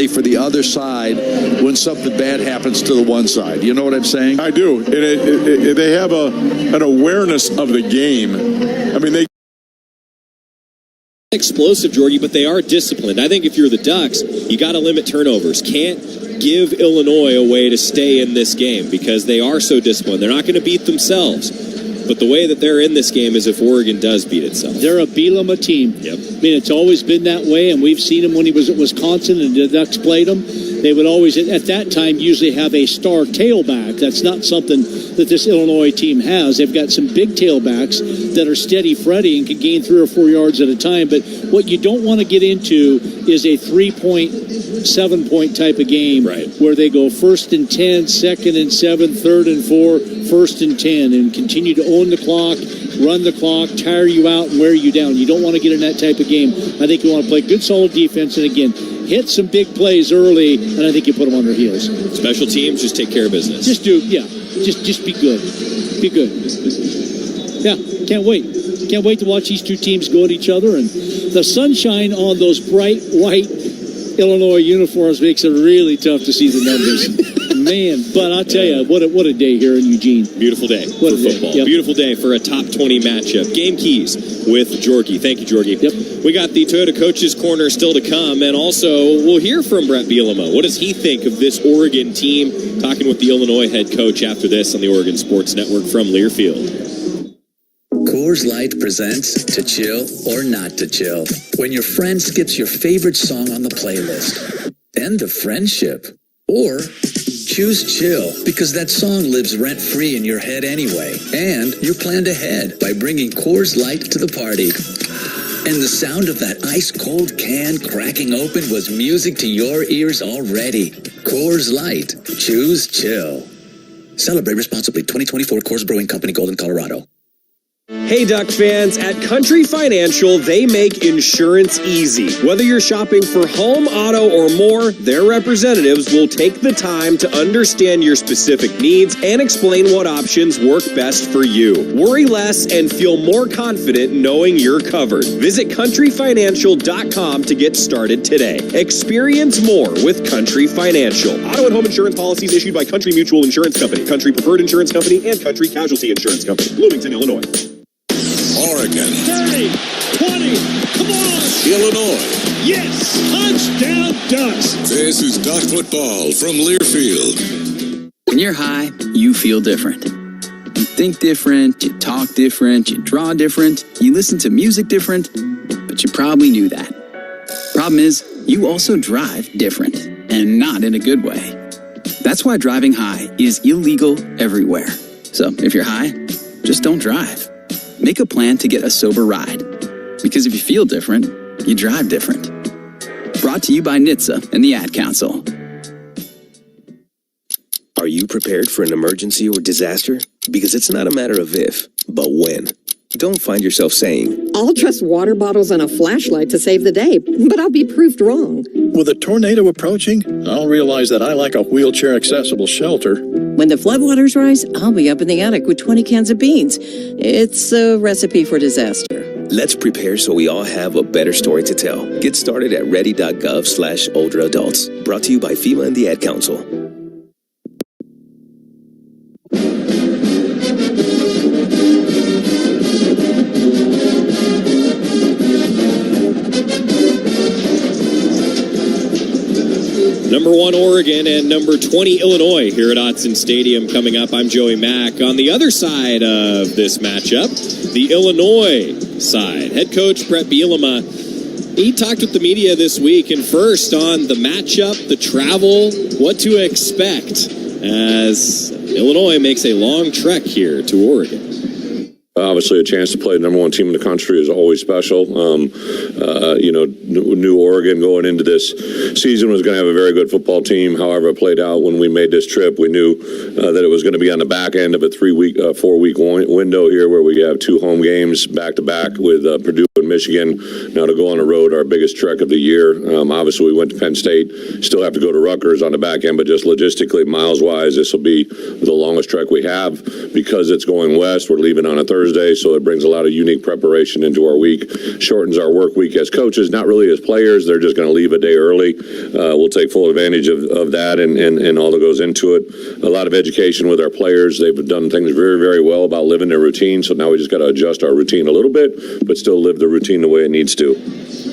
for the other side when something bad happens to the one side. You know what I'm saying? I do. And they have an awareness of the game. I mean, they explosive, Jorgie, but they are disciplined. I think if you're the Ducks, you got to limit turnovers. Can't give Illinois a way to stay in this game because they are so disciplined. They're not going to beat themselves. But the way that they're in this game is if Oregon does beat itself. They're a Bielema team. Yep. I mean, it's always been that way, and we've seen him when he was at Wisconsin and the Ducks played him. They would always, at that time, usually have a star tailback. That's not something that this Illinois team has. They've got some big tailbacks that are steady Freddy and can gain 3 or 4 yards at a time. But what you don't want to get into is a 3-point, 7-point type of game where they go 1st and 10, 2nd and 7, 3rd and 4, 1st and 10, and continue to own the clock, run the clock, tire you out, and wear you down. You don't want to get in that type of game. I think you want to play good, solid defense, and again, hit some big plays early, and I think you put them on their heels. Special teams, just take care of business. Just be good. Be good. Yeah, can't wait. Can't wait to watch these two teams go at each other, and the sunshine on those bright white Illinois uniforms makes it really tough to see the numbers. Man, but I'll tell you, what a day here in Eugene. Beautiful day for football. Yep. Beautiful day for a top 20 matchup. Game keys with Jorgie. Thank you, Jorgie. Yep. We got the Toyota Coaches Corner still to come, and also we'll hear from Brett Bielema. What does he think of this Oregon team? Talking with the Illinois head coach after this on the Oregon Sports Network from Learfield. Coors Light presents To Chill or Not to Chill. When your friend skips your favorite song on the playlist. End of friendship. Or choose chill because that song lives rent-free in your head anyway. And you're planned ahead by bringing Coors Light to the party. And the sound of that ice-cold can cracking open was music to your ears already. Coors Light. Choose chill. Celebrate responsibly. 2024 Coors Brewing Company, Golden, Colorado. Hey Duck fans, at Country Financial, they make insurance easy. Whether you're shopping for home, auto, or more, their representatives will take the time to understand your specific needs and explain what options work best for you. Worry less and feel more confident knowing you're covered. Visit countryfinancial.com to get started today. Experience more with Country Financial. Auto and home insurance policies issued by Country Mutual Insurance Company, Country Preferred Insurance Company, and Country Casualty Insurance Company. Bloomington, Illinois. Oregon. 30, 20, come on! Illinois. Yes! Touchdown Ducks! This is Duck Football from Learfield. When you're high, you feel different. You think different, you talk different, you draw different, you listen to music different, but you probably knew that. Problem is, you also drive different, and not in a good way. That's why driving high is illegal everywhere. So if you're high, just don't drive. Make a plan to get a sober ride. Because if you feel different, you drive different. Brought to you by NHTSA and the Ad Council. Are you prepared for an emergency or disaster? Because it's not a matter of if, but when. Don't find yourself saying, I'll trust water bottles and a flashlight to save the day, but I'll be proved wrong. With a tornado approaching, I'll realize that I lack a wheelchair-accessible shelter. When the floodwaters rise, I'll be up in the attic with 20 cans of beans. It's a recipe for disaster. Let's prepare so we all have a better story to tell. Get started at ready.gov/older adults. Brought to you by FEMA and the Ad Council. Number 1 Oregon and number 20 Illinois here at Autzen Stadium coming up. I'm Joey Mack. On the other side of this matchup, the Illinois side. Head coach Brett Bielema, he talked with the media this week, and first on the matchup, the travel, what to expect as Illinois makes a long trek here to Oregon. Obviously, a chance to play the number 1 team in the country is always special. New Oregon going into this season was going to have a very good football team. However, it played out when we made this trip. We knew that it was going to be on the back end of a 4-week window here where we have 2 home games back-to-back with Purdue and Michigan. Now to go on the road, our biggest trek of the year. Obviously, we went to Penn State. Still have to go to Rutgers on the back end, but just logistically, miles-wise, this will be the longest trek we have because it's going west. We're leaving on a Thursday. Thursday, so it brings a lot of unique preparation into our week. Shortens our work week as coaches, not really as players. They're just going to leave a day early. We'll take full advantage of that and all that goes into it. A lot of education with our players. They've done things very, very well about living their routine, so now we just got to adjust our routine a little bit, but still live the routine the way it needs to.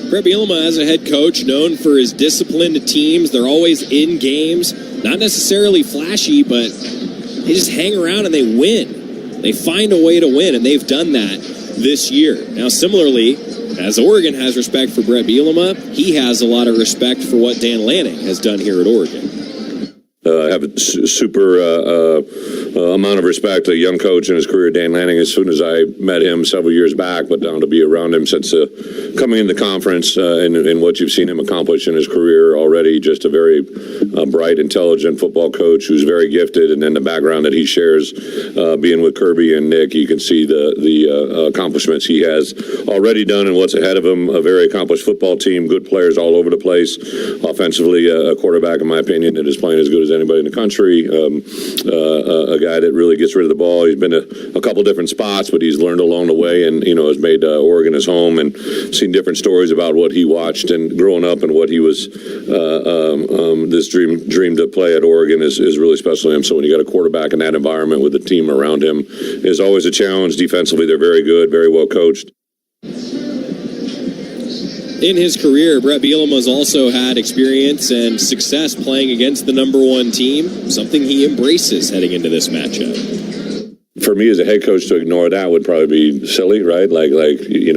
Brett Bielema, as a head coach, known for his disciplined teams. They're always in games, not necessarily flashy, but they just hang around and they win. They find a way to win, and they've done that this year. Now, similarly, as Oregon has respect for Brett Bielema, he has a lot of respect for what Dan Lanning has done here at Oregon. I have a super amount of respect. A young coach in his career, Dan Lanning, as soon as I met him several years back, but down to be around him since coming in the conference and what you've seen him accomplish in his career already. Just a very bright, intelligent football coach who's very gifted. And then the background that he shares, being with Kirby and Nick, you can see the accomplishments he has already done and what's ahead of him. A very accomplished football team, good players all over the place. Offensively, a quarterback, in my opinion, that is playing as good as anybody in the country. A guy that really gets rid of the ball. He's been a couple different spots, but he's learned along the way, and has made Oregon his home, and seen different stories about what he watched and growing up and what he was this dream to play at Oregon is really special to him. So when you got a quarterback in that environment with a team around him, is always a challenge. Defensively, they're very good, very well coached. In his career, Brett Bielema's also had experience and success playing against the number one team, something he embraces heading into this matchup. For me as a head coach to ignore that would probably be silly, right? They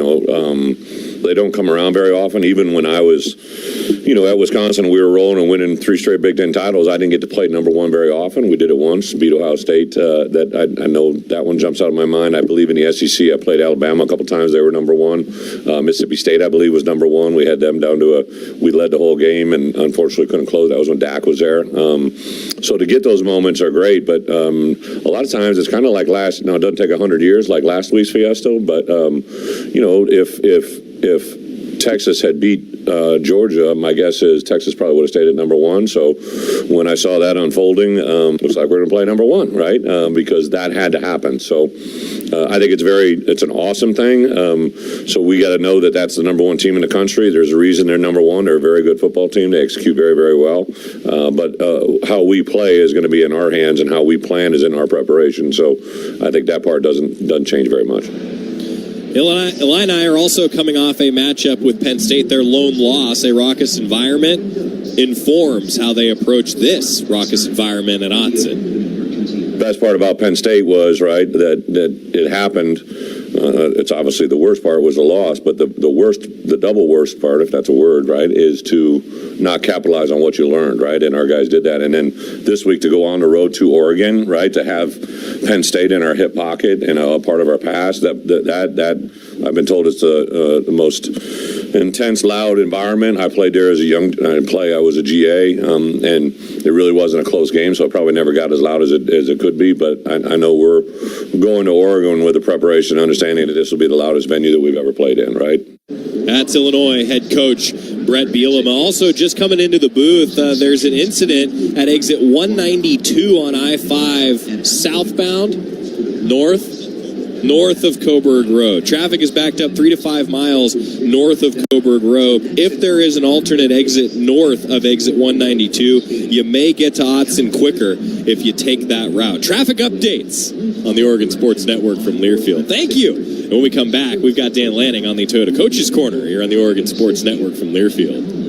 don't come around very often. Even when I was, at Wisconsin, we were rolling and winning 3 straight Big Ten titles. I didn't get to play number one very often. We did it once, beat Ohio State. That I know that one jumps out of my mind. I believe in the SEC. I played Alabama a couple times. They were number one. Mississippi State, I believe, was number one. We had them down to we led the whole game and unfortunately couldn't close. That was when Dak was there. So to get those moments are great, but a lot of times it's kind of like it doesn't take 100 years like last week's Fiesta, but if Texas had beat Georgia, my guess is Texas probably would have stayed at number one. So when I saw that unfolding, looks like we're going to play number one, right? Because that had to happen. So I think it's an awesome thing. So we got to know that that's the number one team in the country. There's a reason they're number one. They're a very good football team. They execute very, very well. But how we play is going to be in our hands, and how we plan is in our preparation. So I think that part doesn't change very much. Illini are also coming off a matchup with Penn State. Their lone loss, a raucous environment, informs how they approach this raucous environment at Autzen. Best part about Penn State was, right, that it happened. It's obviously the worst part was the loss, but the double worst part, if that's a word, right, is to not capitalize on what you learned, right? And our guys did that. And then this week to go on the road to Oregon, right, to have Penn State in our hip pocket and a part of our past, that I've been told it's the most intense, loud environment. I played there as I was a GA, and it really wasn't a close game, so it probably never got as loud as it could be. But I know we're going to Oregon with the preparation, understanding that this will be the loudest venue that we've ever played in, right? That's Illinois head coach Brett Bielema. Also, just coming into the booth, there's an incident at exit 192 on I-5 southbound, north of Coburg Road. Traffic is backed up 3 to 5 miles north of Coburg Road. If there is an alternate exit north of exit 192, you may get to Autzen quicker if you take that route. Traffic updates on the Oregon Sports Network from Learfield. Thank you. And when we come back, we've got Dan Lanning on the Toyota Coaches Corner here on the Oregon Sports Network from Learfield.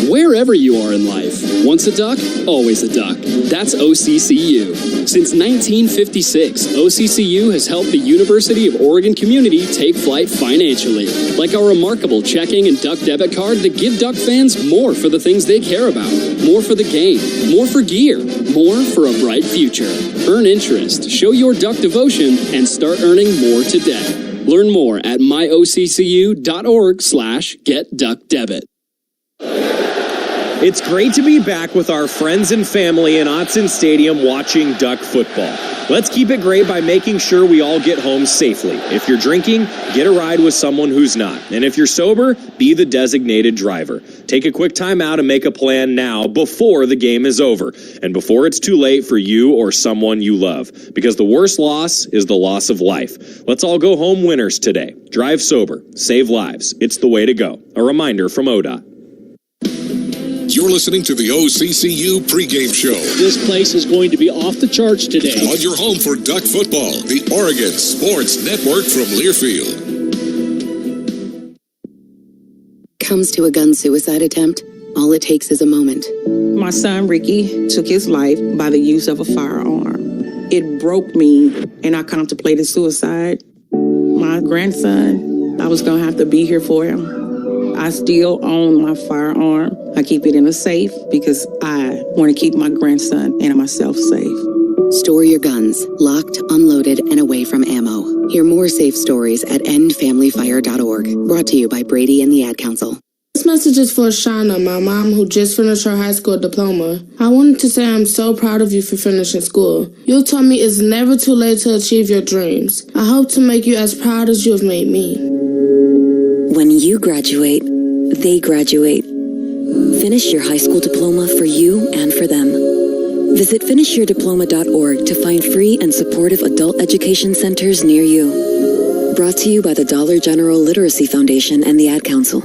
Wherever you are in life, once a duck, always a duck. That's OCCU. Since 1956, OCCU has helped the University of Oregon community take flight financially, like our remarkable checking and duck debit card that give duck fans more for the things they care about, more for the game, more for gear, more for a bright future. Earn interest, show your duck devotion, and start earning more today. Learn more at myoccu.org/getduckdebit. It's great to be back with our friends and family in Autzen Stadium watching Duck football. Let's keep it great by making sure we all get home safely. If you're drinking, get a ride with someone who's not. And if you're sober, be the designated driver. Take a quick time out and make a plan now before the game is over and before it's too late for you or someone you love. Because the worst loss is the loss of life. Let's all go home winners today. Drive sober. Save lives. It's the way to go. A reminder from ODOT. You're listening to the OCCU pregame show. This place is going to be off the charts today. On your home for Duck football, the Oregon Sports Network from Learfield. Comes to a gun suicide attempt, all it takes is a moment. My son Ricky took his life by the use of a firearm. It broke me, and I contemplated suicide. My grandson, I was going to have to be here for him. I still own my firearm. I keep it in a safe because I want to keep my grandson and myself safe. Store your guns, locked, unloaded, and away from ammo. Hear more safe stories at endfamilyfire.org. Brought to you by Brady and the Ad Council. This message is for Shauna, my mom who just finished her high school diploma. I wanted to say I'm so proud of you for finishing school. You told me it's never too late to achieve your dreams. I hope to make you as proud as you have made me. When you graduate, they graduate. Finish your high school diploma for you and for them. Visit finishyourdiploma.org to find free and supportive adult education centers near you. Brought to you by the Dollar General Literacy Foundation and the Ad Council.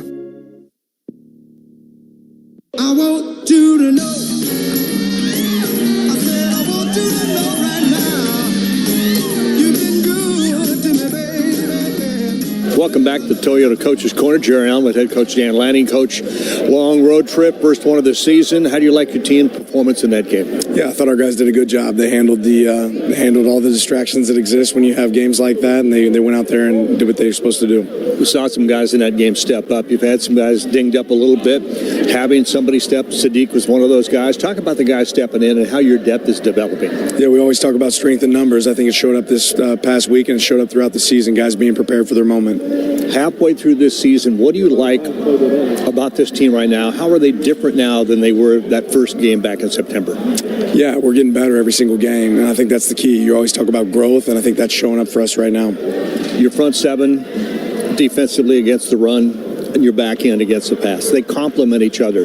I want you to know. I said I want you to know right now. You've been good to me, baby. Welcome back to Toyota Coach's Corner. Jerry Allen with head coach Dan Lanning. Coach, long road trip, first one of the season. How do you like your team performance in that game? Yeah, I thought our guys did a good job. They handled all the distractions that exist when you have games like that, and they went out there and did what they were supposed to do. We saw some guys in that game step up. You've had some guys dinged up a little bit. Having somebody step, Sadiq was one of those guys. Talk about the guys stepping in and how your depth is developing. Yeah, we always talk about strength in numbers. I think it showed up this past week, and it showed up throughout the season, guys being prepared for their moment. Halfway through this season, what do you like about this team right now? How are they different now than they were that first game back in September? Yeah, we're getting better every single game, and I think that's the key. You always talk about growth, and I think that's showing up for us right now. Your front seven defensively against the run, and your back end against the pass. They complement each other.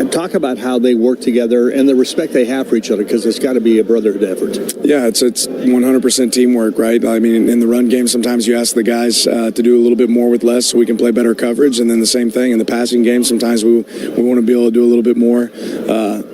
Talk about how they work together and the respect they have for each other, because it's got to be a brotherhood effort. Yeah, it's 100% teamwork, right? I mean, in the run game, sometimes you ask the guys to do a little bit more with less so we can play better coverage, and then the same thing in the passing game. Sometimes we want to be able to do a little bit more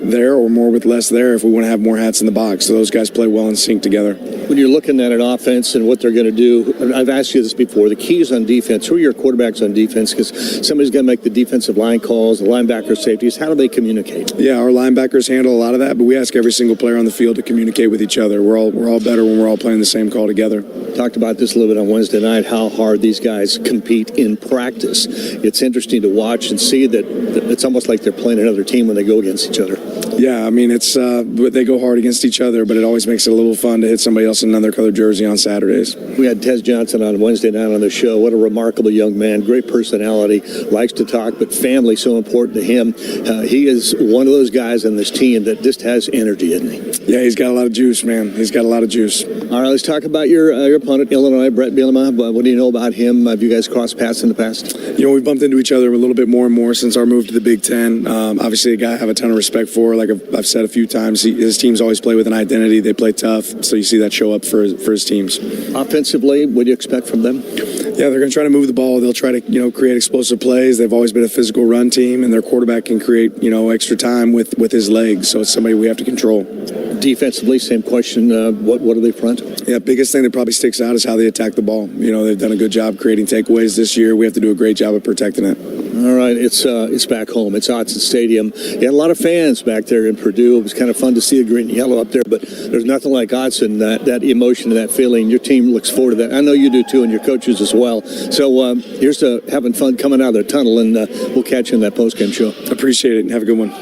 there or more with less there if we want to have more hats in the box. So those guys play well in sync together. When you're looking at an offense and what they're going to do, I've asked you this before, the keys on defense, who are your quarterbacks on defense? Because somebody's got to make the defensive line calls, the linebacker safeties. How do they communicate? Yeah, our linebackers handle a lot of that, but we ask every single player on the field to communicate with each other. We're all better when we're all playing the same call together. Talked about this a little bit on Wednesday night, how hard these guys compete in practice. It's interesting to watch and see that it's almost like they're playing another team when they go against each other. Yeah, I mean, it's they go hard against each other, but it always makes it a little fun to hit somebody else in another color jersey on Saturdays. We had Tez Johnson on Wednesday night on the show. What a remarkable young man, great personality, likes to talk, but family so important to him. He is one of those guys on this team that just has energy, isn't he? Yeah, he's got a lot of juice, man. He's got a lot of juice. All right, let's talk about your opponent, Illinois, Brett Bielema. What do you know about him? Have you guys crossed paths in the past? You know, we've bumped into each other a little bit more and more since our move to the Big Ten. Obviously, a guy I have a ton of respect for. Like I've said a few times, his teams always play with an identity. They play tough, so you see that show up for his teams. Offensively, what do you expect from them? Yeah, they're going to try to move the ball. They'll try to, create explosive plays. They've always been a physical run team, and their quarterback can create, extra time with his legs. So it's somebody we have to control. Defensively, same question. What do they front? Yeah, biggest thing that probably sticks out is how they attack the ball. They've done a good job creating takeaways this year. We have to do a great job of protecting it. All right, it's back home. It's Autzen Stadium. You had a lot of fans back there in Purdue. It was kind of fun to see the green and yellow up there, but there's nothing like Autzen, that emotion and that feeling. Your team looks forward to that. I know you do too, and your coaches as well. So here's to having fun coming out of the tunnel, and we'll catch you in that postgame show. Appreciate it, and have a good one.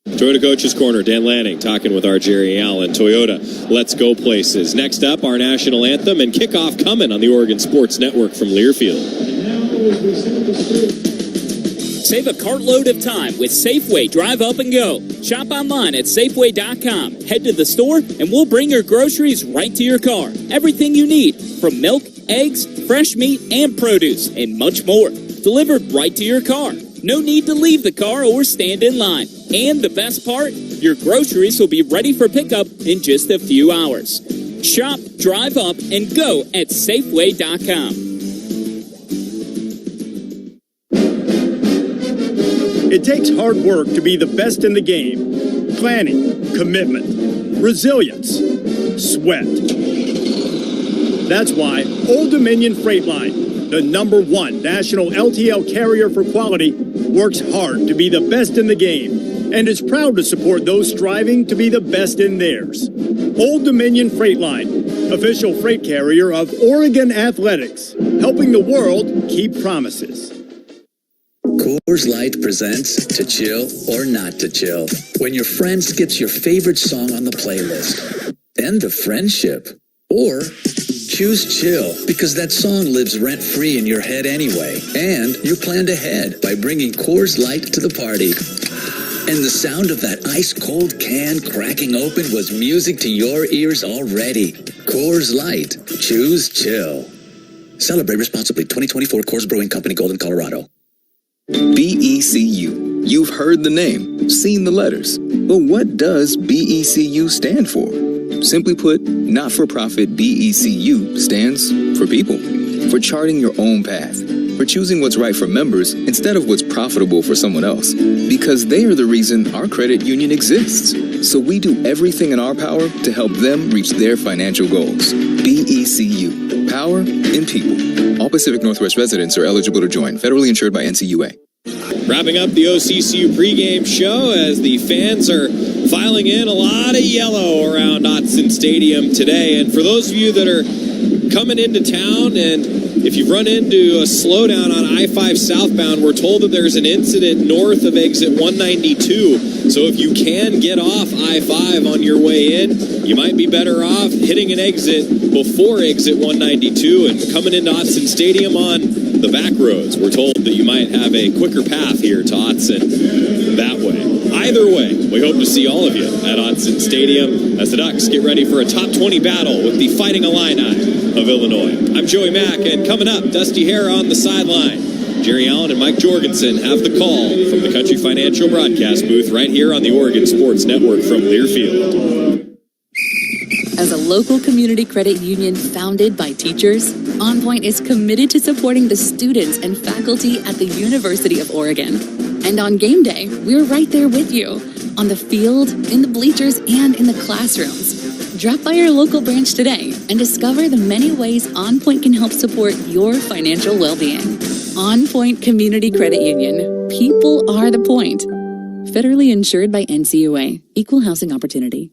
Toyota Coach's Corner, Dan Lanning talking with our Jerry Allen. Toyota, let's go places. Next up, our national anthem and kickoff coming on the Oregon Sports Network from Learfield. Save a cartload of time with Safeway Drive Up and Go. Shop online at Safeway.com. Head to the store and we'll bring your groceries right to your car. Everything you need, from milk, eggs, fresh meat, and produce, and much more. Delivered right to your car. No need to leave the car or stand in line. And the best part, your groceries will be ready for pickup in just a few hours. Shop, drive up, and go at Safeway.com. It takes hard work to be the best in the game. Planning, commitment, resilience, sweat. That's why Old Dominion Freight Line, the #1 national LTL carrier for quality, works hard to be the best in the game and is proud to support those striving to be the best in theirs. Old Dominion Freight Line, official freight carrier of Oregon Athletics, helping the world keep promises. Coors Light presents To Chill or Not to Chill. When your friend skips your favorite song on the playlist. End the friendship. Or choose chill because that song lives rent-free in your head anyway. And you planned ahead by bringing Coors Light to the party. And the sound of that ice-cold can cracking open was music to your ears already. Coors Light. Choose chill. Celebrate responsibly. 2024 Coors Brewing Company, Golden, Colorado. BECU. You've heard the name, seen the letters. But what does BECU stand for? Simply put, not-for-profit BECU stands for people. For charting your own path. For choosing what's right for members instead of what's profitable for someone else. Because they are the reason our credit union exists. So we do everything in our power to help them reach their financial goals. BECU. Power in people. All Pacific Northwest residents are eligible to join. Federally insured by NCUA. Wrapping up the OCCU pregame show as the fans are filing in, a lot of yellow around Autzen Stadium today. And for those of you that are coming into town, and if you've run into a slowdown on I-5 southbound, we're told that there's an incident north of exit 192. So if you can get off I-5 on your way in, you might be better off hitting an exit before exit 192 and coming into Autzen Stadium on the back roads. We're told that you might have a quicker path here to Autzen that way. Either way, we hope to see all of you at Autzen Stadium as the Ducks get ready for a top 20 battle with the Fighting Illini of Illinois. I'm Joey Mack, and coming up, Dusty Hare on the sideline. Jerry Allen and Mike Jorgensen have the call from the Country Financial broadcast booth right here on the Oregon Sports Network from Learfield. As a local community credit union founded by teachers, OnPoint is committed to supporting the students and faculty at the University of Oregon. And on game day, we're right there with you, on the field, in the bleachers, and in the classrooms. Drop by your local branch today and discover the many ways OnPoint can help support your financial well-being. OnPoint Community Credit Union. People are the point. Federally insured by NCUA. Equal housing opportunity.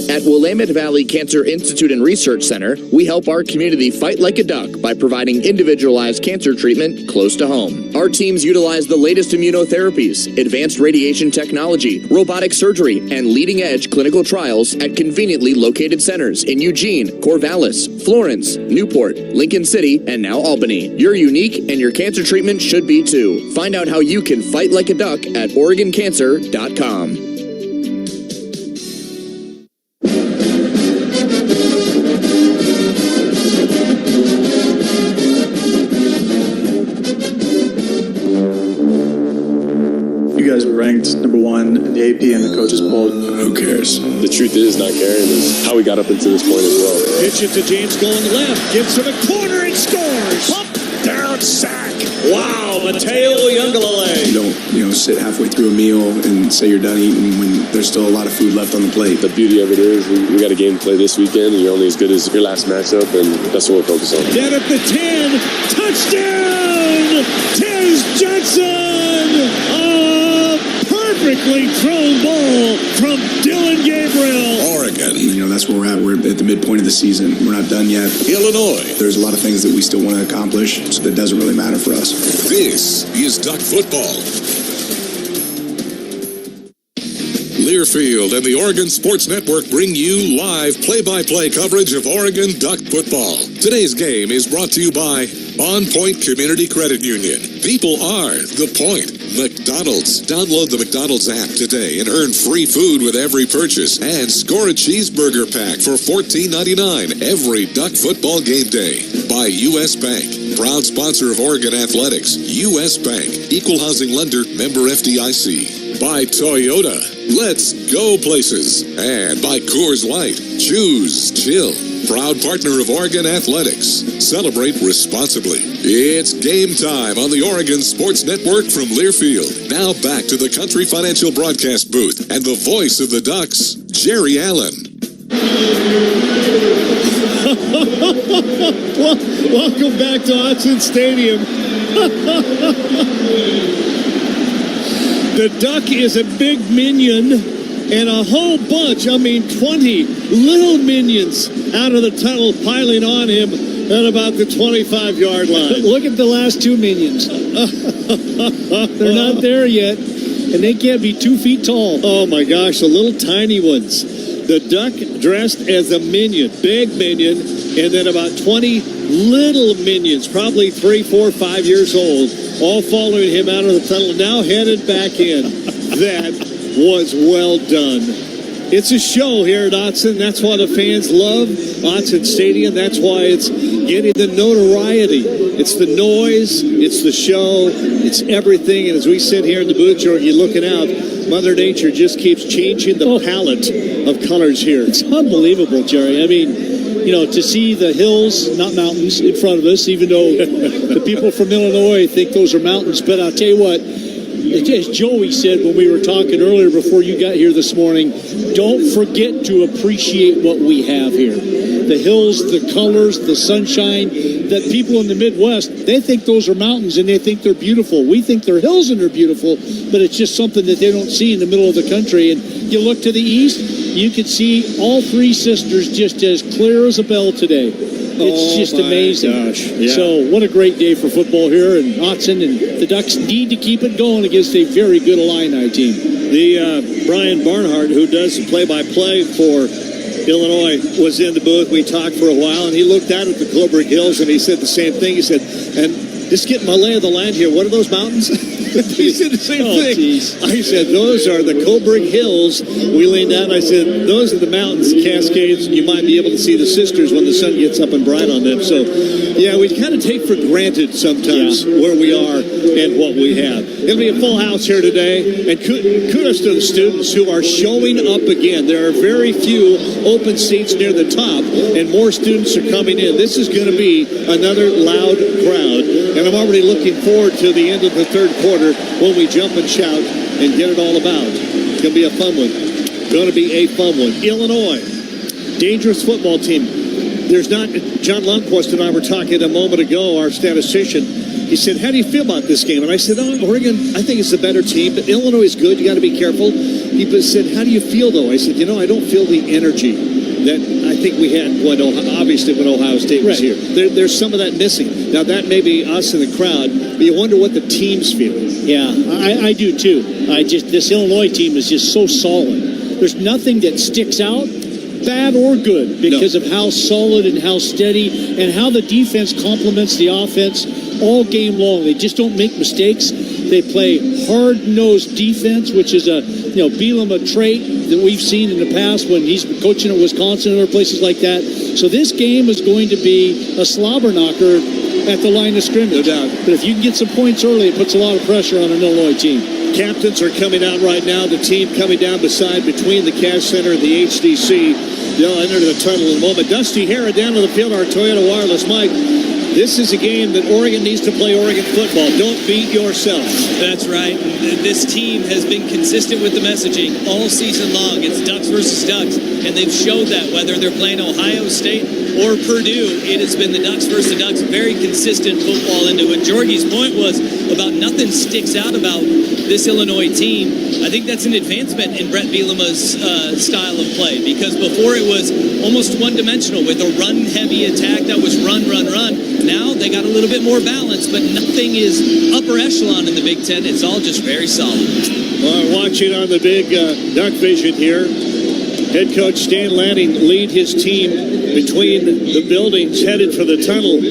At Willamette Valley Cancer Institute and Research Center, we help our community fight like a duck by providing individualized cancer treatment close to home. Our teams utilize the latest immunotherapies, advanced radiation technology, robotic surgery, and leading-edge clinical trials at conveniently located centers in Eugene, Corvallis, Florence, Newport, Lincoln City, and now Albany. You're unique, and your cancer treatment should be too. Find out how you can fight like a duck at OregonCancer.com. Ranked #1 in the AP and the coaches poll. Who cares? The truth is, not caring is how we got up into this point as well. Pitch it to James going left, gives to the corner and scores. Pump down sack. Wow, Mateo Youngalale. You don't sit halfway through a meal and say you're done eating when there's still a lot of food left on the plate. The beauty of it is we got a game to play this weekend, and you're only as good as your last matchup, and that's what we're focused on. Down at the 10, touchdown, Tez Johnson. Perfectly thrown ball from Dylan Gabriel. Oregon. That's where we're at. We're at the midpoint of the season. We're not done yet. Illinois. There's a lot of things that we still want to accomplish, so that doesn't really matter for us. This is Duck Football. Learfield and the Oregon Sports Network bring you live play-by-play coverage of Oregon Duck football. Today's game is brought to you by OnPoint Community Credit Union. People are the point. McDonald's. Download the McDonald's app today and earn free food with every purchase. And score a cheeseburger pack for $14.99 every Duck football game day. By U.S. Bank. Proud sponsor of Oregon Athletics. U.S. Bank. Equal housing lender. Member FDIC. By Toyota. Let's go places. And by Coors Light. Choose chill. Proud partner of Oregon Athletics. Celebrate responsibly. It's game time on the Oregon Sports Network from Learfield. Now back to the Country Financial broadcast booth and the voice of the Ducks, Jerry Allen. Welcome back to Autzen Stadium. The Duck is a big minion. And a whole bunch, 20 little minions out of the tunnel piling on him at about the 25-yard line. Look at the last two minions. They're not there yet, and they can't be 2 feet tall. Oh, my gosh, the little tiny ones. The Duck dressed as a minion, big minion, and then about 20 little minions, probably 3, 4, 5 years old, all following him out of the tunnel, now headed back in. That was well done. It's a show here at Autzen. That's why the fans love Autzen Stadium. That's why it's getting the notoriety. It's the noise. It's the show. It's everything. And as we sit here in the booth, Jorgie, looking out, Mother Nature just keeps changing the palette of colors here. It's unbelievable, Jerry. To see the hills, not mountains, in front of us, even though the people from Illinois think those are mountains. But I'll tell you what, as Joey said when we were talking earlier before you got here this morning, don't forget to appreciate what we have here. The hills, the colors, the sunshine, that people in the Midwest, they think those are mountains and they think they're beautiful. We think they're hills and they're beautiful, but it's just something that they don't see in the middle of the country. And you look to the east, you can see all three sisters just as clear as a bell today. It's just amazing. Gosh. Yeah. So what a great day for football here in Autzen, and the Ducks need to keep it going against a very good Illini team. The Brian Barnhart, who does the play-by-play for Illinois, was in the booth. We talked for a while, and he looked out at the Coburg Hills, and he said the same thing. He said, and just getting my lay of the land here, what are those mountains? He said the same thing. Geez. I said, those are the Coburg Hills. We leaned down. I said, those are the mountains, Cascades, and you might be able to see the sisters when the sun gets up and bright on them. So, yeah, we kind of take for granted sometimes where we are and what we have. It'll be a full house here today, and kudos to the students who are showing up again. There are very few open seats near the top, and more students are coming in. This is going to be another loud crowd, and I'm already looking forward to the end of the third quarter when we jump and shout and get it all about. It's going to be a fun one. Going to be a fun one. Illinois, dangerous football team. There's not, John Lundquist and I were talking a moment ago, our statistician. He said, how do you feel about this game? And I said, Oregon, I think it's a better team, but Illinois is good. You got to be careful. He said, how do you feel, though? I said, I don't feel the energy that I think we had obviously when Ohio State was here. There's some of that missing. Now, that may be us in the crowd, but you wonder what the team's feeling. Yeah, I do, too. This Illinois team is just so solid. There's nothing that sticks out, bad or good, because of how solid and how steady and how the defense complements the offense all game long. They just don't make mistakes. They play hard-nosed defense, which is a Bielema trait that we've seen in the past when he's been coaching at Wisconsin and other places like that. So this game is going to be a slobber knocker at the line of scrimmage. No doubt. But if you can get some points early, it puts a lot of pressure on an Illinois team. Captains are coming out right now. The team coming down between the Cash Center and the HDC. They'll enter the tunnel in a moment. Dusty Hara down to the field, our Toyota Wireless Mike. This is a game that Oregon needs to play Oregon football. Don't beat yourself. That's right. This team has been consistent with the messaging all season long. It's Ducks versus Ducks, and they've showed that whether they're playing Ohio State or Purdue, it has been the Ducks versus the Ducks. Very consistent football into it. Jorgie's point was about nothing sticks out about this Illinois team. I think that's an advancement in Brett Bielema's style of play, because before it was almost one-dimensional with a run-heavy attack that was run. Now they got a little bit more balance, but nothing is upper echelon in the Big Ten. It's all just very solid. Watching on the big Duck Vision here, head coach Stan Lanning lead his team between the buildings headed for the tunnel.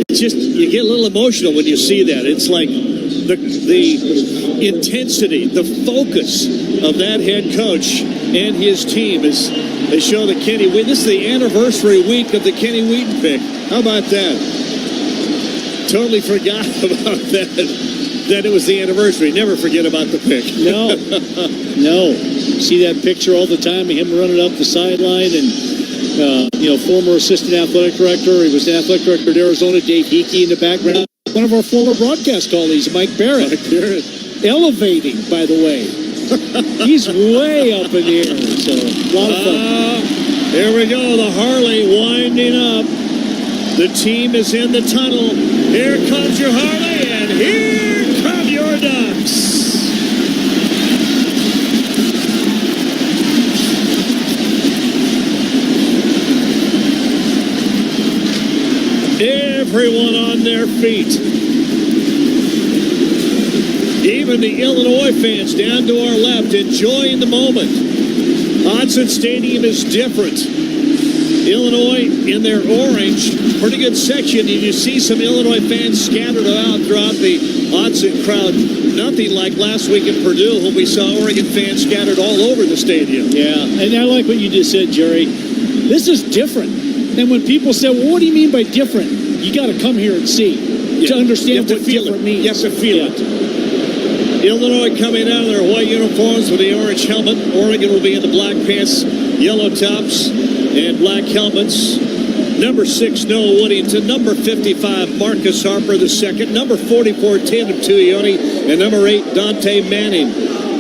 You get a little emotional when you see that. It's like the intensity, the focus of that head coach and his team as they show the Kenny Wheaton. This is the anniversary week of the Kenny Wheaton pick. How about that? Totally forgot about that it was the anniversary. Never forget about the pick. No. See that picture all the time of him running up the sideline and, former assistant athletic director. He was the athletic director at Arizona, Dave Hickey in the background. One of our former broadcast colleagues, Mike Barrett. Elevating, by the way. He's way up in the air. So, a lot of fun. Here we go. The Harley winding up. The team is in the tunnel. Here comes your Harley, and here come your Ducks. Everyone on their feet. Even the Illinois fans down to our left enjoying the moment. Autzen Stadium is different. Illinois in their orange, pretty good section, and you see some Illinois fans scattered out throughout the Autzen crowd. Nothing like last week in Purdue when we saw Oregon fans scattered all over the stadium. Yeah, and I like what you just said, Jerry. This is different. And when people say, well, what do you mean by different? You got to come here and see to understand what different means. You have to feel it. Illinois coming out of their white uniforms with the orange helmet. Oregon will be in the black pants, yellow tops, and black helmets. Number 6, Noah Woodington. Number 55, Marcus Harper the second. Number 44, Tatum Tuioti. And number 8, Dante Manning.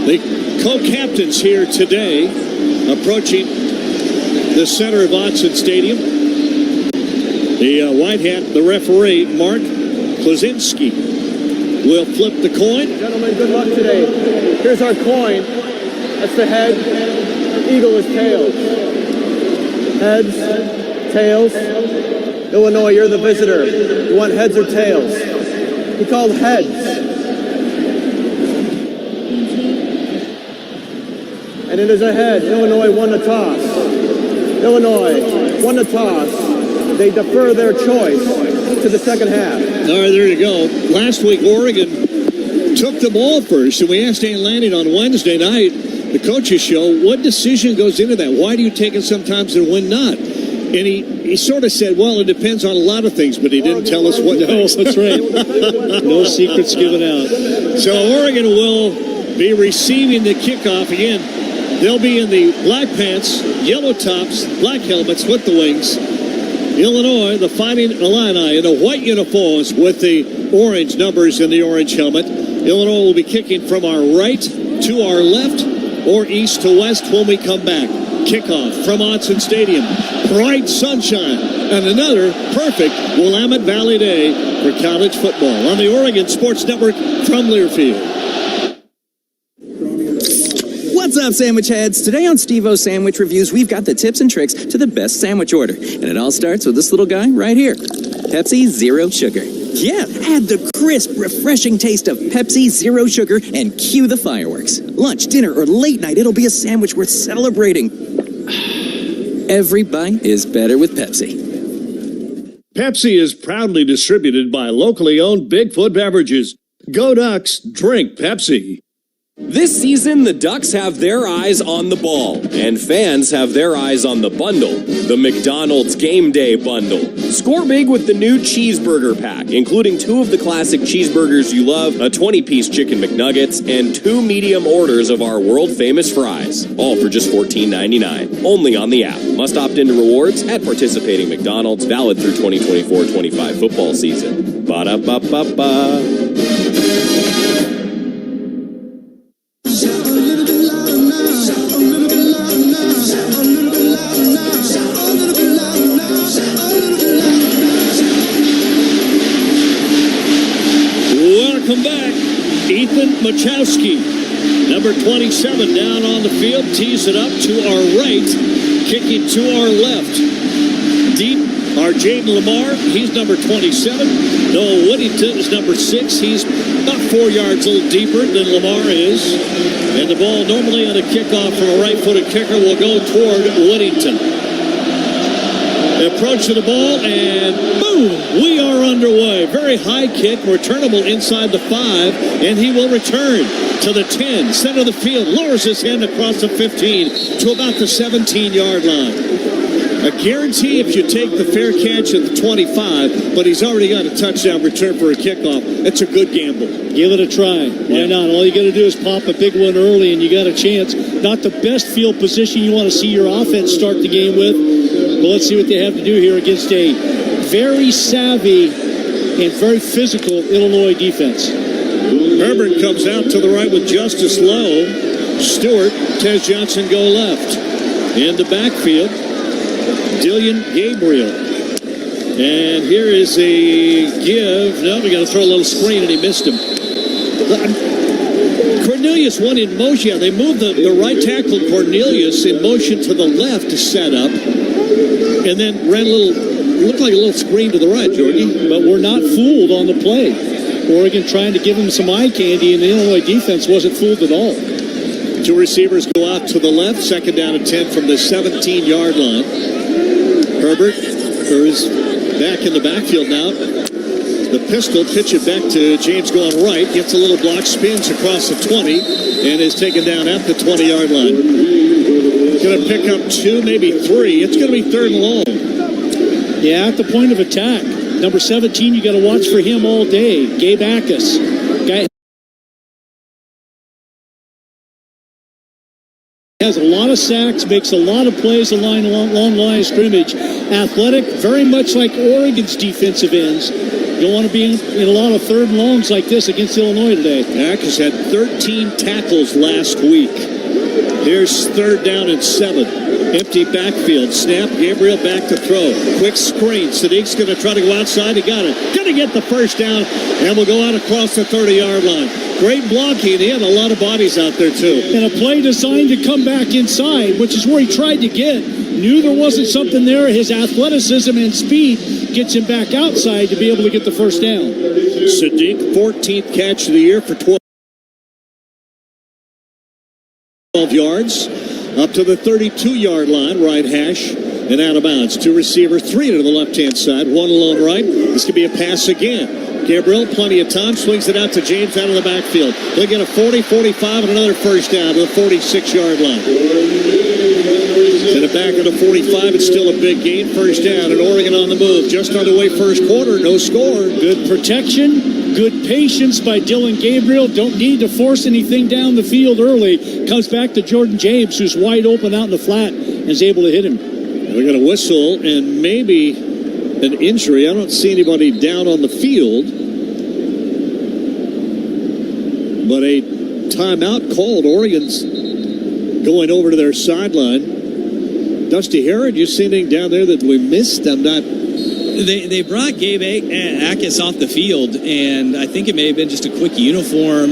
The co-captains here today approaching the center of Autzen Stadium. The white hat, the referee, Mark Klosinski, will flip the coin. Gentlemen, good luck today. Here's our coin. That's the head. Eagle is tails. Heads, tails. Illinois, you're the visitor. You want heads or tails? He called heads. And it is a head. Illinois won the toss. Illinois won the toss. They defer their choice to the second half. All right, there you go. Last week, Oregon took the ball first, and we asked Dan Lanning on Wednesday night, the coaches show, what decision goes into that? Why do you take it sometimes and when not? And he sort of said, well, it depends on a lot of things, but he didn't tell us what. No, that's right. No secrets given out. So Oregon will be receiving the kickoff again. They'll be in the black pants, yellow tops, black helmets with the wings. Illinois, the Fighting Illini, in the white uniforms with the orange numbers in the orange helmet. Illinois will be kicking from our right to our left or east to west when we come back. Kickoff from Autzen Stadium. Bright sunshine and another perfect Willamette Valley day for college football on the Oregon Sports Network from Learfield. What's up, sandwich heads? Today on Steve-O's Sandwich Reviews, we've got the tips and tricks to the best sandwich order. And it all starts with this little guy right here. Pepsi Zero Sugar. Yeah, add the crisp, refreshing taste of Pepsi Zero Sugar and cue the fireworks. Lunch, dinner, or late night, it'll be a sandwich worth celebrating. Every bite is better with Pepsi. Pepsi is proudly distributed by locally owned Bigfoot Beverages. Go Ducks, drink Pepsi. This season, the Ducks have their eyes on the ball, and fans have their eyes on the bundle, the McDonald's Game Day Bundle. Score big with the new cheeseburger pack, including 2 of the classic cheeseburgers you love, a 20-piece chicken McNuggets, and 2 medium orders of our world-famous fries, all for just $14.99, only on the app. Must opt into rewards at participating McDonald's, valid through 2024-25 football season. Ba-da-ba-ba-ba. Welcome back. Ethan Machowski, number 27, down on the field, tees it up to our right, kicking to our left. Deep, our Jaden Lamar, he's number 27. Noah Woodington is number 6. He's about 4 yards a little deeper than Lamar is. And the ball normally on a kickoff from a right-footed kicker will go toward Woodington. Approach to the ball, and boom, we are underway. Very high kick, returnable inside the 5, and he will return to the 10, center of the field, lowers his hand across the 15 to about the 17-yard line. A guarantee if you take the fair catch at the 25, but he's already got a touchdown return for a kickoff. That's a good gamble. Give it a try. Why not? All you got to do is pop a big one early, and you got a chance. Not the best field position you want to see your offense start the game with, but let's see what they have to do here against a very savvy and very physical Illinois defense. Herbert comes out to the right with Justice Lowe. Stewart, Tez Johnson go left. In the backfield, Dillion Gabriel. And here is a give. No, we got to throw a little screen, and he missed him. Cornelius went in motion. Yeah, they moved the right tackle, Cornelius, in motion to the left to set up. And then ran looked like a little screen to the right, Jordan. But we're not fooled on the play. Oregon trying to give him some eye candy, and the Illinois defense wasn't fooled at all. Two receivers go out to the left. Second down and 10 from the 17-yard line. Herbert is back in the backfield now. The pistol, pitch it back to James going right. Gets a little block, spins across the 20, and is taken down at the 20-yard line. Going to pick up 2, maybe 3. It's going to be third and long. Yeah, at the point of attack. Number 17, you got to watch for him all day. Gabe Ackus. Guy has a lot of sacks, makes a lot of plays along long line of scrimmage. Athletic, very much like Oregon's defensive ends. You don't want to be in a lot of third and longs like this against Illinois today. Ackus had 13 tackles last week. Here's third down and 7. Empty backfield. Snap. Gabriel back to throw. Quick screen. Sadiq's going to try to go outside. He got it. Going to get the first down, and we'll go out across the 30-yard line. Great blocking. He had a lot of bodies out there, too. And a play designed to come back inside, which is where he tried to get. Knew there wasn't something there. His athleticism and speed gets him back outside to be able to get the first down. Sadiq, 14th catch of the year for 12 yards. Up to the 32-yard line, right hash, and out of bounds. Two receivers, 3 to the left-hand side, 1 alone right. This could be a pass again. Gabriel, plenty of time, swings it out to James out of the backfield. He'll get a 40, 45, and another first down to the 46-yard line. Send it back at the 45. It's still a big gain. First down, and Oregon on the move. Just underway first quarter, no score. Good protection. Good patience by Dylan Gabriel. Don't need to force anything down the field early. Comes back to Jordan James, who's wide open out in the flat, and is able to hit him. We're going to whistle, and maybe an injury. I don't see anybody down on the field. But a timeout called. Oregon's going over to their sideline. Dusty Herod, you see anything down there that we missed? I'm not... They brought Gabe Ackus off the field, and I think it may have been just a quick uniform.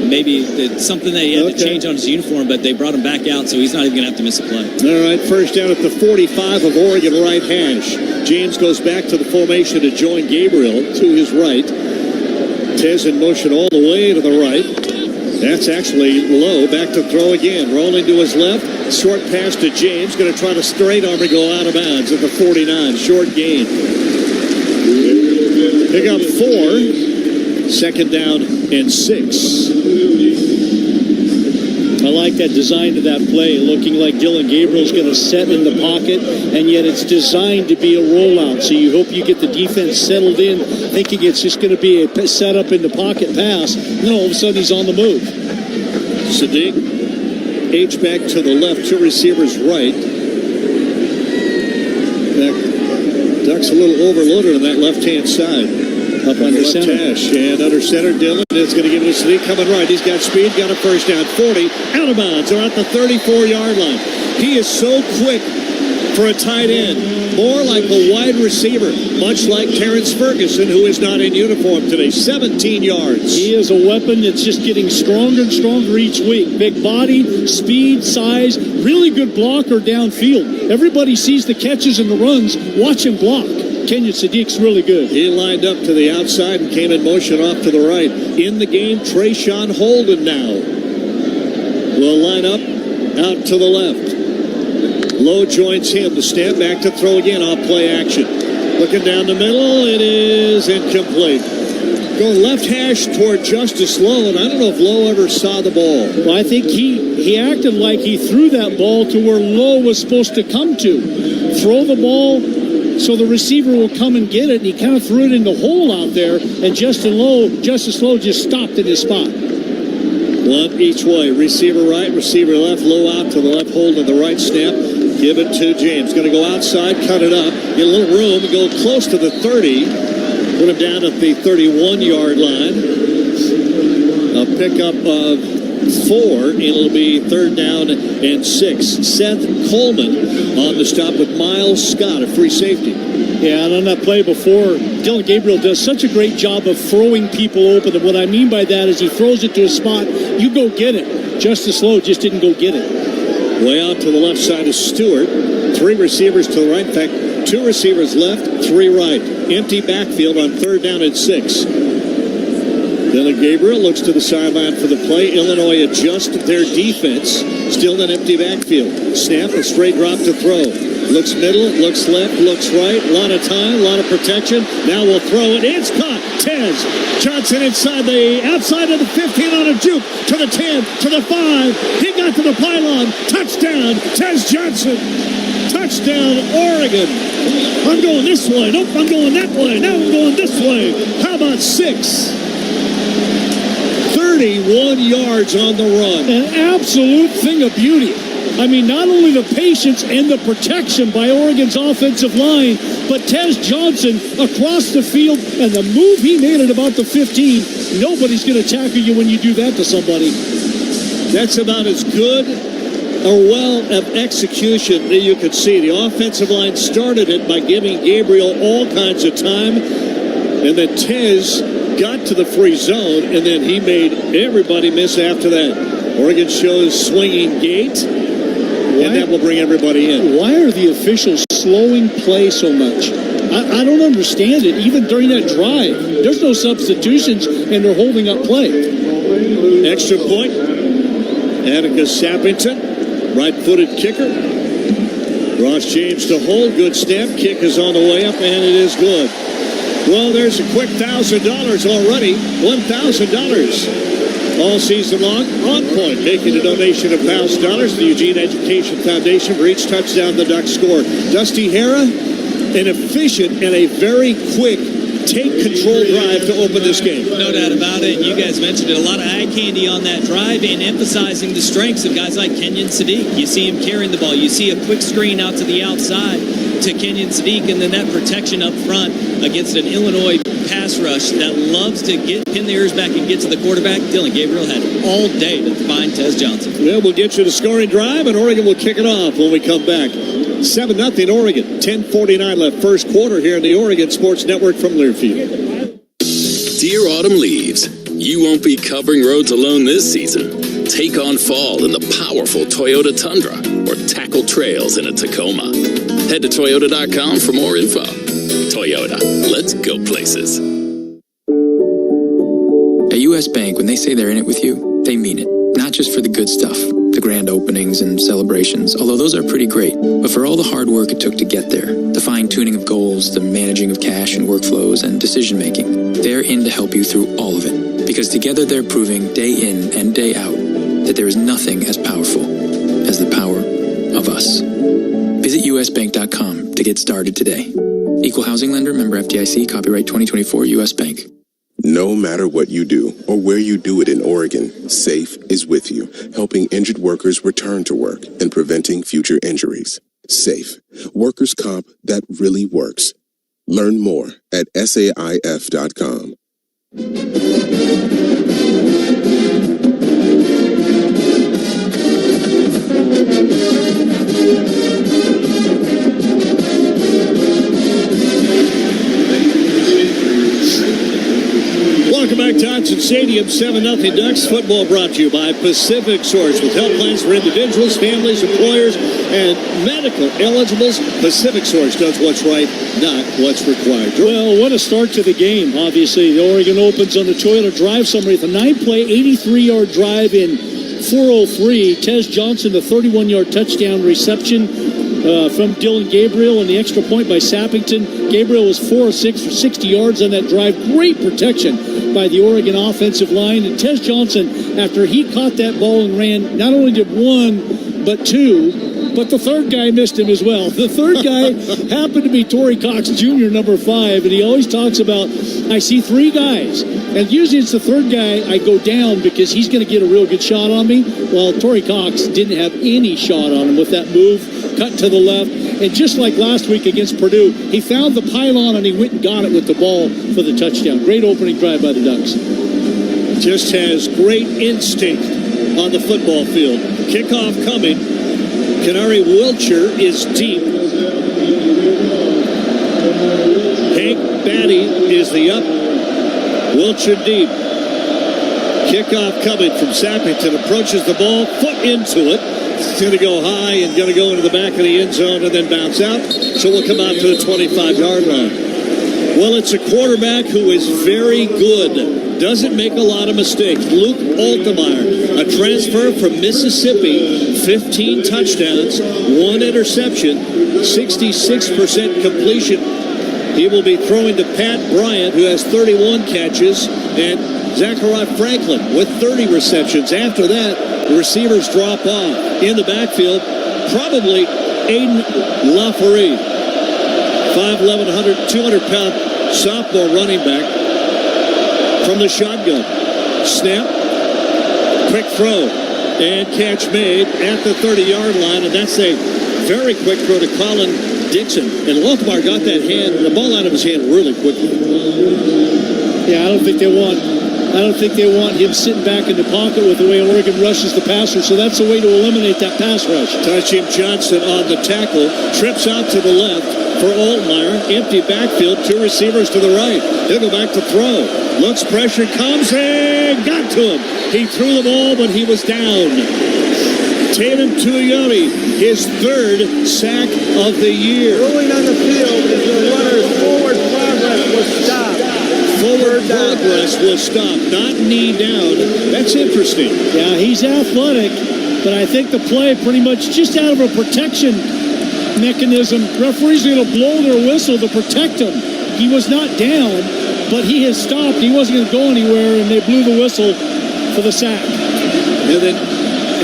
Maybe it's something that he had to change on his uniform, but they brought him back out, so he's not even going to have to miss a play. All right, first down at the 45 of Oregon right hash. James goes back to the formation to join Gabriel to his right. Tez in motion all the way to the right. That's actually low. Back to throw again. Rolling to his left. Short pass to James. Going to try to straight arm and go out of bounds at the 49. Short gain. Pick up 4. Second down and 6. I like that design to that play, looking like Dylan Gabriel's going to set in the pocket, and yet it's designed to be a rollout. So you hope you get the defense settled in, thinking it's just going to be a set up in the pocket pass. And then all of a sudden he's on the move. Sadiq, H-back to the left, two receivers right. Ducks a little overloaded on that left-hand side. Up under center. And under center, Dylan is going to give it to Sadiq coming right. He's got speed, got a first down. 40, out of bounds, or at the 34-yard line. He is so quick for a tight end. More like a wide receiver, much like Terrence Ferguson, who is not in uniform today. 17 yards. He is a weapon that's just getting stronger and stronger each week. Big body, speed, size, really good blocker downfield. Everybody sees the catches and the runs. Watch him block. Kenyon Sadiq's really good. He lined up to the outside and came in motion off to the right. In the game, Trayshawn Holden now will line up out to the left. Lowe joins him. The snap back to throw again off play action. Looking down the middle, it is incomplete. Going left hash toward Justice Lowe, and I don't know if Lowe ever saw the ball. Well, I think he acted like he threw that ball to where Lowe was supposed to come to. Throw the ball so the receiver will come and get it, and he kind of threw it in the hole out there, and Justice Lowe just stopped in his spot. One each way. Receiver right, receiver left. Low out to the left, holding the right snap. Give it to James. Going to go outside, cut it up, get a little room, go close to the 30. Put him down at the 31-yard line. A pickup of 4, and it'll be 3rd down and 6. Seth Coleman on the stop with Miles Scott, a free safety. Yeah, and on that play before, Dylan Gabriel does such a great job of throwing people open. And what I mean by that is he throws it to a spot, you go get it. Justice Lowe just didn't go get it. Way out to the left side is Stewart. 3 receivers to the right. In fact, 2 receivers left, 3 right. Empty backfield on 3rd down and 6. Dylan Gabriel looks to the sideline for the play. Illinois adjusts their defense. Still an empty backfield. Snap, a straight drop to throw. Looks middle, looks left, looks right. A lot of time, a lot of protection. Now we'll throw it. It's caught. Tez Johnson inside the outside of the 15 on a juke. To the 10, to the 5. He got to the pylon. Touchdown, Tez Johnson. Touchdown, Oregon. I'm going this way. Nope, I'm going that way. Now I'm going this way. How about 6? 31 yards on the run. An absolute thing of beauty. I mean, not only the patience and the protection by Oregon's offensive line, but Tez Johnson across the field and the move he made at about the 15. Nobody's going to tackle you when you do that to somebody. That's about as good or well of execution that you could see. The offensive line started it by giving Gabriel all kinds of time, and then Tez got to the free zone, and then he made everybody miss after that. Oregon shows swinging gait, and that will bring everybody in. Why are the officials slowing play so much? I don't understand it. Even during that drive, there's no substitutions, and they're holding up play. Extra point. Atticus Sappington, right-footed kicker. Ross James to hold. Good snap. Kick is on the way up, and it is good. Well, there's a quick $1,000 already. $1,000 all season long. On Point making a donation of $1,000 to the Eugene Education Foundation for each touchdown the Ducks score. Dusty Hara, an efficient and a very quick take-control drive to open this game. No doubt about it. You guys mentioned it. A lot of eye candy on that drive and emphasizing the strengths of guys like Kenyon Sadiq. You see him carrying the ball. You see a quick screen out to the outside to Kenyon Sadiq, and then that protection up front against an Illinois pass rush that loves to pin the ears back and get to the quarterback. Dylan Gabriel had all day to find Tez Johnson. Well, we'll get you the scoring drive, and Oregon will kick it off when we come back. 7-0 Oregon. 10:49 left first quarter here in the Oregon Sports Network from Learfield. Dear autumn leaves, you won't be covering roads alone this season. Take on fall in the powerful Toyota Tundra or tackle trails in a Tacoma. Head to Toyota.com for more info. Toyota, let's go places. At U.S. Bank, when they say they're in it with you, they mean it. Not just for the good stuff, the grand openings and celebrations, although those are pretty great, but for all the hard work it took to get there, the fine-tuning of goals, the managing of cash and workflows, and decision-making. They're in to help you through all of it, because together they're proving day in and day out that there is nothing as powerful as the power of us. Visit usbank.com to get started today. Equal housing lender, member FDIC, copyright 2024 U.S. Bank. No matter what you do or where you do it in Oregon, SAFE is with you, helping injured workers return to work and preventing future injuries. SAFE, workers' comp that really works. Learn more at SAIF.com. Welcome back to Hudson Stadium. 7-0 Ducks football brought to you by Pacific Source. With health plans for individuals, families, employers, and medical eligibles, Pacific Source does what's right, not what's required. Well, what a start to the game. Obviously, Oregon opens on the Toyota drive summary. The 9-play, 83-yard drive in 4:03. Tez Johnson, the 31-yard touchdown reception. from Dylan Gabriel and the extra point by Sappington. Gabriel was 4 of 6 for 60 yards on that drive. Great protection by the Oregon offensive line. And Tez Johnson, after he caught that ball and ran, not only did 1, but 2, but the third guy missed him as well. The third guy happened to be Torrey Cox Jr., number 5, and he always talks about, I see 3 guys, and usually it's the third guy I go down because he's going to get a real good shot on me. Well, Torrey Cox didn't have any shot on him with that move, cut to the left, and just like last week against Purdue, he found the pylon and he went and got it with the ball for the touchdown. Great opening drive by the Ducks. Just has great instinct on the football field. Kickoff coming. Canary Wilcher is deep. Hank Batty is the up. Wilcher deep. Kickoff coming from Sappington. Approaches the ball. Foot into it. It's going to go high and going to go into the back of the end zone and then bounce out. So we'll come out to the 25-yard line. Well, it's a quarterback who is very good. Doesn't make a lot of mistakes. Luke Altmaier, a transfer from Mississippi, 15 touchdowns, 1 interception, 66% completion. He will be throwing to Pat Bryant, who has 31 catches, and Zachariah Franklin with 30 receptions. After that, the receivers drop off. In the backfield, probably Aiden LaFerrie, 5'11", 200-pound sophomore running back from the shotgun. Snap, quick throw, and catch made at the 30-yard line, and that's a very quick throw to Colin Dixon. And Lothmar got that the ball out of his hand really quickly. Yeah, I don't think they want him sitting back in the pocket with the way Oregon rushes the passer, so that's a way to eliminate that pass rush. Tashim Johnson on the tackle, trips out to the left for Altmaier, empty backfield, 2 receivers to the right. He'll go back to throw. Looks, pressure comes, and got to him. He threw the ball, but he was down. Tatum Tuioti, his 3rd sack of the year. Rolling on the field as the runner's forward progress was stopped. Forward progress was stopped, not knee down. That's interesting. Yeah, he's athletic, but I think the play pretty much just out of a protection mechanism. Referees are going to blow their whistle to protect him. He was not down, but he has stopped. He wasn't going to go anywhere, and they blew the whistle for the sack. And then,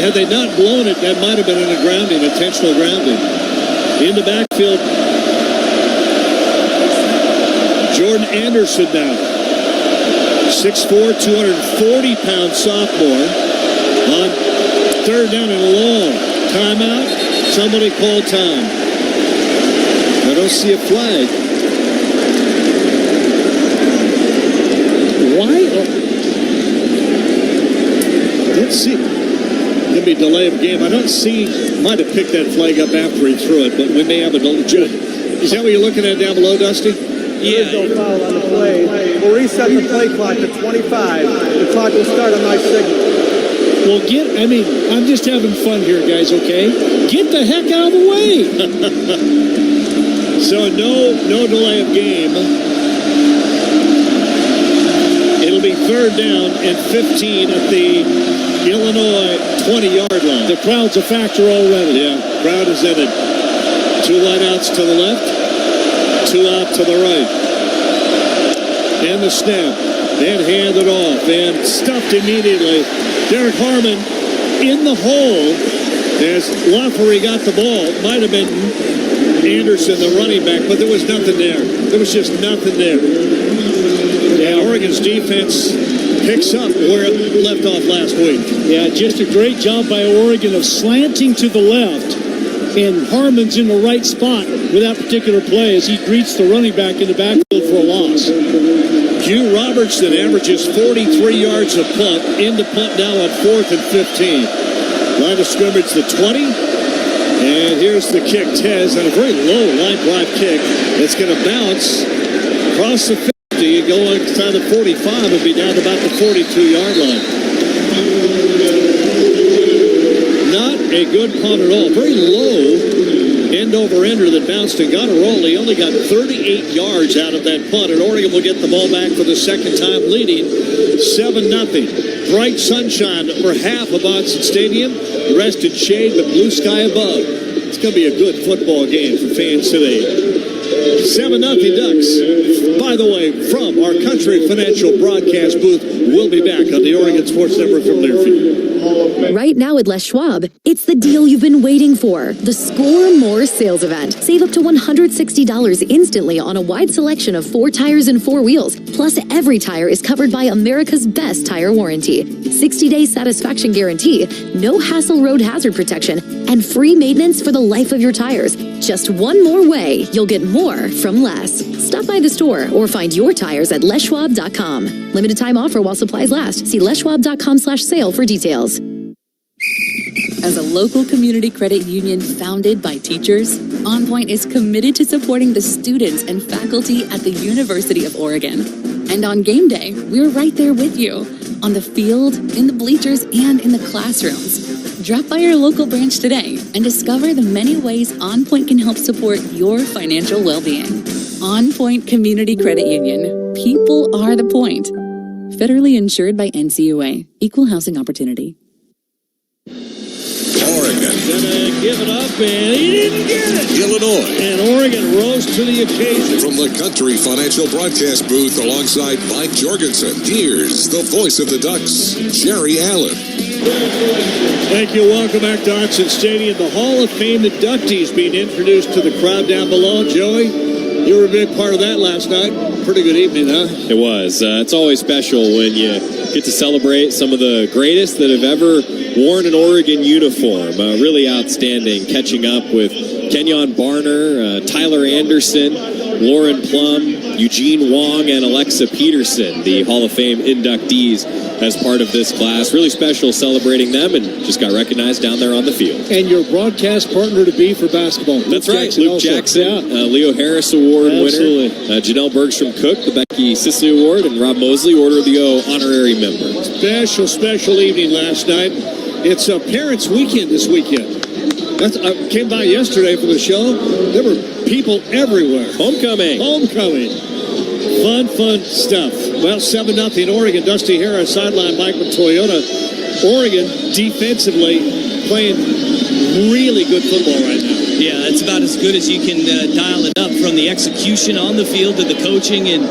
had they not blown it, that might have been an intentional grounding. In the backfield, Jordan Anderson now. 6'4", 240-pound sophomore. On 3rd down and long. Timeout. Somebody call time. I don't see a flag. Why? Let's see. Could be delay of game. I don't see. Might have picked that flag up after he threw it, but we may have a delay. Is that what you're looking at down below, Dusty? There is no foul on the play. We'll reset the play clock to 25. The clock will start on my signal. Well, I'm just having fun here, guys, okay? Get the heck out of the way! So no delay of game. It'll be 3rd down and 15 at the Illinois 20-yard line. The crowd's a factor already. Yeah, crowd is in it. 2 lineouts to the left, 2 out to the right. And the snap. And handed off. And stuffed immediately. Derek Harmon in the hole as LaFerrie got the ball. Might have been Anderson, the running back, but there was nothing there. There was just nothing there. And Oregon's defense picks up where it left off last week. Yeah, just a great job by Oregon of slanting to the left. And Harmon's in the right spot with that particular play as he greets the running back in the backfield for a loss. Hugh Robertson averages 43 yards a punt. Into punt now on 4th and 15. Line of scrimmage the 20. And here's the kick. Tez on a very low line drive kick. It's going to bounce across the 50 and go inside the 45 and be down about the 42-yard line. Not a good punt at all. Very low end-over-ender that bounced and got a roll. He only got 38 yards out of that punt, and Oregon will get the ball back for the second time, leading 7-0. Bright sunshine over half of Autzen Stadium. The rest in shade, but blue sky above. It's going to be a good football game for fans today. 7-0 Ducks. By the way, from our Country Financial broadcast booth, we'll be back on the Oregon Sports Network from Learfield. Right now at Les Schwab, it's the deal you've been waiting for. The Score More sales event. Save up to $160 instantly on a wide selection of 4 tires and 4 wheels. Plus, every tire is covered by America's best tire warranty. 60-day satisfaction guarantee, no hassle road hazard protection, and free maintenance for the life of your tires. Just one more way you'll get more from less. Stop by the store or find your tires at leschwab.com. Limited time offer while supplies last. See leschwab.com/sale for details. As a local community credit union founded by teachers, On Point is committed to supporting the students and faculty at the University of Oregon. And on game day, we're right there with you, on the field, in the bleachers, and in the classrooms. Drop by your local branch today and discover the many ways On Point can help support your financial well-being. On Point Community Credit Union. People are the point. Federally insured by NCAAF. Equal housing opportunity. Oregon. Gonna give it up, and he didn't get it. Illinois. And Oregon rose to the occasion. From the Country Financial broadcast booth alongside Mike Jorgensen, here's the voice of the Ducks, Jerry Allen. Thank you. Welcome back to Autzen Stadium. The Hall of Fame inductees being introduced to the crowd down below. Joey, you were a big part of that last night. Pretty good evening, huh? It was. It's always special when you get to celebrate some of the greatest that have ever worn an Oregon uniform. Really outstanding. Catching up with Kenyon Barner, Tyler Anderson, Lauren Plum, Eugene Wong, and Alexa Peterson, the Hall of Fame inductees as part of this class. Really special celebrating them, and just got recognized down there on the field. And your broadcast partner to be for basketball. That's right. Luke Jackson, Leo Harris Award winner. Janelle Bergstrom Cook, the Becky Sisley Award, and Rob Mosley, Order of the O honorary member. Special evening last night. It's a Parents' Weekend this weekend. I came by yesterday for the show. There were people everywhere. Homecoming. Fun stuff. Well, 7-0 Oregon. Dusty Harris, sideline Mike with Toyota. Oregon defensively playing really good football right now. Yeah, it's about as good as you can dial it up, from the execution on the field to the coaching and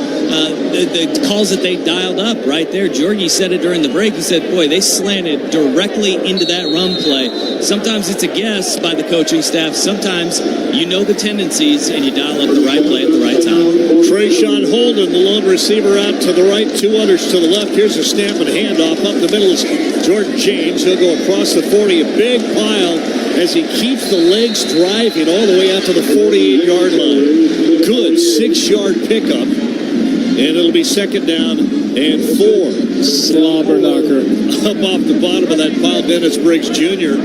the calls that they dialed up right there. Jorgie said it during the break. He said, boy, they slanted directly into that run play. Sometimes it's a guess by the coaching staff. Sometimes you know the tendencies and you dial up the right play at the right time. Trayshawn Holden, the lone receiver, out to the right, 2 others to the left. Here's a snap and handoff. Up the middle is Jordan James. He'll go across the 40, a big pile as he keeps the legs driving all the way out to the 48-yard line. Good 6-yard pickup, and it'll be 2nd down and 4. Slobber knocker. Up off the bottom of that pile, Dennis Briggs Jr.,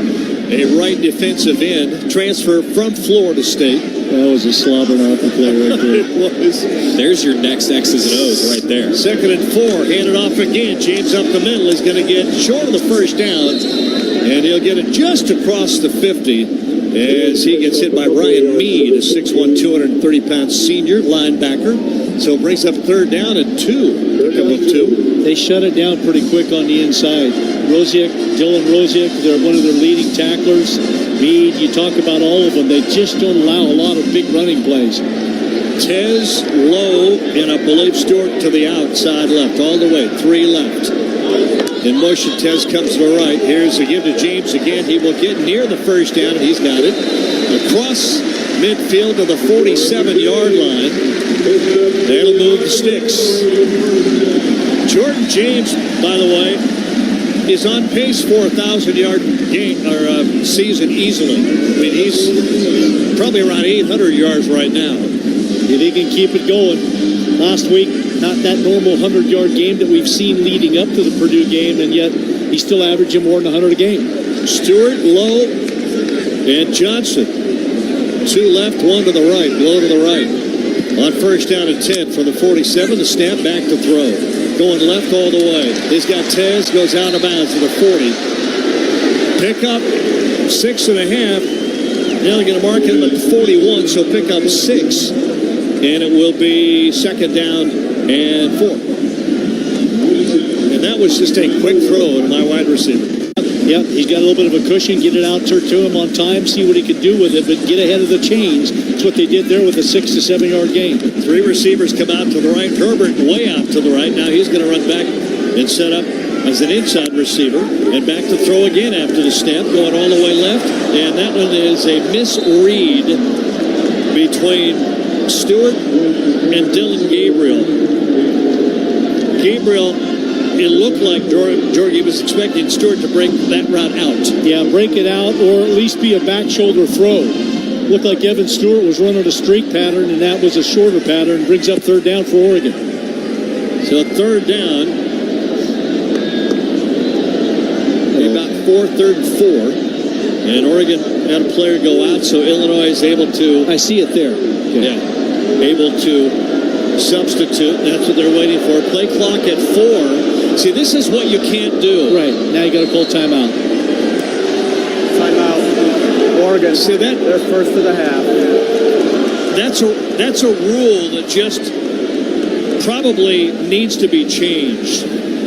a right defensive end, transfer from Florida State. That was a slobber knocker play right there. It was. There's your next X's and O's right there. 2nd and 4, handed off again. James up the middle is going to get short of the first down, and he'll get it just across the 50 as he gets hit by Ryan Mead, a 6'1", 230-pound senior linebacker. So it brings up 3rd down and 2. Pick up of 2. They shut it down pretty quick on the inside. Dylan Rosiak, they're one of their leading tacklers. Mead, you talk about all of them. They just don't allow a lot of big running plays. Tez Lowe and I believe Stewart to the outside left, all the way, 3 left. In motion, Tez comes to the right. Here's a give to James again. He will get near the first down, and he's got it. Across midfield to the 47-yard line. That'll move the sticks. Jordan James, by the way, is on pace for a 1,000-yard game or season easily. I mean, he's probably around 800 yards right now. If he can keep it going. Last week, not that normal 100-yard game that we've seen leading up to the Purdue game, and yet he's still averaging more than 100 a game. Stewart, Lowe, and Johnson. 2 left, 1 to the right. Lowe to the right. On first down and 10 from the 47, the snap back to throw. Going left all the way. He's got Tez, goes out of bounds to the 40. Pick up 6.5. Now they're going to mark him at the 41, so pick up 6. And it will be 2nd down and 4. And that was just a quick throw to my wide receiver. Yeah, he's got a little bit of a cushion. Get it out to him on time, see what he can do with it, but get ahead of the chains. That's what they did there with a 6 to 7 yard gain. Three receivers come out to the right. Herbert way out to the right. Now he's going to run back and set up as an inside receiver. And back to throw again after the snap, going all the way left. And that one is a misread between Stewart and Dylan Gabriel. It looked like Jorgie was expecting Stewart to break that route out. Yeah, break it out or at least be a back shoulder throw. Looked like Evan Stewart was running a streak pattern, and that was a shorter pattern. Brings up third down for Oregon. So third down. About 3rd and 4. And Oregon had a player go out, so Illinois is able to... I see it there. Okay. Yeah, able to substitute. That's what they're waiting for. Play clock at 4. See, this is what you can't do. Right. Now you got to call timeout. Timeout. Oregon. See that? They're first of the half. That's a rule that just probably needs to be changed.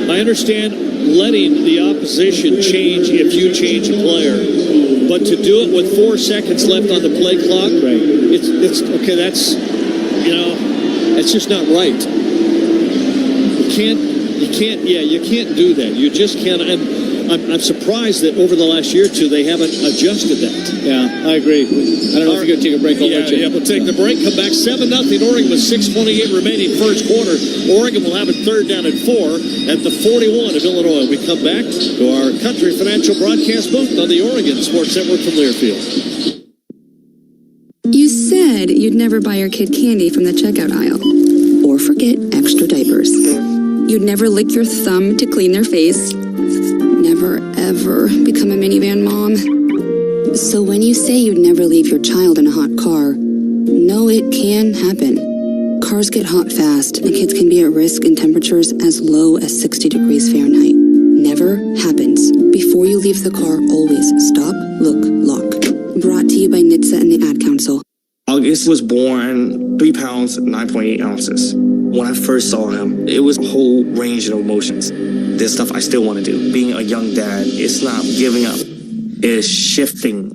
I understand letting the opposition change if you change a player, but to do it with 4 seconds left on the play clock, right? It's okay. That's it's just not right. You can't do that. You just can't. I'm surprised that over the last year or two they haven't adjusted that. Yeah, I agree. I don't know if you're going to take a break. We'll take the break. Come back 7-0 Oregon with 6:28 remaining first quarter. Oregon will have it third down and 4 at the 41 of Illinois. We come back to our Country Financial broadcast booth on the Oregon Sports Network from Learfield. You said you'd never buy your kid candy from the checkout aisle or forget extra diapers. You'd never lick your thumb to clean their face. Never, ever become a minivan mom. So when you say you'd never leave your child in a hot car, no, it can happen. Cars get hot fast, and kids can be at risk in temperatures as low as 60 degrees Fahrenheit. Never happens. Before you leave the car, always stop, look, lock. Brought to you by NHTSA and the Ad Council. August was born 3 pounds, 9.8 ounces. When I first saw him, it was a whole range of emotions. There's stuff I still want to do. Being a young dad, it's not giving up. It's shifting.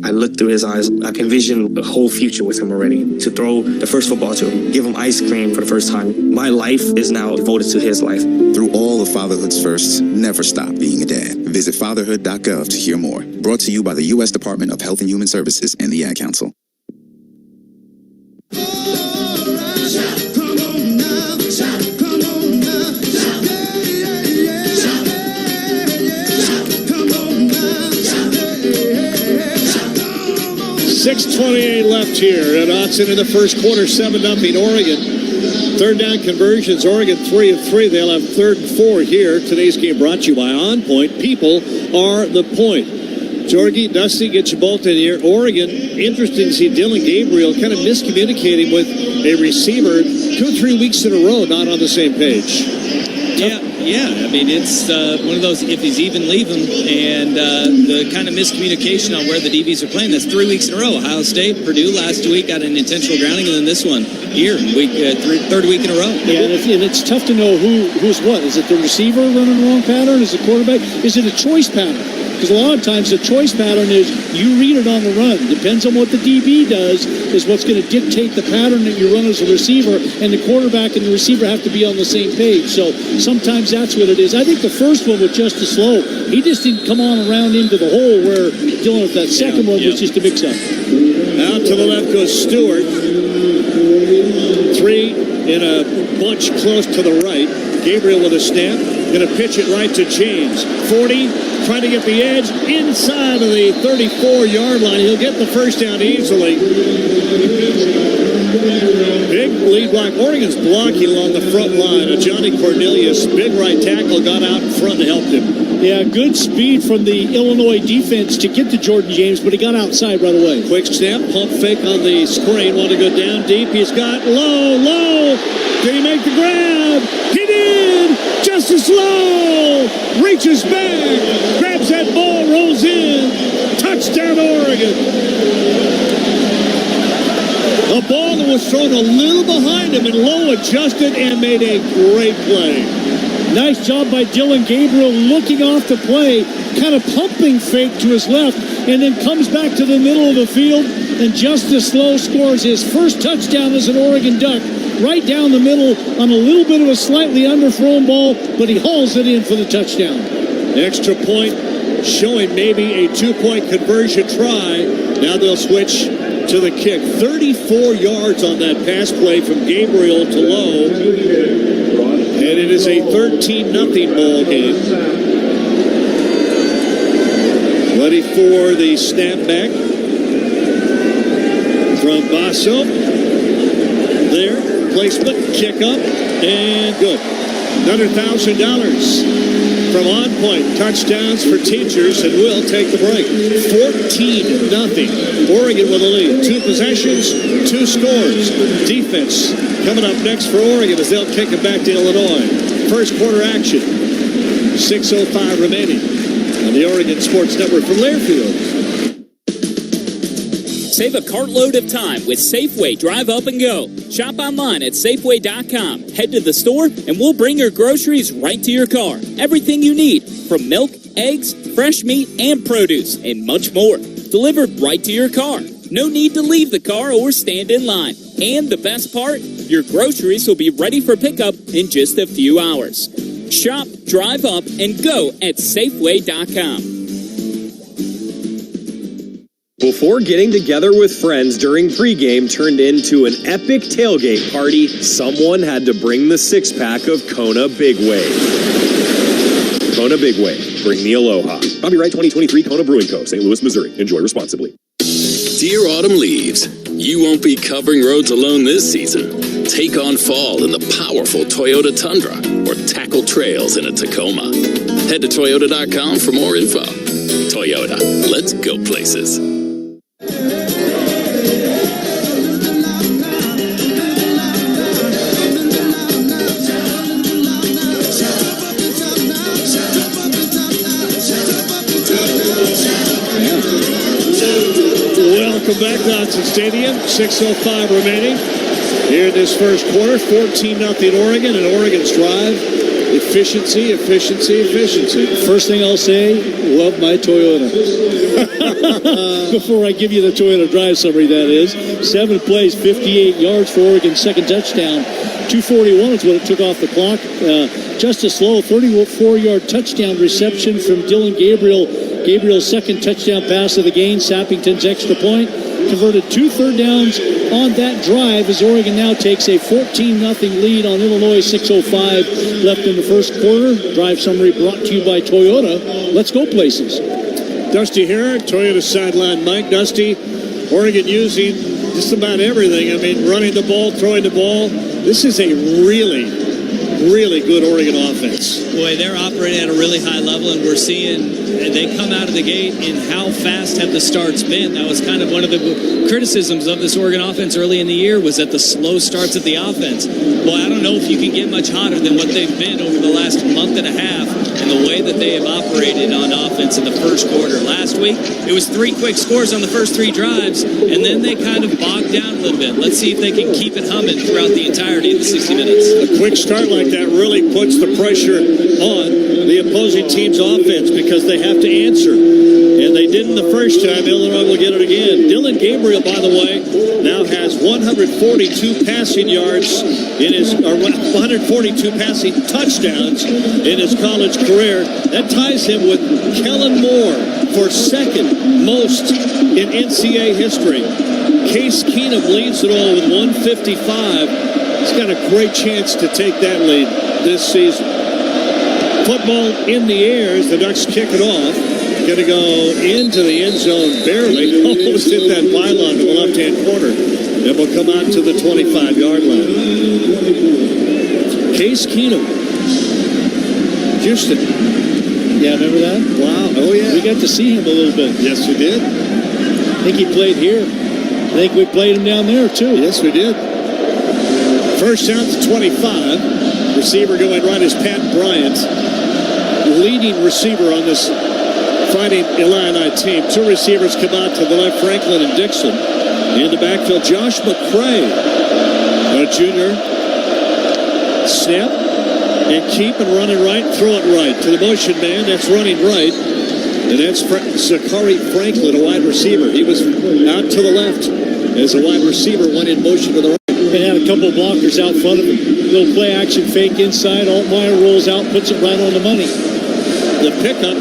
I looked through his eyes. I envisioned the whole future with him already. To throw the first football to him, give him ice cream for the first time. My life is now devoted to his life. Through all of fatherhood's firsts, never stop being a dad. Visit fatherhood.gov to hear more. Brought to you by the U.S. Department of Health and Human Services and the Ad Council. 6:28 left here at Autzen in the first quarter, 7-0 Oregon. Third down conversions, Oregon 3 of 3. They'll have 3rd and 4 here. Today's game brought to you by On Point. People are the point. Jorgie, Dusty, get you both in here. Oregon, interesting to see Dylan Gabriel kind of miscommunicating with a receiver 2 or 3 weeks in a row, not on the same page. Yeah. I mean, it's one of those, if he's even, leave him. And the kind of miscommunication on where the DBs are playing. That's 3 weeks in a row. Ohio State, Purdue last week got an intentional grounding, and then this one here, third week in a row. Yeah, and it's tough to know who's what. Is it the receiver running the wrong pattern? Is it quarterback? Is it a choice pattern? Because a lot of times the choice pattern is you read it on the run. Depends on what the DB does is what's going to dictate the pattern that you run as a receiver, and the quarterback and the receiver have to be on the same page. So sometimes that's what it is. I think the first one was Justice Lowe. He just didn't come on around into the hole where dealing with that second one was just a mix-up. Out to the left goes Stewart. 3 in a bunch close to the right. Gabriel with a snap. Going to pitch it right to James. 40. Trying to get the edge inside of the 34-yard line. He'll get the first down easily. Big lead block. Oregon's blocking along the front line. Johnny Cornelius, big right tackle, got out in front and helped him. Yeah, good speed from the Illinois defense to get to Jordan James, but he got outside right away. Quick snap, pump fake on the screen. Want to go down deep. He's got low. Did he make the grab? He did! Justice Lowe reaches back, grabs that ball, rolls in. Touchdown, Oregon. A ball that was thrown a little behind him, and Lowe adjusted and made a great play. Nice job by Dylan Gabriel looking off the play, kind of pumping fake to his left, and then comes back to the middle of the field, and Justice Lowe scores his first touchdown as an Oregon Duck, right down the middle on a little bit of a slightly underthrown ball, but he hauls it in for the touchdown. Extra point, showing maybe a 2-point conversion try. Now they'll switch to the kick. 34 yards on that pass play from Gabriel to Lowe. And it is a 13-0 ball game. Ready for the snapback from Basso. There, placement, kick up, and good. Another $1,000 from On Point. Touchdowns for teachers, and we'll take the break. 14-0. Oregon with a lead. 2 possessions, 2 scores. Defense coming up next for Oregon as they'll kick it back to Illinois. First quarter action. 6:05 remaining on the Oregon Sports Network from Learfield. Save a cartload of time with Safeway Drive Up and Go. Shop online at Safeway.com. Head to the store and we'll bring your groceries right to your car. Everything you need, from milk, eggs, fresh meat, and produce, and much more. Delivered right to your car. No need to leave the car or stand in line. And the best part, your groceries will be ready for pickup in just a few hours. Shop, drive up, and go at Safeway.com. Before getting together with friends during pregame turned into an epic tailgate party, someone had to bring the 6-pack of Kona Big Wave. Kona Big Wave, bring the aloha. Copyright 2023 Kona Brewing Co., St. Louis, Missouri. Enjoy responsibly. Dear autumn leaves, you won't be covering roads alone this season. Take on fall in the powerful Toyota Tundra or tackle trails in a Tacoma. Head to Toyota.com for more info. Toyota, let's go places. Welcome back to Autzen Stadium. 6:05 remaining here in this first quarter. 14-0 Oregon, and Oregon's drive. Efficiency. First thing I'll say, love my Toyota. Before I give you the Toyota drive summary, that is. 7 plays, 58 yards for Oregon's second touchdown. 2:41 is what it took off the clock. Justice Lowe, 34-yard touchdown reception from Dylan Gabriel. Gabriel's second touchdown pass of the game. Sappington's extra point. Converted 2 third downs on that drive as Oregon now takes a 14-0 lead on Illinois. 6:05 left in the first quarter. Drive summary brought to you by Toyota. Let's go places. Dusty Herrick, Toyota sideline Mike. Dusty, Oregon using just about everything. I mean, running the ball, throwing the ball. This is a really good Oregon offense. Boy, they're operating at a really high level, and we're seeing they come out of the gate, and how fast have the starts been? That was kind of one of the criticisms of this Oregon offense early in the year, was that the slow starts at the offense. Boy, I don't know if you can get much hotter than what they've been over the last month and a half and the way that they have operated on offense in the first quarter. Last week, it was 3 quick scores on the first 3 drives, and then they kind of bogged down a little bit. Let's see if they can keep it humming throughout the entirety of the 60 minutes. A quick start like that really puts the pressure on the opposing team's offense because they have to answer. And they didn't the first time. Illinois will get it again. Dylan Gabriel, by the way, now has 142 passing yards in his, or 142 passing touchdowns in his college career. That ties him with Kellen Moore for second most in NCAA history. Case Keenum leads it all with 155. He's got a great chance to take that lead this season. Football in the air as the Ducks kick it off. Going to go into the end zone barely. Almost hit that pylon to the left-hand corner. It will come out to the 25-yard line. Case Keenum. Houston. Yeah, remember that? Wow. Oh, yeah. We got to see him a little bit. Yes, we did. I think he played here. I think we played him down there, too. Yes, we did. First down to 25. Receiver going right is Pat Bryant. Leading receiver on this Fighting Illini team. 2 receivers come out to the left, Franklin and Dixon. In the backfield, Josh McCray, a junior. Snap. And keep and running right, throw it right. To the motion man, that's running right. And that's Zachary Franklin, a wide receiver. He was out to the left as a wide receiver went in motion to the right. They had a couple blockers out front of him. Little play action fake inside. Altmaier rolls out, puts it right on the money. The pickup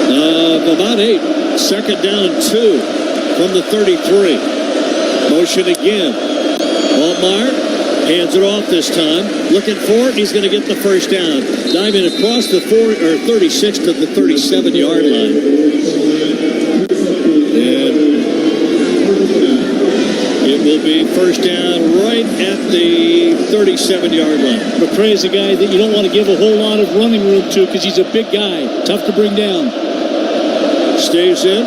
of about 8. Second down and 2 from the 33. Motion again. Altmaier hands it off this time. Looking for it. He's going to get the first down. Diving across the 36 to the 37-yard line. And it will be first down right at the 37-yard line. McCray is a guy that you don't want to give a whole lot of running room to because he's a big guy. Tough to bring down. Stays in.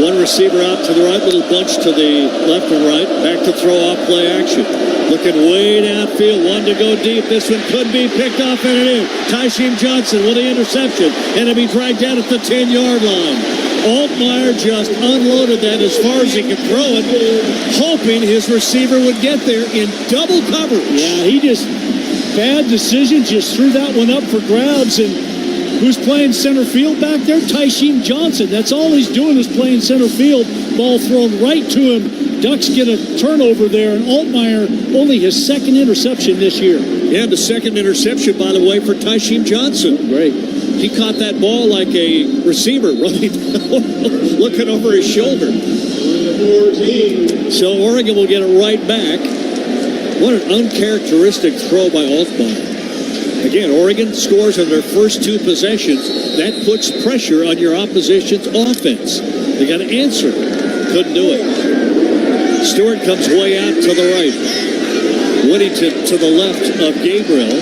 One receiver out to the right, little bunch to the left and right. Back to throw off play action. Looking way downfield, one to go deep. This one could be picked off and it is. Tysheem Johnson with the interception, and it'll be dragged down at the 10-yard line. Altmaier just unloaded that as far as he could throw it, hoping his receiver would get there in double coverage. Yeah, he just, bad decision, just threw that one up for grabs. And who's playing center field back there? Tysheem Johnson. That's all he's doing is playing center field. Ball thrown right to him. Ducks get a turnover there, and Altmaier only his second interception this year. Yeah, the second interception, by the way, for Tysheem Johnson. Great. He caught that ball like a receiver running looking over his shoulder. So Oregon will get it right back. What an uncharacteristic throw by Altmaier. Again, Oregon scores on their first 2 possessions. That puts pressure on your opposition's offense. They got to answer. Couldn't do it. Stewart comes way out to the right. Whittington to the left of Gabriel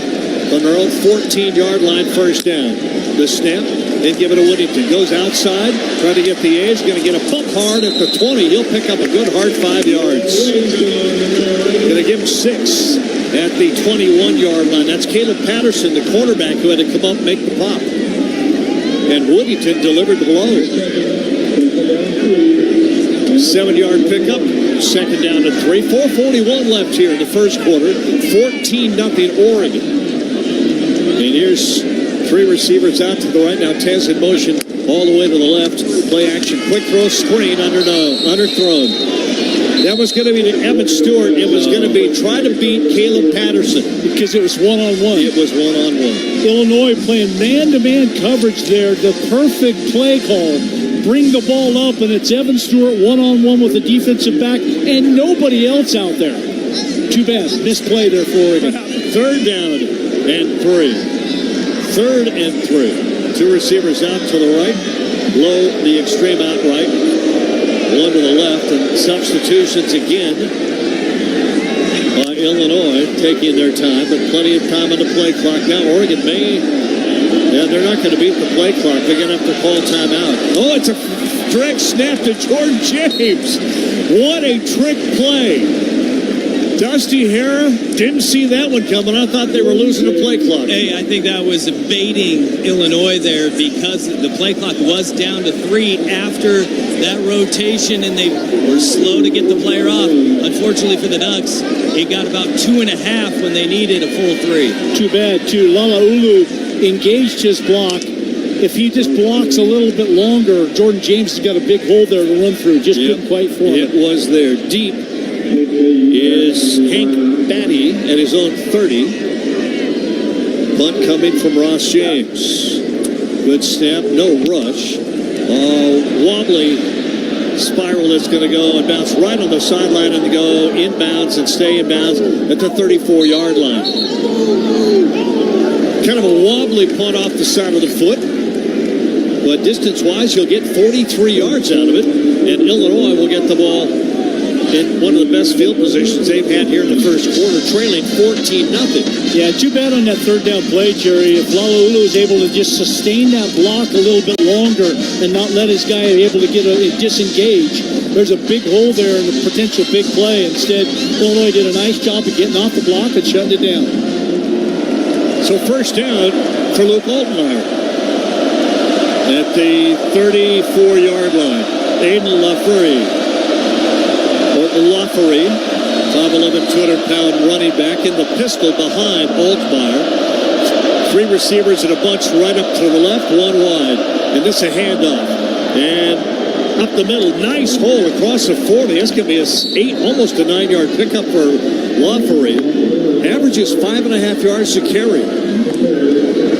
on their own 14-yard line, first down. The snap, and give it to Whittington. Goes outside, trying to get the edge. Going to get a pump hard at the 20. He'll pick up a good hard 5 yards. Going to give him 6 at the 21-yard line. That's Caleb Patterson, the cornerback, who had to come up and make the pop. And Whittington delivered the blow. 7-yard pickup. Second down to 3. 4:41 left here in the first quarter. 14-0 Oregon. And here's 3 receivers out to the right. Now Tez in motion all the way to the left. Play action. Quick throw screen underthrown. That was going to be to Evan Stewart. It was going to be try to beat Caleb Patterson. Because it was one-on-one. It was one-on-one. Illinois playing man-to-man coverage there. The perfect play call. Bring the ball up, and it's Evan Stewart one-on-one with the defensive back and nobody else out there. Too bad. Misplay there for Oregon. Third down and 3. 3rd and 3. 2 receivers out to the right. Low, the extreme out right. One to the left, and substitutions again by Illinois, taking their time, but plenty of time on the play clock. Now Oregon they're not going to beat the play clock. They're going to have to call timeout. Oh, it's a direct snap to Jordan James. What a trick play. Dusty Hara didn't see that one coming. I thought they were losing the play clock. Hey, I think that was baiting Illinois there because the play clock was down to 3 after that rotation, and they were slow to get the player off. Unfortunately for the Ducks, it got about 2.5 when they needed a full 3. Too bad, too. Lalaulu engaged his block. If he just blocks a little bit longer, Jordan James has got a big hole there to run through. Just couldn't quite form it. It was there. Deep is Hank Batty at his own 30. Punt coming from Ross James. Good snap, no rush. Wobbly spiral that's going to go and bounce right on the sideline and go inbounds and stay inbounds at the 34-yard line. Kind of a wobbly punt off the side of the foot. But distance-wise, you'll get 43 yards out of it. And Illinois will get the ball in one of the best field positions they've had here in the first quarter, trailing 14-0. Yeah, too bad on that third down play, Jerry. If Lalaulu is able to just sustain that block a little bit longer and not let his guy be able to disengage, there's a big hole there and a potential big play. Instead, Illinois did a nice job of getting off the block and shutting it down. So first down for Luke Altmaier at the 34-yard line. Aiden LaFree. Lafferty, 5'11", 200-pound running back in the pistol behind Altmaier. 3 receivers in a bunch right up to the left, 1 wide. And this a handoff. And up the middle, nice hole across the 40. That's going to be almost a 9-yard pickup for Lafferty. Averages 5.5 yards to carry.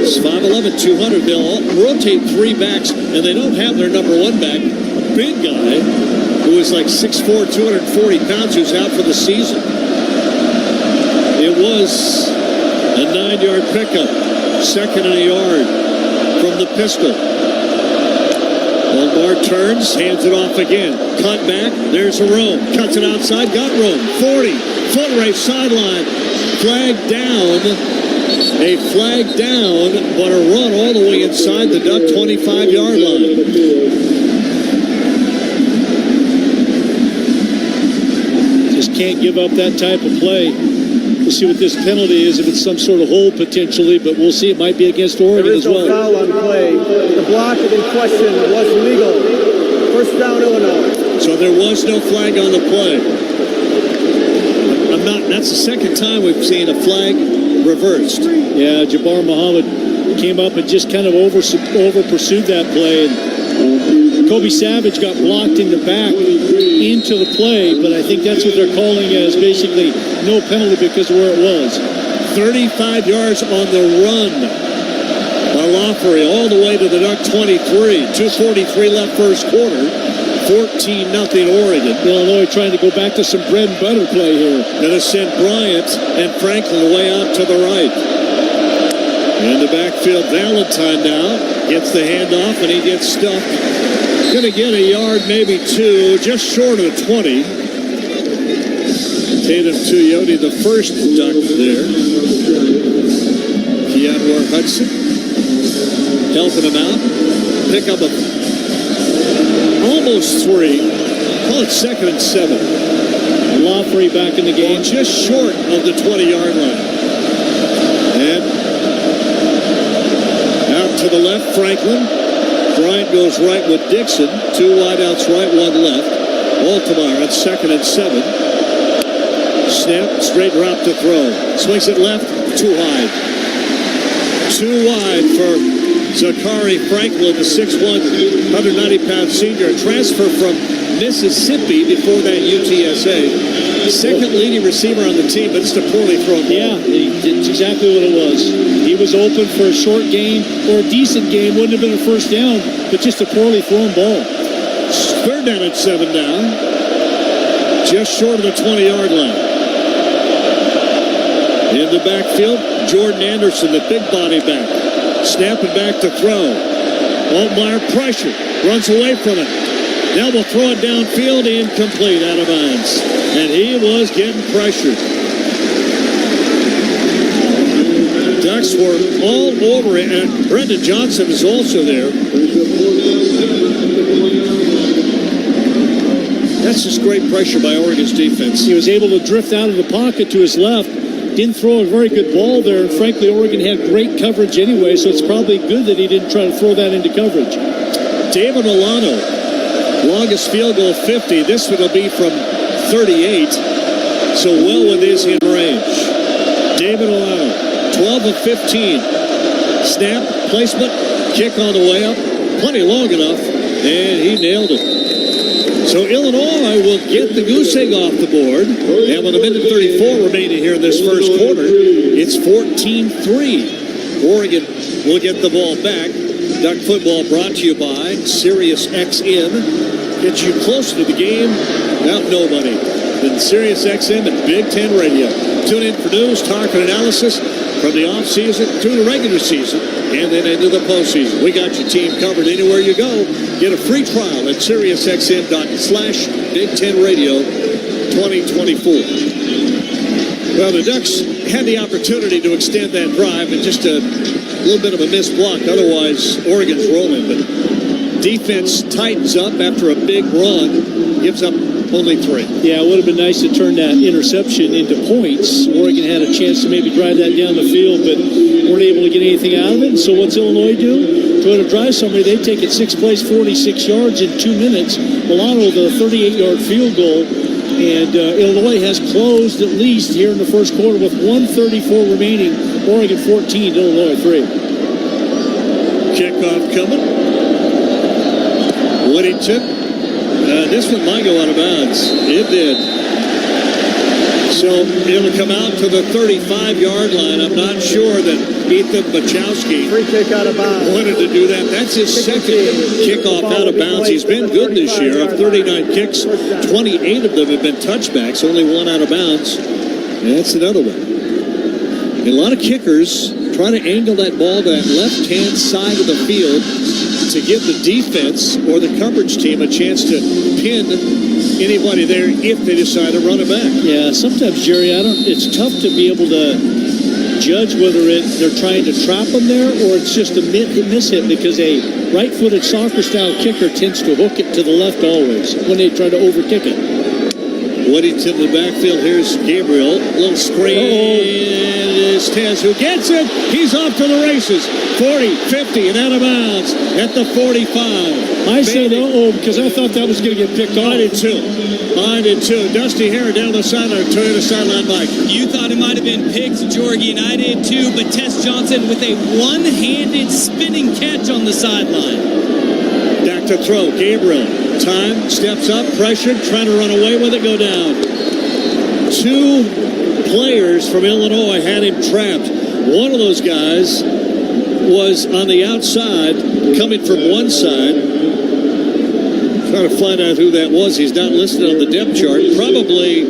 It's 5'11", 200. They'll rotate 3 backs, and they don't have their number 1 back, a big guy who is like 6'4", 240 pounds, who's out for the season. It was a 9-yard pickup, 2nd and a yard from the pistol. Altmaier turns, hands it off again. Cut back, there's a Rome. Cuts it outside, got Rome. 40, foot race sideline. Flag down. A flag down, but a run all the way inside the Duck 25-yard line. Just can't give up that type of play. We'll see what this penalty is, if it's some sort of hold potentially, but we'll see. It might be against Oregon as well. There is no foul on play. The block in question was legal. First down, Illinois. So there was no flag on the play. That's the second time we've seen a flag reversed. Yeah, Jabbar Muhammad came up and just kind of over pursued that play. And Kobe Savage got blocked in the back into the play, but I think that's what they're calling as basically no penalty because of where it was. 35 yards on the run by Lafferty all the way to the Duck 23. 2:43 left first quarter. 14-0 Oregon. Illinois trying to go back to some bread and butter play here. Going to send Bryant and Franklin way out to the right. In the backfield, Valentine now gets the handoff and he gets stuck. Going to get a yard, maybe 2, just short of the 20. Tatum Tuioti, the first Duck there. Keonwar Hudson helping him out. Pick up almost 3. Call it 2nd and 7. Lafferty back in the game. Just short of the 20-yard line. And out to the left, Franklin. Bryant goes right with Dixon. 2 wideouts right, 1 left. Altmaier at 2nd and 7. Snap, straight drop to throw. Swings it left, too high. Too wide for Zachary Franklin, the 6'1", 190-pound senior, transfer from Mississippi before that UTSA. Second leading receiver on the team, but it's a poorly thrown ball. Yeah, it's exactly what it was. He was open for a short game or a decent game. Wouldn't have been a first down, but just a poorly thrown ball. 3rd down and 7 now. Just short of the 20-yard line. In the backfield, Jordan Anderson, the big body back. Snapping back to throw. Altmaier pressure. Runs away from it. Now we'll throw it downfield. Incomplete, out of bounds. And he was getting pressured. Ducks were all over it. And Brendan Johnson is also there. That's just great pressure by Oregon's defense. He was able to drift out of the pocket to his left. Didn't throw a very good ball there, and frankly, Oregon had great coverage anyway, so it's probably good that he didn't try to throw that into coverage. David Milano, longest field goal 50. This one will be from 38, so well within his range. David Milano, 12 of 15. Snap, placement, kick on the way up. Plenty long enough, and he nailed it. So Illinois will get the goose egg off the board. And with 1:34 remaining here in this first quarter, it's 14-3. Oregon will get the ball back. Duck football brought to you by Sirius XM. Gets you closer to the game without nobody than Sirius XM and Big Ten Radio. Tune in for news, talk, and analysis from the offseason to the regular season and then into the postseason. We got your team covered anywhere you go. Get a free trial at SiriusXM.com/Big Ten Radio 2024. Well, the Ducks had the opportunity to extend that drive and just a little bit of a missed block. Otherwise, Oregon's rolling. But defense tightens up after a big run, gives up only 3. Yeah, it would have been nice to turn that interception into points. Oregon had a chance to maybe drive that down the field, but weren't able to get anything out of it. So what's Illinois do? Try to drive somebody. They take it 6 plays, 46 yards in 2 minutes. Milano, the 38-yard field goal. And Illinois has closed at least here in the first quarter with 1:34 remaining. Oregon 14, Illinois 3. Kickoff coming. Whittington. This one might go out of bounds. It did. So it'll come out to the 35-yard line. I'm not sure that Ethan Bachowski Free kick out of bounds. wanted to do that. That's his second kickoff out of bounds. He's been good this year. Of 39 kicks, 28 of them have been touchbacks. Only one out of bounds. And that's another one. And a lot of kickers try to angle that ball to that left-hand side of the field to give the defense or the coverage team a chance to pin anybody there if they decide to run it back. Yeah, sometimes, Jerry, it's tough to be able to judge whether they're trying to trap them there or it's just a miss hit, because a right-footed soccer-style kicker tends to hook it to the left always when they try to overkick it. Whittington in the backfield. Here's Gabriel. A little screen. It's Tez who gets it. He's off to the races. 40, 50, and out of bounds at the 45. I said because I thought that was going to get picked off. I did too. Dusty Hare down the sideline. Toyota sideline, Mike. You thought it might have been picked, Jorgie, and I did too, but Tess Johnson with a one-handed spinning catch on the sideline. Back to throw. Gabriel. Time. Steps up. Pressured. Trying to run away with it. Go down. Two players from Illinois had him trapped. One of those guys was on the outside, coming from one side. Trying to find out who that was. He's not listed on the depth chart. Probably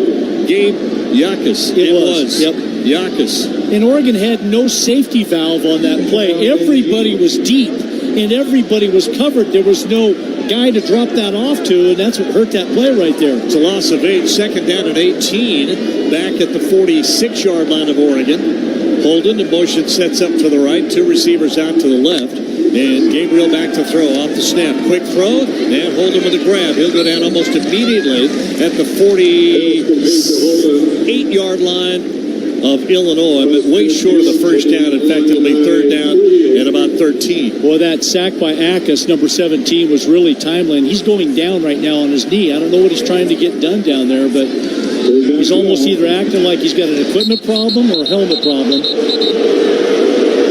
Gabe Yakus. It was. Yep. Yakus. And Oregon had no safety valve on that play. Everybody was deep, and everybody was covered. There was no guy to drop that off to, and that's what hurt that play right there. It's a loss of 8. Second down at 18. Back at the 46-yard line of Oregon. Holden, the motion sets up to the right. Two receivers out to the left. And Gabriel back to throw off the snap. Quick throw, and Holden with a grab. He'll go down almost immediately at the 48-yard line of Illinois, but way short of the first down. In fact, it'll be third down at about 13. Well, that sack by Akas, number 17, was really timely, and he's going down right now on his knee. I don't know what he's trying to get done down there, but he's almost either acting like he's got an equipment problem or a helmet problem.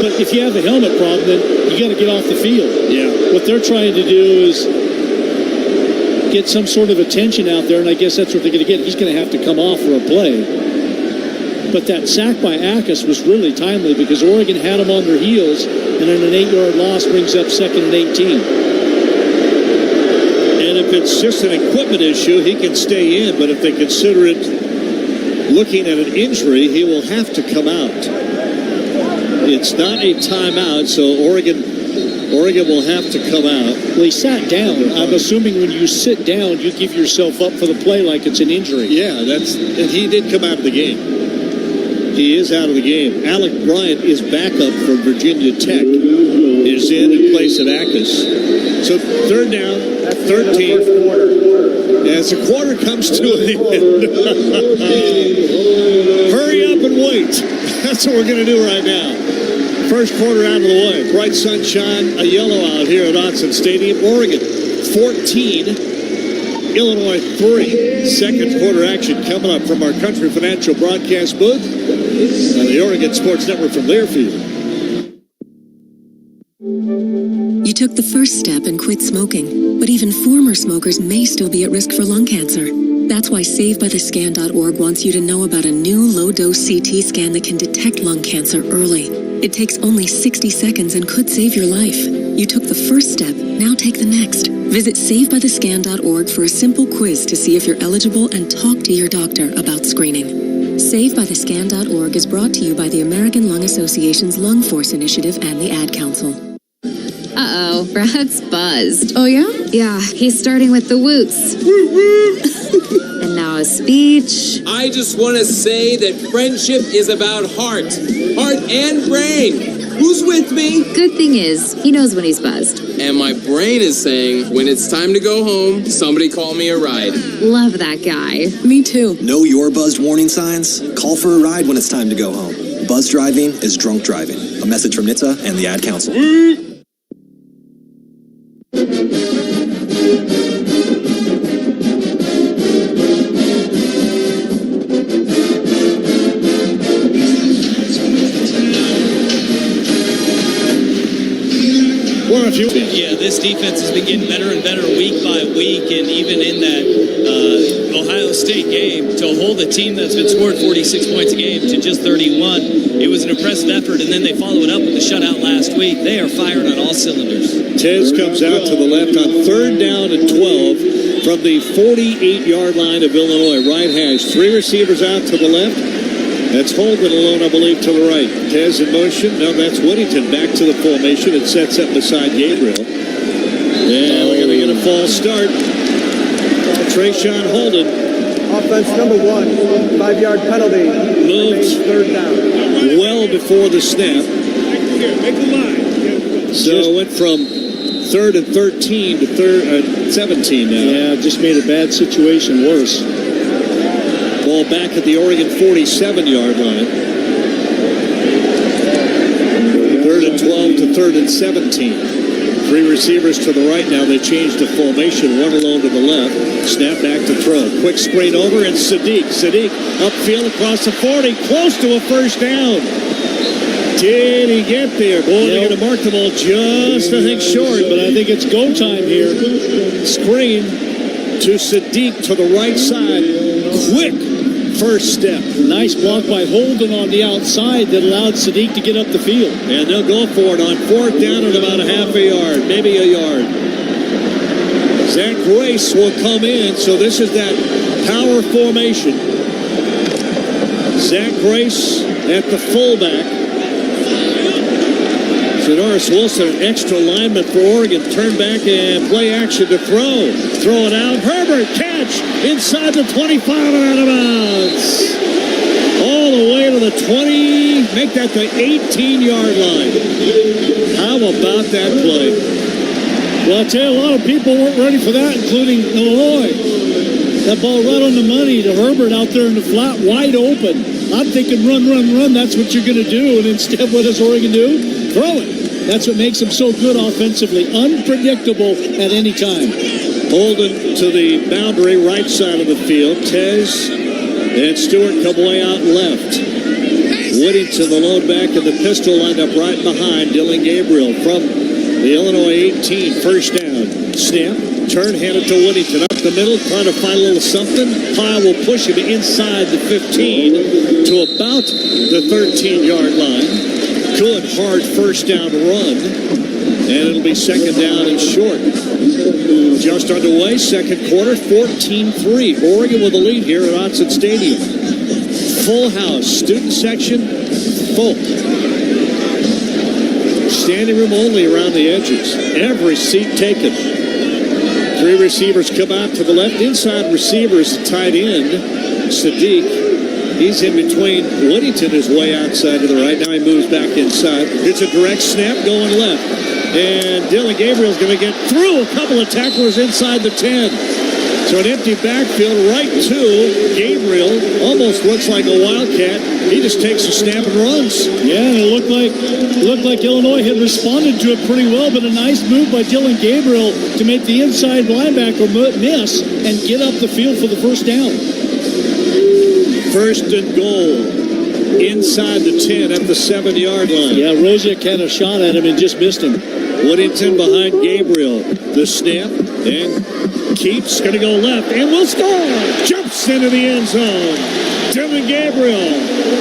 But if you have a helmet problem, then you got to get off the field. Yeah. What they're trying to do is get some sort of attention out there, and I guess that's what they're going to get. He's going to have to come off for a play. But that sack by Akas was really timely because Oregon had him on their heels, and then an 8-yard loss brings up second and 18. And if it's just an equipment issue, he can stay in. But if they consider it looking at an injury, he will have to come out. It's not a timeout, so Oregon will have to come out. Well, he sat down. I'm assuming when you sit down, you give yourself up for the play like it's an injury. Yeah, and he did come out of the game. He is out of the game. Alec Bryant is back up from Virginia Tech. Is in place of Akas. So third down, 13. As the quarter comes to an end. Hurry up and wait. That's what we're going to do right now. First quarter out of the way. Bright sunshine, a yellow out here at Autzen Stadium. Oregon 14, Illinois 3. Second quarter action coming up from our Country Financial broadcast booth on the Oregon Sports Network from Learfield. You took the first step and quit smoking, but even former smokers may still be at risk for lung cancer. That's why SaveByTheScan.org wants you to know about a new low-dose CT scan that can detect lung cancer early. It takes only 60 seconds and could save your life. You took the first step, now take the next. Visit SaveByTheScan.org for a simple quiz to see if you're eligible and talk to your doctor about screening. SaveByTheScan.org is brought to you by the American Lung Association's Lung Force Initiative and the Ad Council. Uh-oh, Brad's buzzed. Oh, yeah? Yeah, he's starting with the woots. And now a speech. I just want to say that friendship is about heart and brain. Who's with me? Good thing is, he knows when he's buzzed. And my brain is saying, when it's time to go home, somebody call me a ride. Love that guy. Me too. Know your buzzed warning signs? Call for a ride when it's time to go home. Buzz driving is drunk driving. A message from NHTSA and the Ad Council. Yeah, this defense has been getting better and better week by week, and even in that Ohio State game, to hold a team that's been scored 46 points a game to just 31, it was an impressive effort, and then they follow it up with a shutout last week. They are firing on all cylinders. Tez comes out to the left on 3rd down and 12 from the 48-yard line of Illinois. Right hash. 3 receivers out to the left. That's Holden alone, I believe, to the right. Tez in motion. No, that's Whittington back to the formation. It sets up beside Gabriel. And we're going to get a false start. Trayshawn Holden. Offense number 1, 5-yard penalty. Moved 3rd down. Well before the snap. So it went from 3rd and 13 to 17 now. Yeah, just made a bad situation worse. Ball back at the Oregon 47-yard line. 3rd and 12 to 3rd and 17. 3 receivers to the right now. They changed the formation. 1 alone to the left. Snap back to throw. Quick screen over, and Sadiq upfield across the 40. Close to a first down. Did he get there? Boy, they're going to mark the ball just, I think, short. But I think it's go time here. Screen to Sadiq to the right side. Quick first step. Nice block by Holden on the outside that allowed Sadiq to get up the field. And they'll go for it on 4th down at about a half a yard, maybe a yard. Zach Grace will come in, so this is that power formation. Zach Grace at the fullback. Janoris Wilson, an extra lineman for Oregon. Turn back and play action to throw. Throw it out. Herbert, catch inside the 25 and out of bounds. All the way to the 20. Make that the 18-yard line. How about that play? Well, I tell you, a lot of people weren't ready for that, including Illinois. That ball right on the money to Herbert out there in the flat, wide open. I'm thinking run. That's what you're going to do. And instead, what does Oregon do? Throw it. That's what makes them so good offensively. Unpredictable at any time. Holden to the boundary right side of the field. Tez and Stewart come way out left. Whittington, the lone back, and the pistol lined up right behind Dylan Gabriel from the Illinois 18. First down. Snap. Turn, hand it to Whittington. Up the middle, trying to find a little something. Pyle will push him inside the 15 to about the 13-yard line. Good, hard first down run. And it'll be 2nd down and short. Just underway, 2nd quarter, 14-3. Oregon with a lead here at Autzen Stadium. Full house, student section, full. Standing room only around the edges. Every seat taken. 3 receivers come out to the left. Inside receivers, tight end, Sadiq. He's in between. Whittington is way outside to the right. Now he moves back inside. It's a direct snap going left. And Dylan Gabriel's going to get through a couple of tacklers inside the 10. So an empty backfield right to Gabriel. Almost looks like a wildcat. He just takes a snap and runs. Yeah, and it looked like Illinois had responded to it pretty well, but a nice move by Dylan Gabriel to make the inside linebacker miss and get up the field for the first down. 1st and goal inside the 10 at the 7-yard line. Yeah, Rosiak had a shot at him and just missed him. Whittington behind Gabriel. The snap and keeps going to go left and will score. Jumps into the end zone. Dylan Gabriel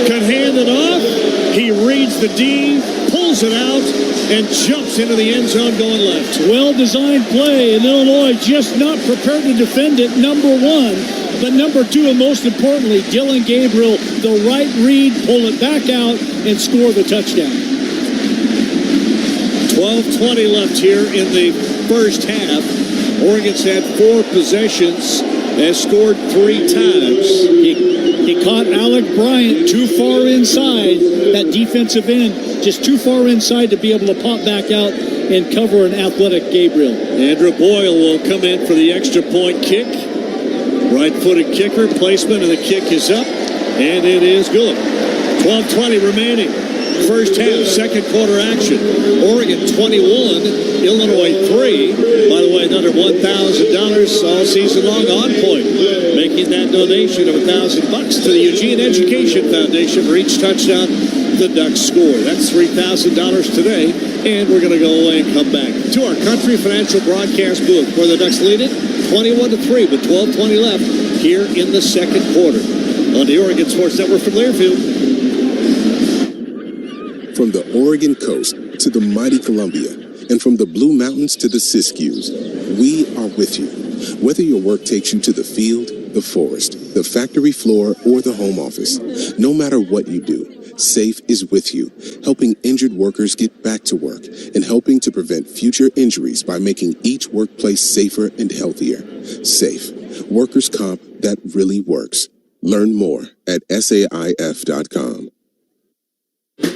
can hand it off. He reads the D, pulls it out, and jumps into the end zone going left. Well-designed play, and Illinois just not prepared to defend it, number 1. But number 2, and most importantly, Dylan Gabriel, the right read, pull it back out, and score the touchdown. 12:20 left here in the first half. Oregon's had 4 possessions, has scored 3 times. He caught Alec Bryant too far inside, that defensive end, just too far inside to be able to pop back out and cover an athletic Gabriel. Andrew Boyle will come in for the extra point kick. Right-footed kicker, placement, and the kick is up, and it is good. 12:20 remaining. First half, 2nd quarter action. Oregon 21, Illinois 3. By the way, another $1,000 all season long on point. Making that donation of $1,000 to the Eugene Education Foundation for each touchdown the Ducks score. That's $3,000 today, and we're going to go away and come back to our Country Financial broadcast booth where the Ducks lead it 21-3 with 12:20 left here in the second quarter on the Oregon Sports Network from Learfield. From the Oregon coast to the mighty Columbia, and from the Blue Mountains to the Siskiyous, we are with you. Whether your work takes you to the field, the forest, the factory floor, or the home office, no matter what you do, SAFE is with you, helping injured workers get back to work and helping to prevent future injuries by making each workplace safer and healthier. SAFE, workers' comp that really works. Learn more at SAIF.com.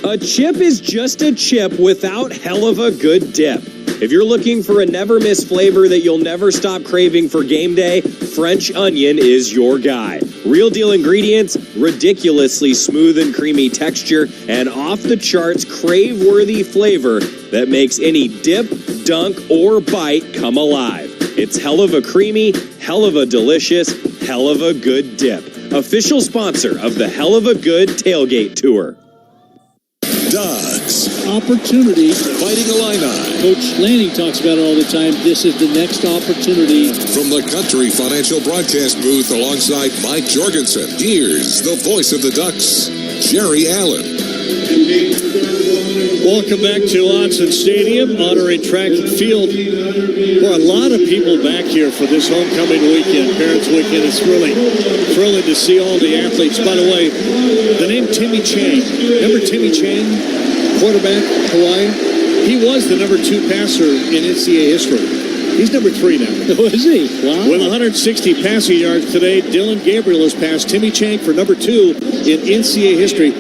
A chip is just a chip without hell of a good dip. If you're looking for a never-miss flavor that you'll never stop craving for game day, French onion is your guy. Real deal ingredients, ridiculously smooth and creamy texture, and off-the-charts crave-worthy flavor that makes any dip, dunk, or bite come alive. It's hell of a creamy, hell of a delicious, hell of a good dip. Official sponsor of the Hell of a Good Tailgate Tour. Ducks. Opportunity. Fighting Illini. Coach Lanning talks about it all the time. This is the next opportunity. From the Country Financial broadcast booth alongside Mike Jorgensen, here's the voice of the Ducks, Jerry Allen. Welcome back to Autzen Stadium, honoring track and field. For a lot of people back here for this homecoming weekend, Parents Weekend. It's really thrilling to see all the athletes. By the way, the name Timmy Chang. Remember Timmy Chang, quarterback, Hawaii? He was the number 2 passer in NCAA history. He's number 3 now. Oh, is he? Wow. With 160 passing yards today, Dylan Gabriel has passed Timmy Chang for number 2 in NCAA history.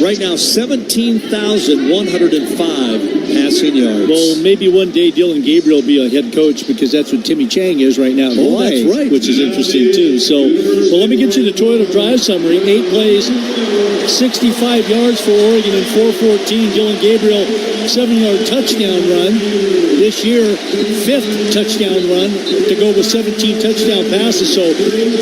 Right now, 17,105 passing yards. Well, maybe one day Dylan Gabriel will be a head coach because that's what Timmy Chang is right now in Hawaii, that's right. Which is interesting, too. So, well, let me get you the Toyota Drive summary. 8 plays, 65 yards for Oregon in 4:14. Dylan Gabriel, 7-yard touchdown run. This year, 5th touchdown run to go with 17 touchdown passes. So,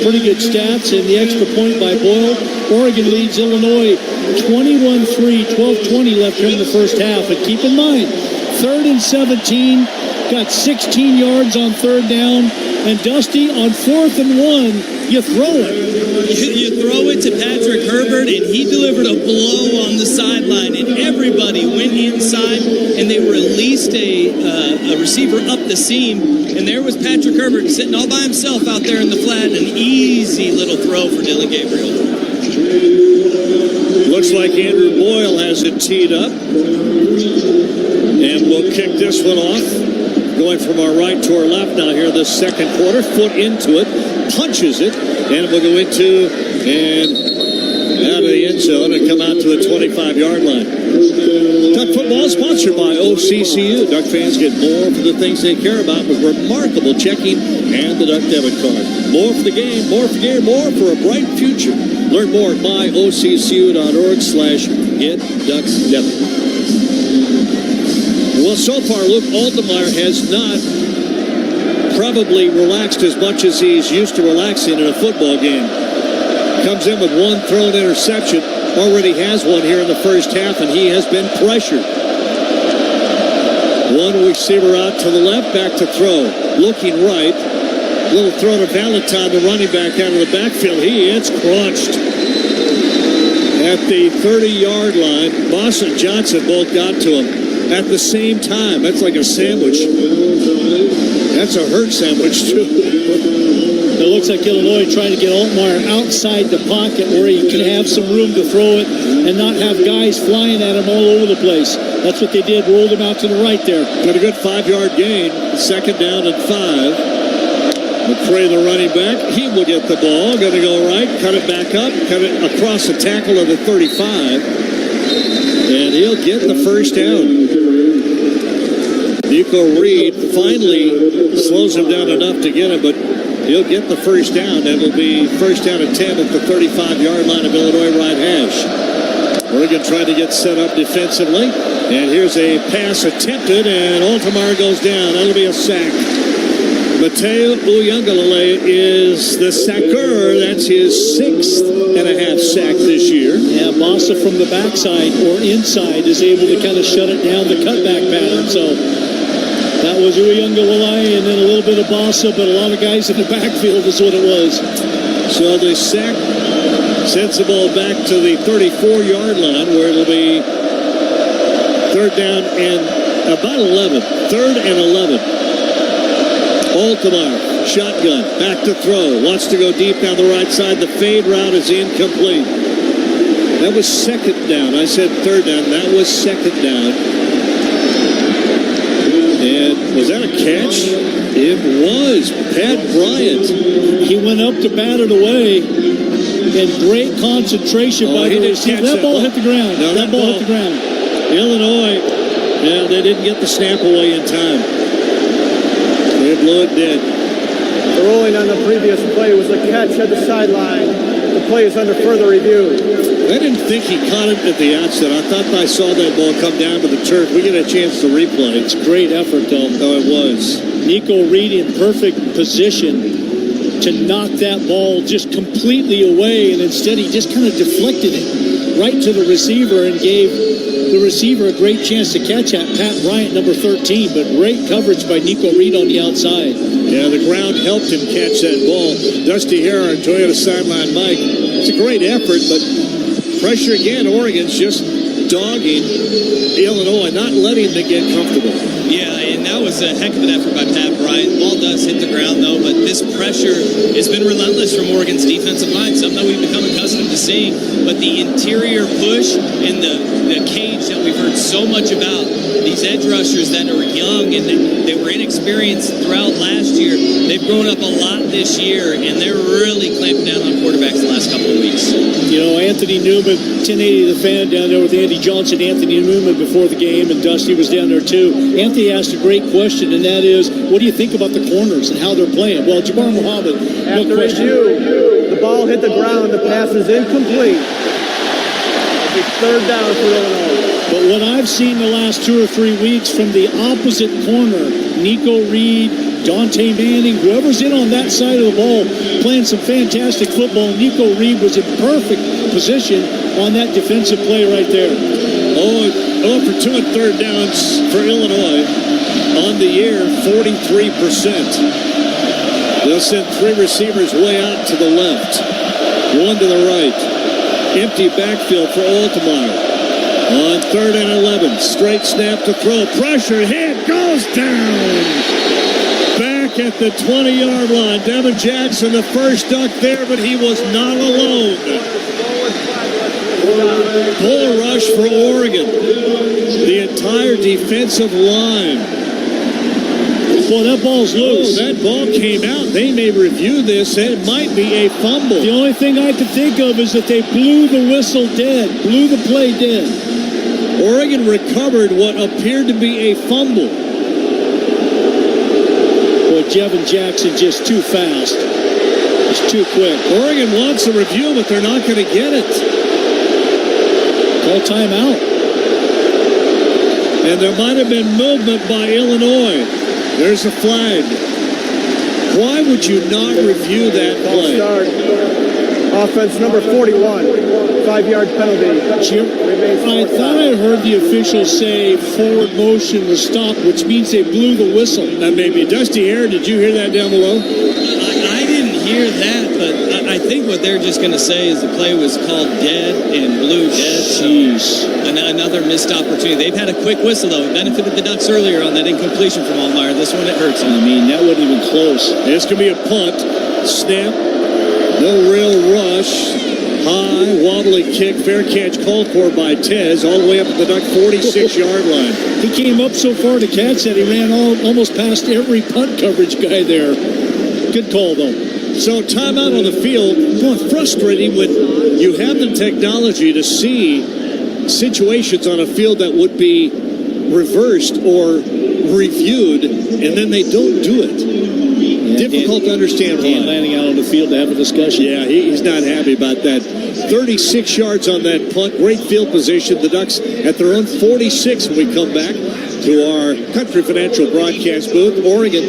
pretty good stats. And the extra point by Boyle. Oregon leads Illinois 21-3, 12:20 left here in the first half. And keep in mind, 3rd and 17, got 16 yards on 3rd down. And Dusty, on 4th and 1, you throw it. You throw it to Patrick Herbert, and he delivered a blow on the sideline, and everybody went inside, and they released a receiver up the seam, and there was Patrick Herbert sitting all by himself out there in the flat. An easy little throw for Dylan Gabriel. Looks like Andrew Boyle has it teed up. And we'll kick this one off. Going from our right to our left now here this second quarter. Foot into it. Punches it. And we'll go into and out of the end zone and come out to the 25-yard line. Duck football is sponsored by OCCU. Duck fans get more for the things they care about with remarkable checking and the Duck debit card. More for the game, more for gear, more for a bright future. Learn more at myoccu.org/getducksdebit. Well, so far, Luke Altmaier has not probably relaxed as much as he's used to relaxing in a football game. Comes in with one thrown interception. Already has one here in the first half, and he has been pressured. One receiver out to the left, back to throw. Looking right. Little throw to Valentine, the running back out of the backfield. He is crunched. At the 30-yard line, Moss and Johnson both got to him at the same time. That's like a sandwich. That's a hurt sandwich, too. It looks like Illinois trying to get Altmaier outside the pocket where he can have some room to throw it and not have guys flying at him all over the place. That's what they did, rolled him out to the right there. Got a good 5-yard gain, 2nd down and 5. McCray, the running back, he will get the ball. Going to go right, cut it back up, cut it across the tackle of the 35. And he'll get the first down. Nico Reed finally slows him down enough to get him, but he'll get the first down. That'll be first down and 10 at the 35-yard line of Illinois right hash. Oregon trying to get set up defensively. And here's a pass attempted, and Altmaier goes down. That'll be a sack. Mateo Uyangalele is the sacker. That's his 6.5 sack this year. Yeah, Bossa from the backside or inside is able to kind of shut it down, the cutback pattern. So that was Uyangalele and then a little bit of Bossa, but a lot of guys in the backfield is what it was. So the sack sends the ball back to the 34-yard line where it'll be third down and about 11. 3rd and 11. Altamar, shotgun, back to throw, wants to go deep down the right side. The fade route is incomplete. That was 2nd down. I said 3rd down. That was 2nd down. And was that a catch? It was. Pat Bryant. He went up to bat it away. And great concentration by the receiver. That ball hit the ground. No, that ball hit the ground. Illinois, yeah, they didn't get the snap away in time. They blew it dead. The ruling on the previous play was a catch at the sideline. The play is under further review. I didn't think he caught it at the outset. I thought I saw that ball come down to the turf. We get a chance to replay. It's great effort, though. Oh, it was. Nico Reed in perfect position to knock that ball just completely away, and instead he just kind of deflected it right to the receiver and gave the receiver a great chance to catch at Pat Bryant, number 13, but great coverage by Nico Reed on the outside. Yeah, the ground helped him catch that ball. Dusty Hare, our Toyota sideline Mike. It's a great effort, but pressure again. Oregon's just dogging Illinois, not letting them get comfortable. Yeah, and that was a heck of an effort by Pat Bryant. The ball does hit the ground, though, but this pressure has been relentless from Oregon's defensive line, something that we've become accustomed to seeing. But the interior push and the cage that we've heard so much about, these edge rushers that are young and they were inexperienced throughout last year, they've grown up a lot this year, and they're really clamping down on quarterbacks the last couple of weeks. You know, Anthony Newman, 1080 The Fan down there with Andy Johnson, Anthony Newman before the game, and Dusty was down there too. Anthony asked a great question, and that is, what do you think about the corners and how they're playing? Well, Jabbar Muhammad, after review, the ball hit the ground, the pass is incomplete. It's 3rd down for Illinois. But what I've seen the last 2 or 3 weeks from the opposite corner, Nico Reed, Dante Manning, whoever's in on that side of the ball, playing some fantastic football. Nico Reed was in perfect position on that defensive play right there. 0 for 2 and 3rd downs for Illinois. On the year, 43%. They'll send 3 receivers way out to the left, 1 to the right. Empty backfield for Altamar. On 3rd and 11, straight snap to throw. Pressure hit, goes down. Back at the 20-yard line. Devin Jackson, the first duck there, but he was not alone. Bull rush for Oregon. The entire defensive line. Boy, that ball's loose. Oh, that ball came out. They may review this. It might be a fumble. The only thing I could think of is that they blew the whistle dead, blew the play dead. Oregon recovered what appeared to be a fumble. Boy, Devin Jackson just too fast. It's too quick. Oregon wants a review, but they're not going to get it. Call timeout. And there might have been movement by Illinois. There's a flag. Why would you not review that play? Offense number 41, 5-yard penalty. I thought I heard the officials say forward motion was stopped, which means they blew the whistle. That may be. Dusty Hare, did you hear that down below? I didn't hear that, but I think what they're just going to say is the play was called dead and blew dead. Jeez. Another missed opportunity. They've had a quick whistle, though. It benefited the Ducks earlier on that incompletion from Allmeyer. This one, it hurts them. I mean, that wasn't even close. This could be a punt. Snap. No real rush. High, wobbly kick. Fair catch called for by Tez all the way up at the Duck 46-yard line. He came up so far to catch that he ran almost past every punt coverage guy there. Good call, though. So timeout on the field. Boy, frustrating when you have the technology to see situations on a field that would be reversed or reviewed, and then they don't do it. Yeah, difficult to understand why. Landing out on the field to have a discussion. Yeah, he's not happy about that. 36 yards on that punt. Great field position. The Ducks at their own 46 when we come back to our Country Financial broadcast booth. Oregon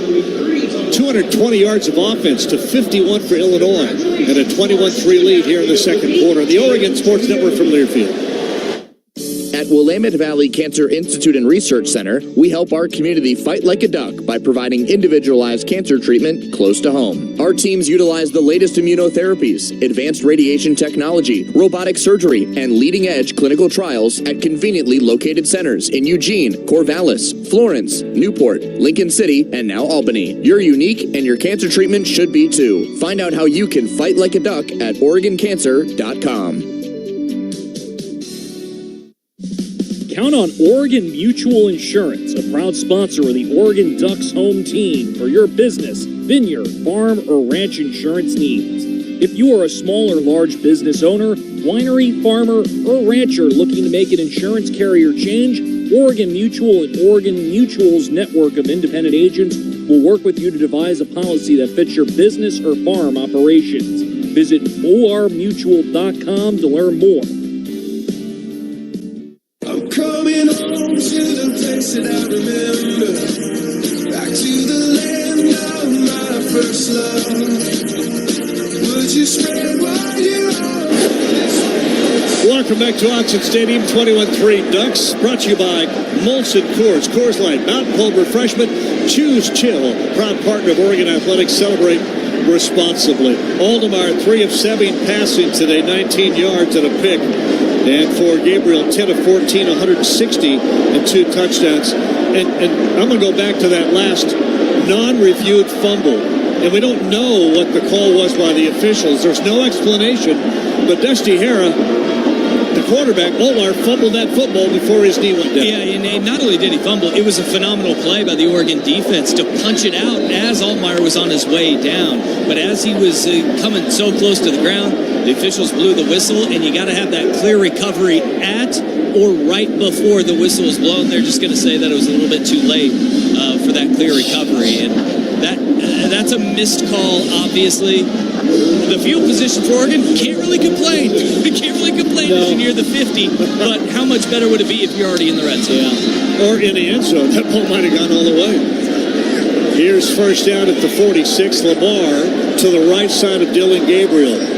220 yards of offense to 51 for Illinois, and a 21-3 lead here in the second quarter. The Oregon Sports Network from Learfield. At Willamette Valley Cancer Institute and Research Center, we help our community fight like a duck by providing individualized cancer treatment close to home. Our teams utilize the latest immunotherapies, advanced radiation technology, robotic surgery, and leading-edge clinical trials at conveniently located centers in Eugene, Corvallis, Florence, Newport, Lincoln City, and now Albany. You're unique, and your cancer treatment should be too. Find out how you can fight like a duck at OregonCancer.com. Count on Oregon Mutual Insurance, a proud sponsor of the Oregon Ducks home team, for your business, vineyard, farm, or ranch insurance needs. If you are a small or large business owner, winery, farmer, or rancher looking to make an insurance carrier change, Oregon Mutual and Oregon Mutual's network of independent agents will work with you to devise a policy that fits your business or farm operations. Visit ormutual.com to learn more. Coming home to the place that I remember, back to the land of my first love. Would you spread while you're on? Welcome back to Autzen Stadium, 21-3 Ducks, brought to you by Molson Coors, Coors Light, Mountain Cold Refreshment, Choose Chill, proud partner of Oregon Athletics. Celebrate responsibly. Oldemar, 3 of 7 passing today, 19 yards and a pick. And for Gabriel, 10 of 14, 160 and 2 touchdowns. And I'm going to go back to that last non-reviewed fumble. And we don't know what the call was by the officials. There's no explanation. But Dusty Hara, the quarterback, Olar, fumbled that football before his knee went down. Yeah, and not only did he fumble, it was a phenomenal play by the Oregon defense to punch it out as Altmaier was on his way down. But as he was coming so close to the ground, the officials blew the whistle, and you got to have that clear recovery at or right before the whistle is blown. They're just going to say that it was a little bit too late for that clear recovery, and that's a missed call, obviously. The field position for Oregon, can't really complain. We can't really complain as you're near the 50, but how much better would it be if you're already in the red zone? Yeah. Or in the end zone. That ball might have gone all the way. Here's first down at the 46. Lamar to the right side of Dylan Gabriel.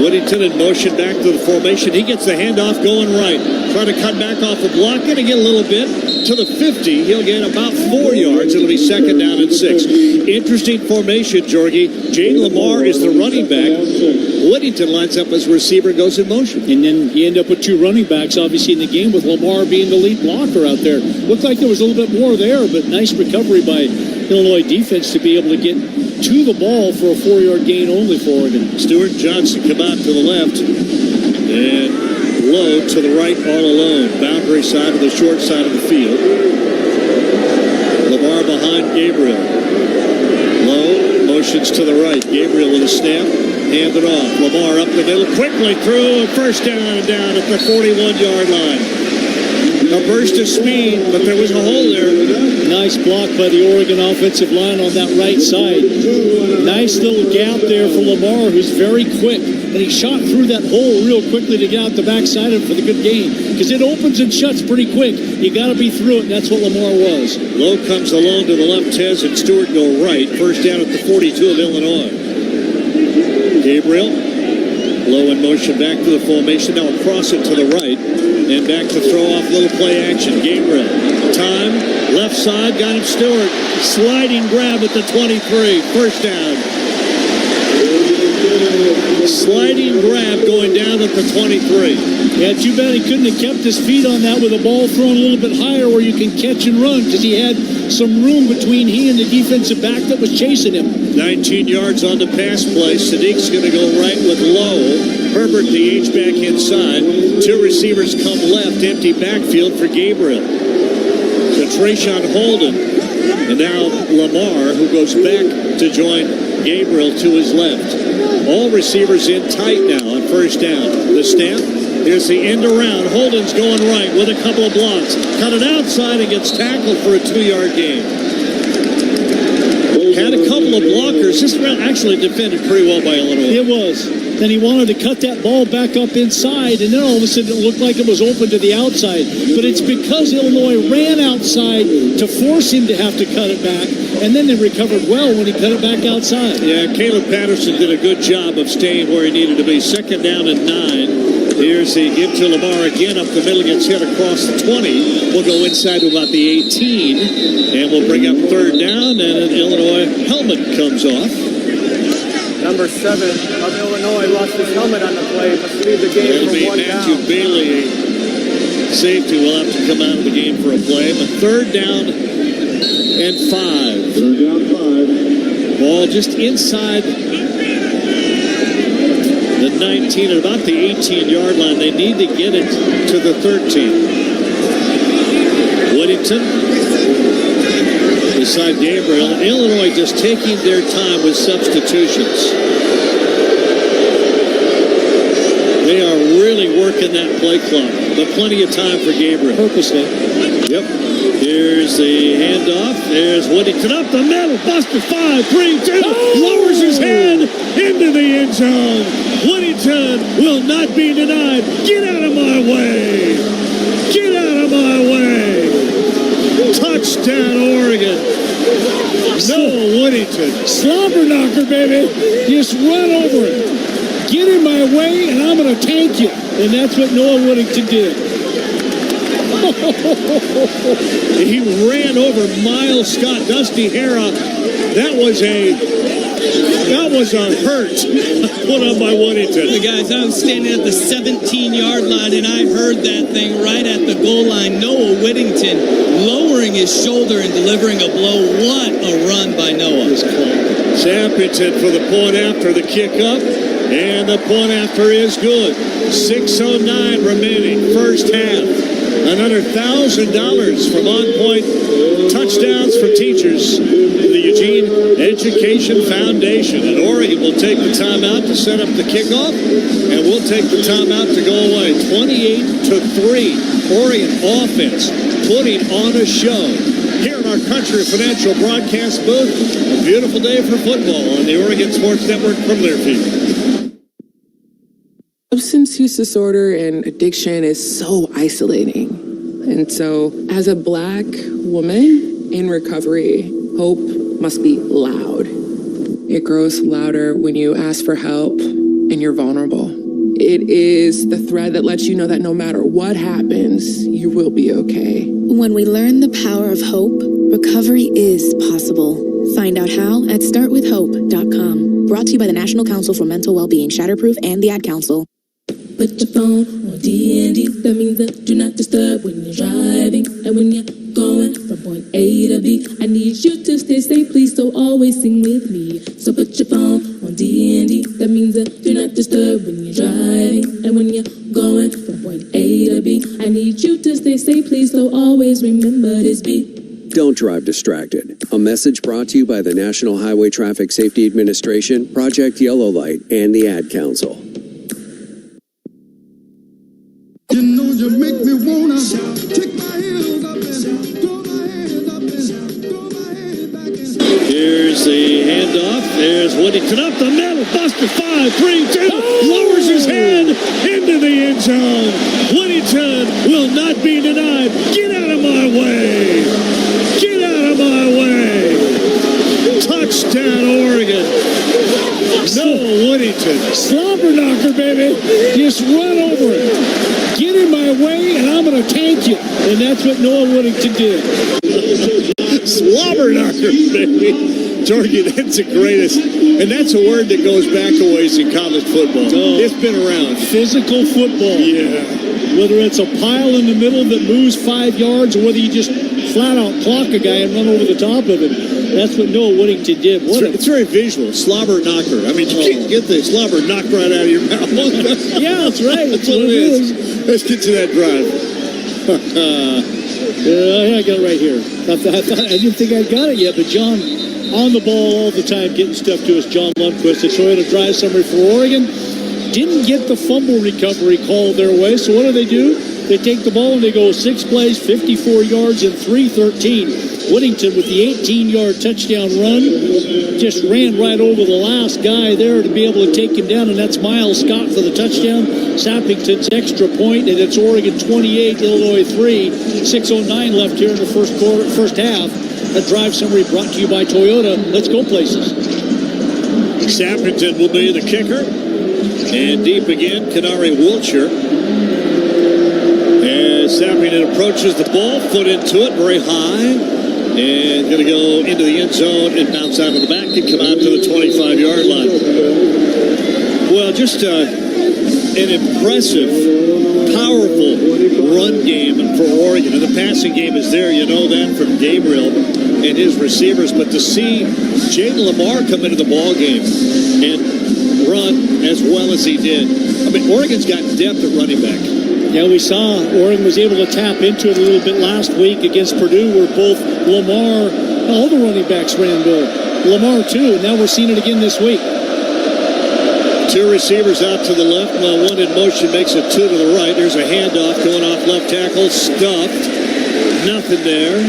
Whittington in motion back to the formation. He gets the handoff going right. Try to cut back off the block. Going to get a little bit to the 50. He'll get about 4 yards. It'll be second down and 6. Interesting formation, Jorgie. Jane Lamar is the running back. Whittington lines up as receiver, goes in motion. And then you end up with 2 running backs, obviously, in the game, with Lamar being the lead blocker out there. Looked like there was a little bit more there, but nice recovery by Illinois defense to be able to get to the ball for a 4-yard gain only for Oregon. Stewart Johnson come out to the left. And Lowe to the right all alone. Boundary side of the short side of the field. Lamar behind Gabriel. Lowe motions to the right. Gabriel with a snap. Hand it off. Lamar up the middle. Quickly through. First down and down at the 41-yard line. A burst of speed, but there was a hole there. Nice block by the Oregon offensive line on that right side. Nice little gap there for Lamar, who's very quick. And he shot through that hole real quickly to get out the backside of it for the good gain. Because it opens and shuts pretty quick. You got to be through it, and that's what Lamar was. Lowe comes along to the left, Tez and Stewart go right. First down at the 42 of Illinois. Gabriel. Lowe in motion back to the formation. Now across it to the right. And back to throw off little play action. Gabriel. Time. Left side. Got him Stewart. Sliding grab at the 23. First down. Sliding grab going down at the 23. Yeah, too bad he couldn't have kept his feet on that with the ball thrown a little bit higher where you can catch and run, because he had some room between he and the defensive back that was chasing him. 19 yards on the pass play. Sadiq's going to go right with Lowe. Herbert, the H-back inside. 2 receivers come left. Empty backfield for Gabriel. To Trayshawn Holden. And now Lamar, who goes back to join Gabriel to his left. All receivers in tight now on first down. The snap. Here's the end around. Holden's going right with a couple of blocks. Cut it outside and gets tackled for a 2-yard gain. Had a couple of blockers. This round actually defended pretty well by Illinois. It was. and he wanted to cut that ball back up inside, and then all of a sudden it looked like it was open to the outside. But it's because Illinois ran outside to force him to have to cut it back, and then they recovered well when he cut it back outside. Yeah, Caleb Patterson did a good job of staying where he needed to be. 2nd down and 9. Here's the give to Lamar again up the middle, gets hit across the 20. We'll go inside to about the 18, and we'll bring up 3rd down, and an Illinois helmet comes off. Number 7 of Illinois lost his helmet on the play, must leave the game It'll for be 1 Matthew down. Bailey. Safety will have to come out of the game for a play, but 3rd down and 5. 3rd down 5. Ball just inside the 19 at about the 18-yard line. They need to get it to the 13. Whittington beside Gabriel. Illinois just taking their time with substitutions. They are really working that play clock, but plenty of time for Gabriel. Purposely. Yep. Here's the handoff. There's Whittington up the middle. Buster 5, 3, 2. Lowers his head into the end zone. Whittington will not be denied. Get out of my way. Get out of my way. Touchdown, Oregon. Noah Whittington. Slobber knocker, baby. Just run over it. Get in my way, and I'm going to tank you. And that's what Noah Whittington did. He ran over Miles Scott, Dusty Hera. That was a hurt put on by Whittington. The guys, I was standing at the 17-yard line, and I heard that thing right at the goal line. Noah Whittington lowering his shoulder and delivering a blow. What a run by Noah. Sampington for the point after the kick up, and the point after is good. 6:09 remaining, first half. Another $1,000 from On Point Touchdowns for Teachers, the Eugene Education Foundation. And Oregon will take the timeout to set up the kickoff, and we'll take the timeout to go away. 28-3, Oregon offense putting on a show. Here in our Country Financial broadcast booth, a beautiful day for football on the Oregon Sports Network from Learfield. Substance use disorder and addiction is so isolating. And so, as a Black woman in recovery, hope must be loud. It grows louder when you ask for help and you're vulnerable. It is the thread that lets you know that no matter what happens, you will be okay. When we learn the power of hope, recovery is possible. Find out how at startwithhope.com. Brought to you by the National Council for Mental Wellbeing, Shatterproof, and the Ad Council. Put your phone on D&D. That means that do not disturb when you're driving. And when you're going from point A to B, I need you to stay safe, please, so always sing with me. So put your phone on D&D. That means that do not disturb when you're driving. And when you're going from point A to B, I need you to stay safe, please, so always remember this beat. Don't drive distracted. A message brought to you by the National Highway Traffic Safety Administration, Project Yellow Light, and the Ad Council. You know you make me wanna kick my heels up and throw my hands up and throw my head back and... Here's the handoff. There's Whittington up the middle. Buster 5, 3, 2. Lowers his head into the end zone. Whittington will not be denied. Get out of my way. Get out of my way. Touchdown, Oregon. Noah Whittington. Slobber knocker, baby. Just run over it. Get in my way, and I'm going to tank you. And that's what Noah Whittington did. Slobber knocker, baby. Jorge, that's the greatest. And that's a word that goes back a ways in college football. Oh, it's been around. Physical football. Yeah. Whether it's a pile in the middle that moves 5 yards, or whether you just flat out clock a guy and run over the top of him. That's what Noah Whittington did. It's very visual. Slobber knocker. I mean, you can't get the slobber knocked right out of your mouth. Yeah, that's right. That's what it is. Let's get to that drive. I got it right here. I didn't think I got it yet, but John, on the ball all the time, getting stuff to us, John Lundquist, the Toyota drive summary for Oregon. Didn't get the fumble recovery call their way, so what do? They take the ball and they go 6 plays, 54 yards, and 3:13. Whittington with the 18-yard touchdown run. Just ran right over the last guy there to be able to take him down, and that's Miles Scott for the touchdown. Sappington's extra point, and it's Oregon 28, Illinois 3. 6:09 left here in the first half. A drive summary brought to you by Toyota. Let's go places. Sappington will be the kicker. And deep again, Kanari Wiltshire. As Sappington approaches the ball, foot into it, very high. And going to go into the end zone and bounce out of the back and come out to the 25-yard line. Well, just an impressive, powerful run game for Oregon. And the passing game is there. You know that from Gabriel and his receivers. But to see Jaden Lamar come into the ball game and run as well as he did. I mean, Oregon's got depth at running back. Yeah, we saw Oregon was able to tap into it a little bit last week against Purdue, where both Lamar, all the running backs ran good. Lamar, too, and now we're seeing it again this week. Two receivers out to the left, while one in motion makes it two to the right. There's a handoff going off left tackle, stuffed. Nothing there.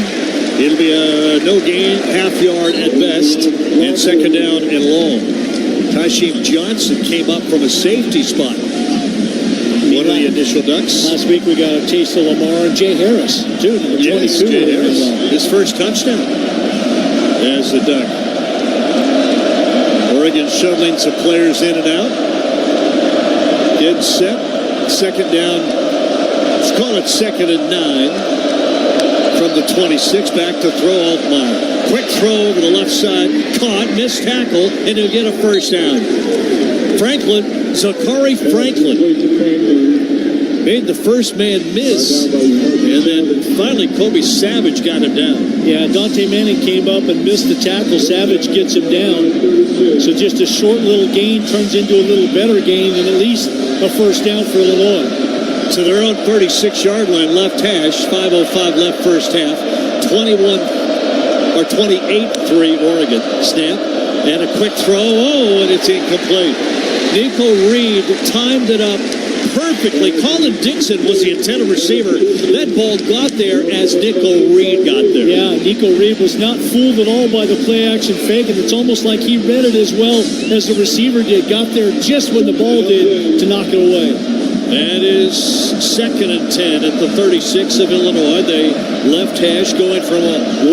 It'll be a no gain, half yard at best, and second down and long. Tyshim Johnson came up from a safety spot. One of the initial Ducks. Last week we got a taste of Lamar and Jay Harris, too. Yes, Jay Harris. His first touchdown as a Duck. Oregon shuttling some players in and out. Get set. Second down. Let's call it 2nd and 9. From the 26 back to throw Altmaier. Quick throw over the left side. Caught. Missed tackle. And he'll get a first down. Zachary Franklin made the first man miss, and then finally Kobe Savage got him down. Yeah, Dante Manning came up and missed the tackle. Savage gets him down. So just a short little gain turns into a little better gain, and at least a first down for Illinois. To their own 36-yard line, left hash, 5:05 left first half, 28-3 Oregon. Snap, and a quick throw, and it's incomplete. Nico Reed timed it up perfectly. Colin Dixon was the intended receiver. That ball got there as Nico Reed got there. Yeah, Nico Reed was not fooled at all by the play-action fake, and it's almost like he read it as well as the receiver did. Got there just when the ball did to knock it away. That is 2nd and 10 at the 36 of Illinois. They left hash going from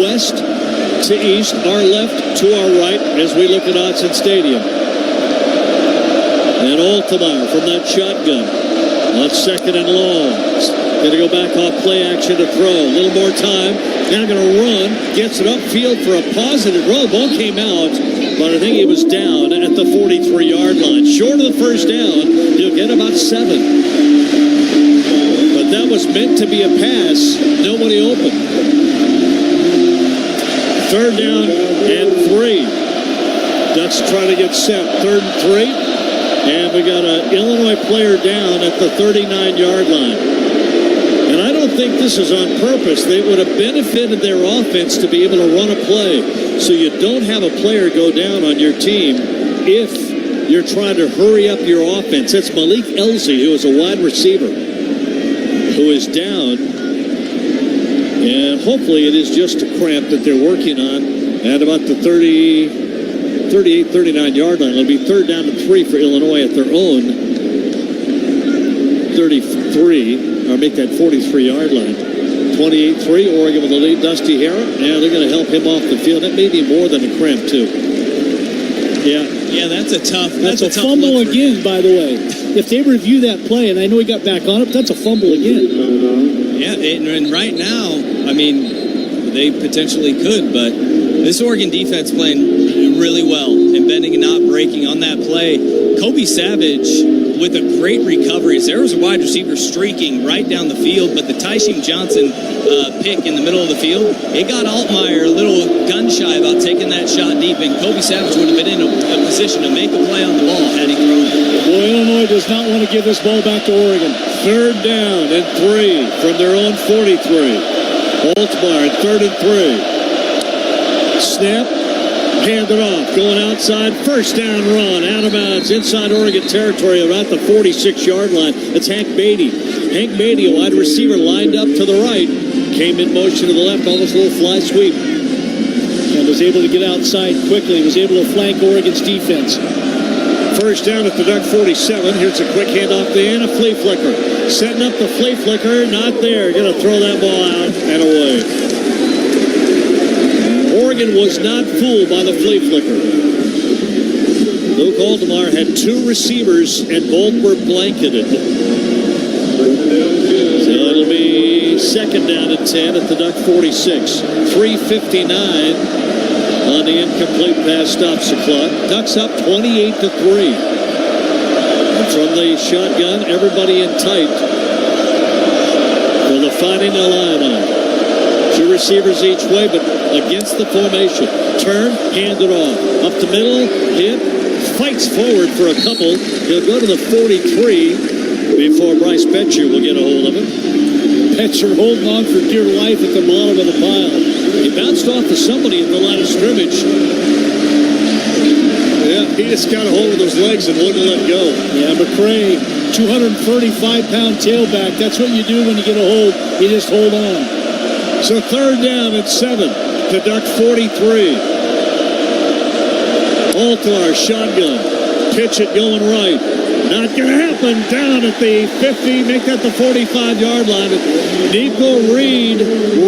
west to east, our left to our right as we look at Autzen Stadium. And Altmaier from that shotgun on 2nd and long. Going to go back off play action to throw. A little more time. Now going to run. Gets it upfield for a positive run. Ball came out, but I think he was down at the 43-yard line. Short of the first down. He'll get about 7. But that was meant to be a pass. Nobody open. 3rd down and 3. Ducks trying to get set. 3rd and 3. And we got an Illinois player down at the 39-yard line. And I don't think this is on purpose. They would have benefited their offense to be able to run a play. So you don't have a player go down on your team if you're trying to hurry up your offense. That's Malik Elzy, who is a wide receiver, who is down. And hopefully it is just a cramp that they're working on at about the 39-yard line. It'll be 3rd down and 3 for Illinois at their own 33, or make that 43-yard line. 28-3, Oregon with the lead. Dusty Harrop. Yeah, they're going to help him off the field. That may be more than a cramp, too. Yeah, that's a tough. That's a fumble again, by the way. If they review that play, and I know he got back on it, but that's a fumble again. Yeah, and right now, I mean, they potentially could, but this Oregon defense playing really well and bending and not breaking on that play. Kobe Savage with a great recovery. There was a wide receiver streaking right down the field, but the Tyshim Johnson pick in the middle of the field, it got Altmaier a little gun-shy about taking that shot deep, and Kobe Savage would have been in a position to make a play on the ball had he thrown it. Boy, Illinois does not want to give this ball back to Oregon. 3rd down and 3 from their own 43. Altmaier, 3rd and 3. Snap, handed off, going outside, first down run, out of bounds, inside Oregon territory, about the 46-yard line. It's Hank Beatty. Hank Beatty, a wide receiver, lined up to the right, came in motion to the left, almost a little fly sweep. was able to get outside quickly, was able to flank Oregon's defense. First down at the Duck 47. Here's a quick handoff in, a flea flicker. Setting up the flea flicker, not there. Going to throw that ball out and away. Oregon was not fooled by the flea flicker. Luke Altamar had two receivers and both were blanketed. So it'll be second down and 10 at the Duck 46. 3:59 on the incomplete pass stops the clock. Ducks up 28-3. And from the shotgun, everybody in tight for the Fighting Illini. Two receivers each way, but against the formation. Turn, hand it off. Up the middle, hit, fights forward for a couple. He'll go to the 43 before Bryce Betcher will get a hold of him. Betcher holding on for dear life at the bottom of the pile. He bounced off to somebody at the line of scrimmage. Yeah, he just got a hold of those legs and wouldn't let go. Yeah, McCray, 235-pound tailback. That's what you do when you get a hold. You just hold on. So third down at 7 to Duck 43. Altar shotgun. Pitch it going right. Not going to happen. Down at the 50. Make that the 45-yard line. Nico Reed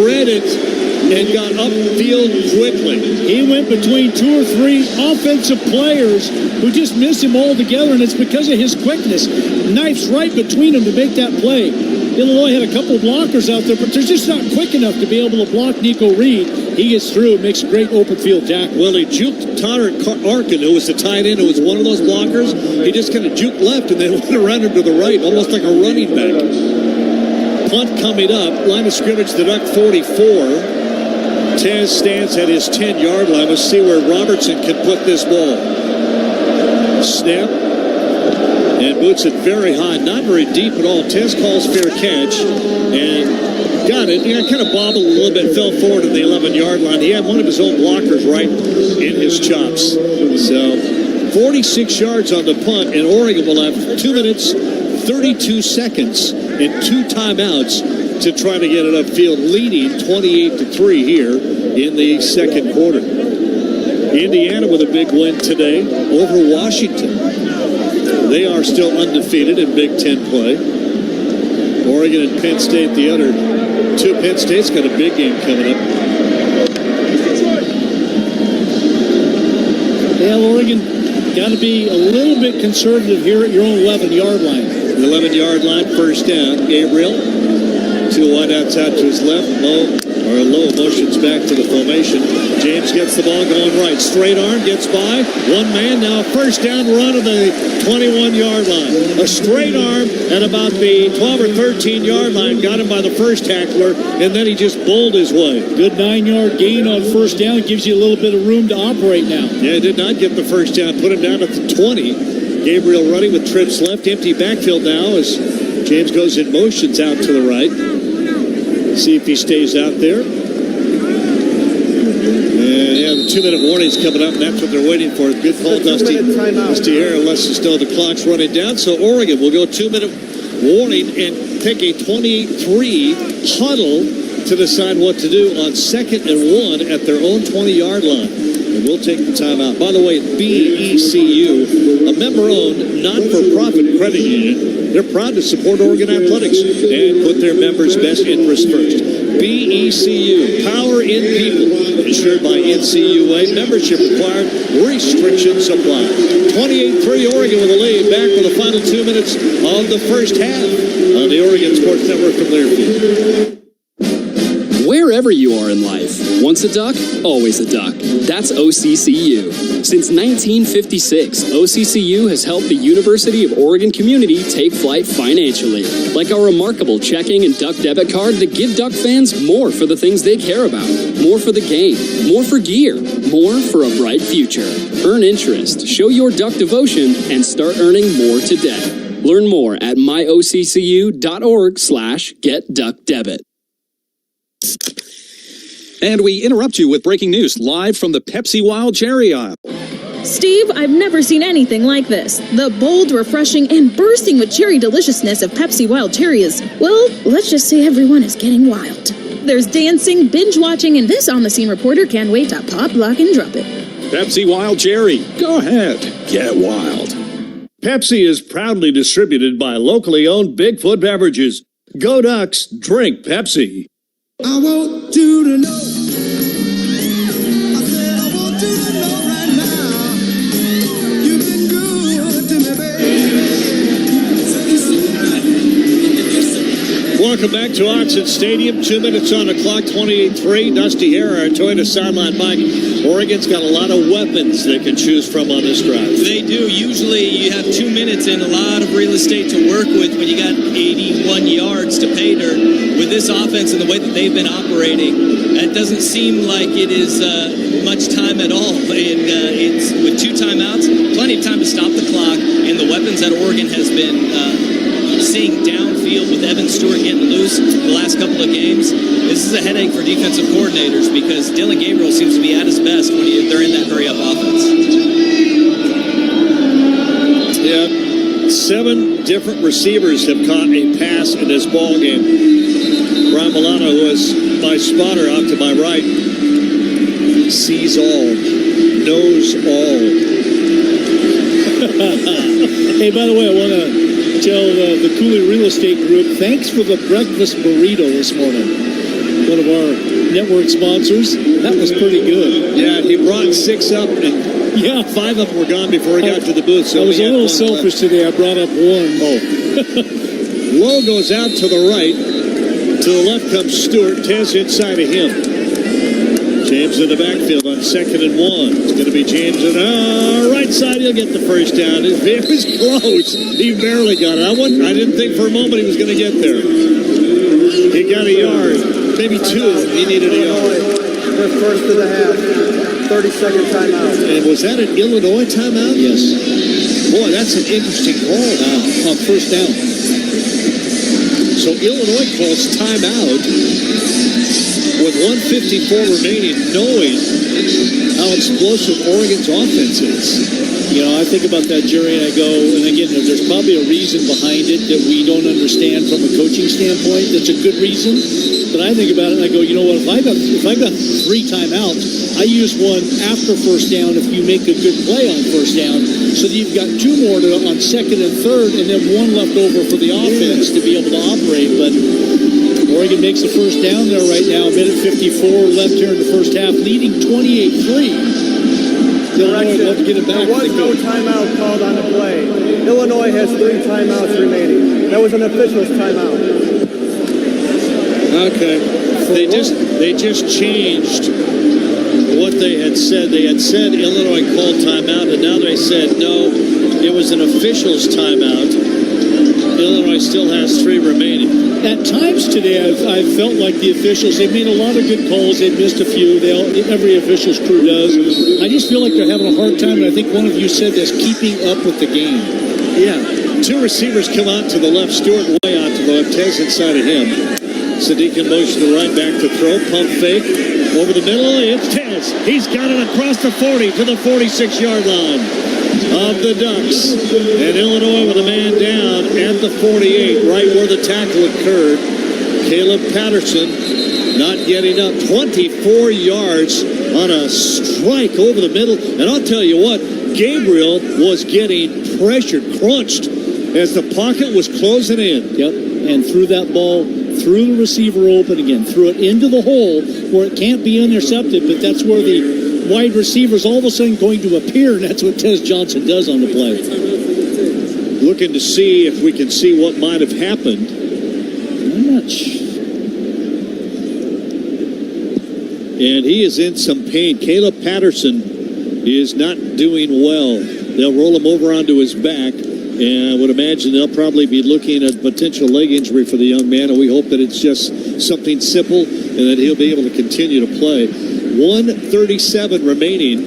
read it and got upfield quickly. He went between two or three offensive players who just missed him altogether, and it's because of his quickness. Knifes right between them to make that play. Illinois had a couple of blockers out there, but they're just not quick enough to be able to block Nico Reed. He gets through and makes a great open field tackle. Well, he juked Tyler Arkin, who was the tight end, who was one of those blockers. He just kind of juked left and then went around him to the right, almost like a running back. Punt coming up. Line of scrimmage, the Duck 44. Taz stands at his 10-yard line. Let's see where Robertson can put this ball. Snap. And boots it very high. Not very deep at all. Tez calls fair catch. And got it. Yeah, kind of bobbled a little bit. Fell forward at the 11-yard line. He had one of his own blockers right in his chops. So 46 yards on the punt. And Oregon will have 2 minutes, 32 seconds, and 2 timeouts to try to get it upfield, leading 28-3 here in the second quarter. Indiana with a big win today over Washington. They are still undefeated in Big Ten play. Oregon and Penn State, the other two. Penn State's got a big game coming up. Yeah, Oregon got to be a little bit conservative here at your own 11-yard line. The 11-yard line, first down. Gabriel. 2 wideouts out to his left. Low motions back to the formation. James gets the ball going right. Straight arm gets by. One man now. First down run of the 21-yard line. A straight arm at about the 12 or 13-yard line. Got him by the first tackler, and then he just bowled his way. Good 9-yard gain on first down. Gives you a little bit of room to operate now. Yeah, did not get the first down. Put him down at the 20. Gabriel running with trips left. Empty backfield now as James goes in motions out to the right. See if he stays out there. And yeah, the 2-minute warning's coming up, and that's what they're waiting for. Good call, Dusty. Dusty Air, lets us know the clock's running down. So Oregon will go 2-minute warning and take a 28-3 huddle to decide what to do on 2nd and 1 at their own 20-yard line. And we'll take the timeout. By the way, BECU, a member-owned, not-for-profit credit union, they're proud to support Oregon athletics and put their members' best interests first. BECU, power in people, insured by NCAA, membership required, restrictions apply. 28-3 Oregon with a lead, back with the final 2 minutes of the first half on the Oregon Sports Network from Learfield. Wherever you are in life, once a duck, always a duck. That's OCCU. Since 1956, OCCU has helped the University of Oregon community take flight financially, like our remarkable checking and duck debit card that give Duck fans more for the things they care about, more for the game, more for gear, more for a bright future. Earn interest, show your Duck devotion, and start earning more today. Learn more at myoccu.org/getduckdebit. And we interrupt you with breaking news live from the Pepsi Wild Cherry aisle. Steve, I've never seen anything like this. The bold, refreshing, and bursting with cherry deliciousness of Pepsi Wild Cherry is, well, let's just say everyone is getting wild. There's dancing, binge watching, and this on-the-scene reporter can't wait to pop, lock, and drop it. Pepsi Wild Cherry. Go ahead. Get wild. Pepsi is proudly distributed by locally owned Bigfoot Beverages. Go Ducks, drink Pepsi. I want you to know. I said I want you to know right now. You've been good to me, baby. Welcome back to Autzen Stadium. 2 minutes on the clock, 28-3. Dusty Hare, our Toyota sideline mic. Oregon's got a lot of weapons they can choose from on this drive. They do. Usually you have 2 minutes and a lot of real estate to work with when you got 81 yards to pay dirt. With this offense and the way that they've been operating, it doesn't seem like it is much time at all. And it's with 2 timeouts, plenty of time to stop the clock. And the weapons that Oregon has been seeing downfield with Evan Stewart getting loose the last couple of games, this is a headache for defensive coordinators because Dylan Gabriel seems to be at his best when they're in that hurry-up offense. Yeah, 7 different receivers have caught a pass in this ball game. Brian Milano, who was my spotter off to my right, sees all, knows all. Hey, by the way, I want to tell the Cooley Real Estate Group, thanks for the breakfast burrito this morning. One of our network sponsors. That was pretty good. Yeah, he brought 6 up, and 5 of them were gone before he got to the booth. So I was a little selfish today. I brought up 1. Oh. Lowe goes out to the right. To the left comes Stewart. Tez inside of him. James in the backfield on 2nd and 1. It's going to be James on right side. He'll get the first down. It was close. He barely got it. I didn't think for a moment he was going to get there. He got a yard. Maybe 2. He needed a yard. The first of the half. 30-second timeout. And was that an Illinois timeout? Yes. Boy, that's an interesting call now on first down. So Illinois calls timeout with 1:54 remaining, knowing how explosive Oregon's offense is. You know, I think about that, Jerry, and I go, and again, there's probably a reason behind it that we don't understand from a coaching standpoint. That's a good reason. But I think about it and I go, you know what, if I got 3 timeouts, I use one after first down if you make a good play on first down, so that you've got 2 more on 2nd and 3rd, and then 1 left over for the offense to be able to operate. But Oregon makes the first down there right now, a minute 54 left here in the first half, leading 28-3. Illinois love to get it back. There was no timeout called on the play. Illinois has 3 timeouts remaining. That was an official's timeout. Okay. They just changed what they had said. They had said Illinois called timeout, and now they said no, it was an official's timeout. Illinois still has 3 remaining. At times today, I've felt like the officials, they've made a lot of good calls. They've missed a few. Every official's crew does. I just feel like they're having a hard time, and I think one of you said this, keeping up with the game. Yeah. 2 receivers come out to the left. Stewart way out to the left. Tez inside of him. Sadiq in motion to the right, back to throw. Pump fake. Over the middle. It's Tez. He's got it across the 40 to the 46-yard line of the Ducks. And Illinois with a man down at the 48, right where the tackle occurred. Caleb Patterson not getting up. 24 yards on a strike over the middle. And I'll tell you what, Gabriel was getting pressured, crunched as the pocket was closing in. Yep, and threw that ball through the receiver open again, threw it into the hole where it can't be intercepted, but that's where the wide receiver is all of a sudden going to appear, and that's what Tez Johnson does on the play. Looking to see if we can see what might have happened. I'm not sure. And he is in some pain. Caleb Patterson is not doing well. They'll roll him over onto his back. And I would imagine they'll probably be looking at potential leg injury for the young man, and we hope that it's just something simple and that he'll be able to continue to play. 1:37 remaining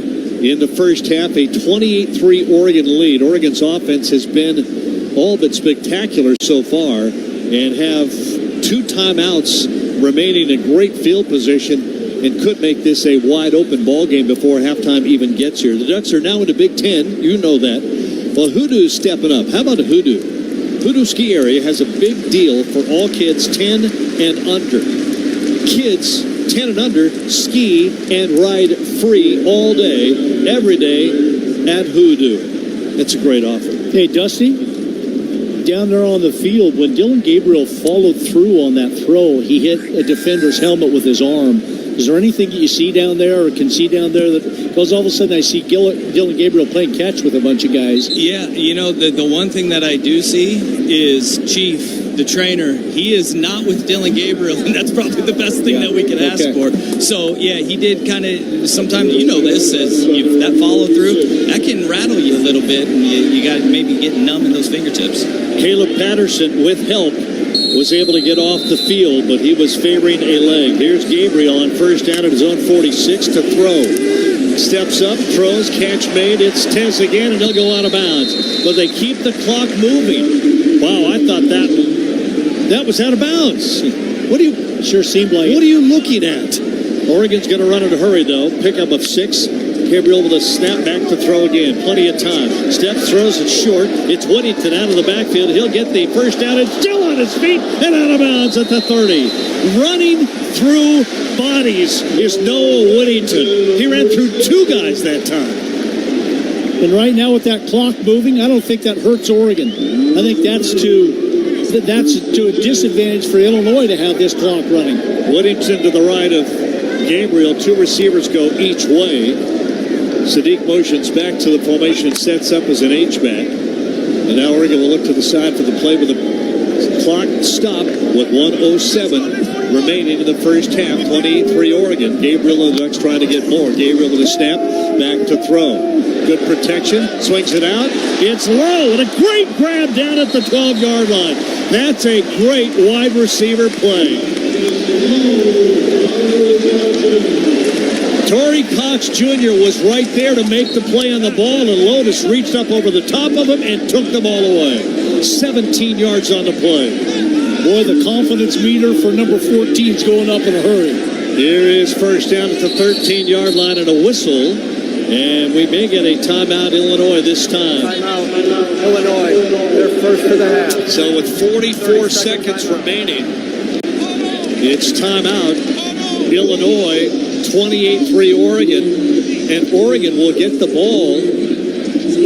in the first half, a 28-3 Oregon lead. Oregon's offense has been all but spectacular so far and have 2 timeouts remaining in great field position and could make this a wide-open ball game before halftime even gets here. The Ducks are now in the Big Ten. You know that. Well, Hoodoo's stepping up. How about a Hoodoo? Hoodoo Ski Area has a big deal for all kids 10 and under. Kids 10 and under ski and ride free all day, every day at Hoodoo. It's a great offer. Hey, Dusty, down there on the field, when Dylan Gabriel followed through on that throw, he hit a defender's helmet with his arm. Is there anything that you see down there or can see down there that, because all of a sudden I see Dylan Gabriel playing catch with a bunch of guys? Yeah, the one thing that I do see is Chief, the trainer. He is not with Dylan Gabriel, and that's probably the best thing that we can ask for. So, yeah, he did kind of, sometimes, this, as that follow through, that can rattle you a little bit, and you got to maybe get numb in those fingertips. Caleb Patterson, with help, was able to get off the field, but he was favoring a leg. Here's Gabriel on first down at his own 46 to throw. Steps up, throws, catch made. It's Tez again, and he'll go out of bounds. But they keep the clock moving. Wow, I thought that was out of bounds. What do you... Sure seemed like... What are you looking at? Oregon's going to run in a hurry, though. Pickup of 6. Gabriel with a snap back to throw again. Plenty of time. Steps, throws it short. It's Whittington out of the backfield. He'll get the first down and still on his feet and out of bounds at the 30. Running through bodies is Noah Whittington. He ran through 2 guys that time. And right now with that clock moving, I don't think that hurts Oregon. I think that's to a disadvantage for Illinois to have this clock running. Whittington to the right of Gabriel. 2 receivers go each way. Sadiq motions back to the formation, sets up as an H-back. And now Oregon will look to the side for the play with the clock stop with 1:07 remaining in the first half. 28-3 Oregon. Gabriel and the Ducks trying to get more. Gabriel with a snap, back to throw. Good protection, swings it out. It's low, and a great grab down at the 12-yard line. That's a great wide receiver play. Torrey Cox Jr. was right there to make the play on the ball, and Lotus reached up over the top of him and took the ball away. 17 yards on the play. Boy, the confidence meter for number 14 is going up in a hurry. Here is first down at the 13-yard line and a whistle, and we may get a timeout, Illinois, this time. Timeout, Illinois. They're first for the half. So with 44 seconds remaining, it's timeout, Illinois. 28-3 Oregon, and Oregon will get the ball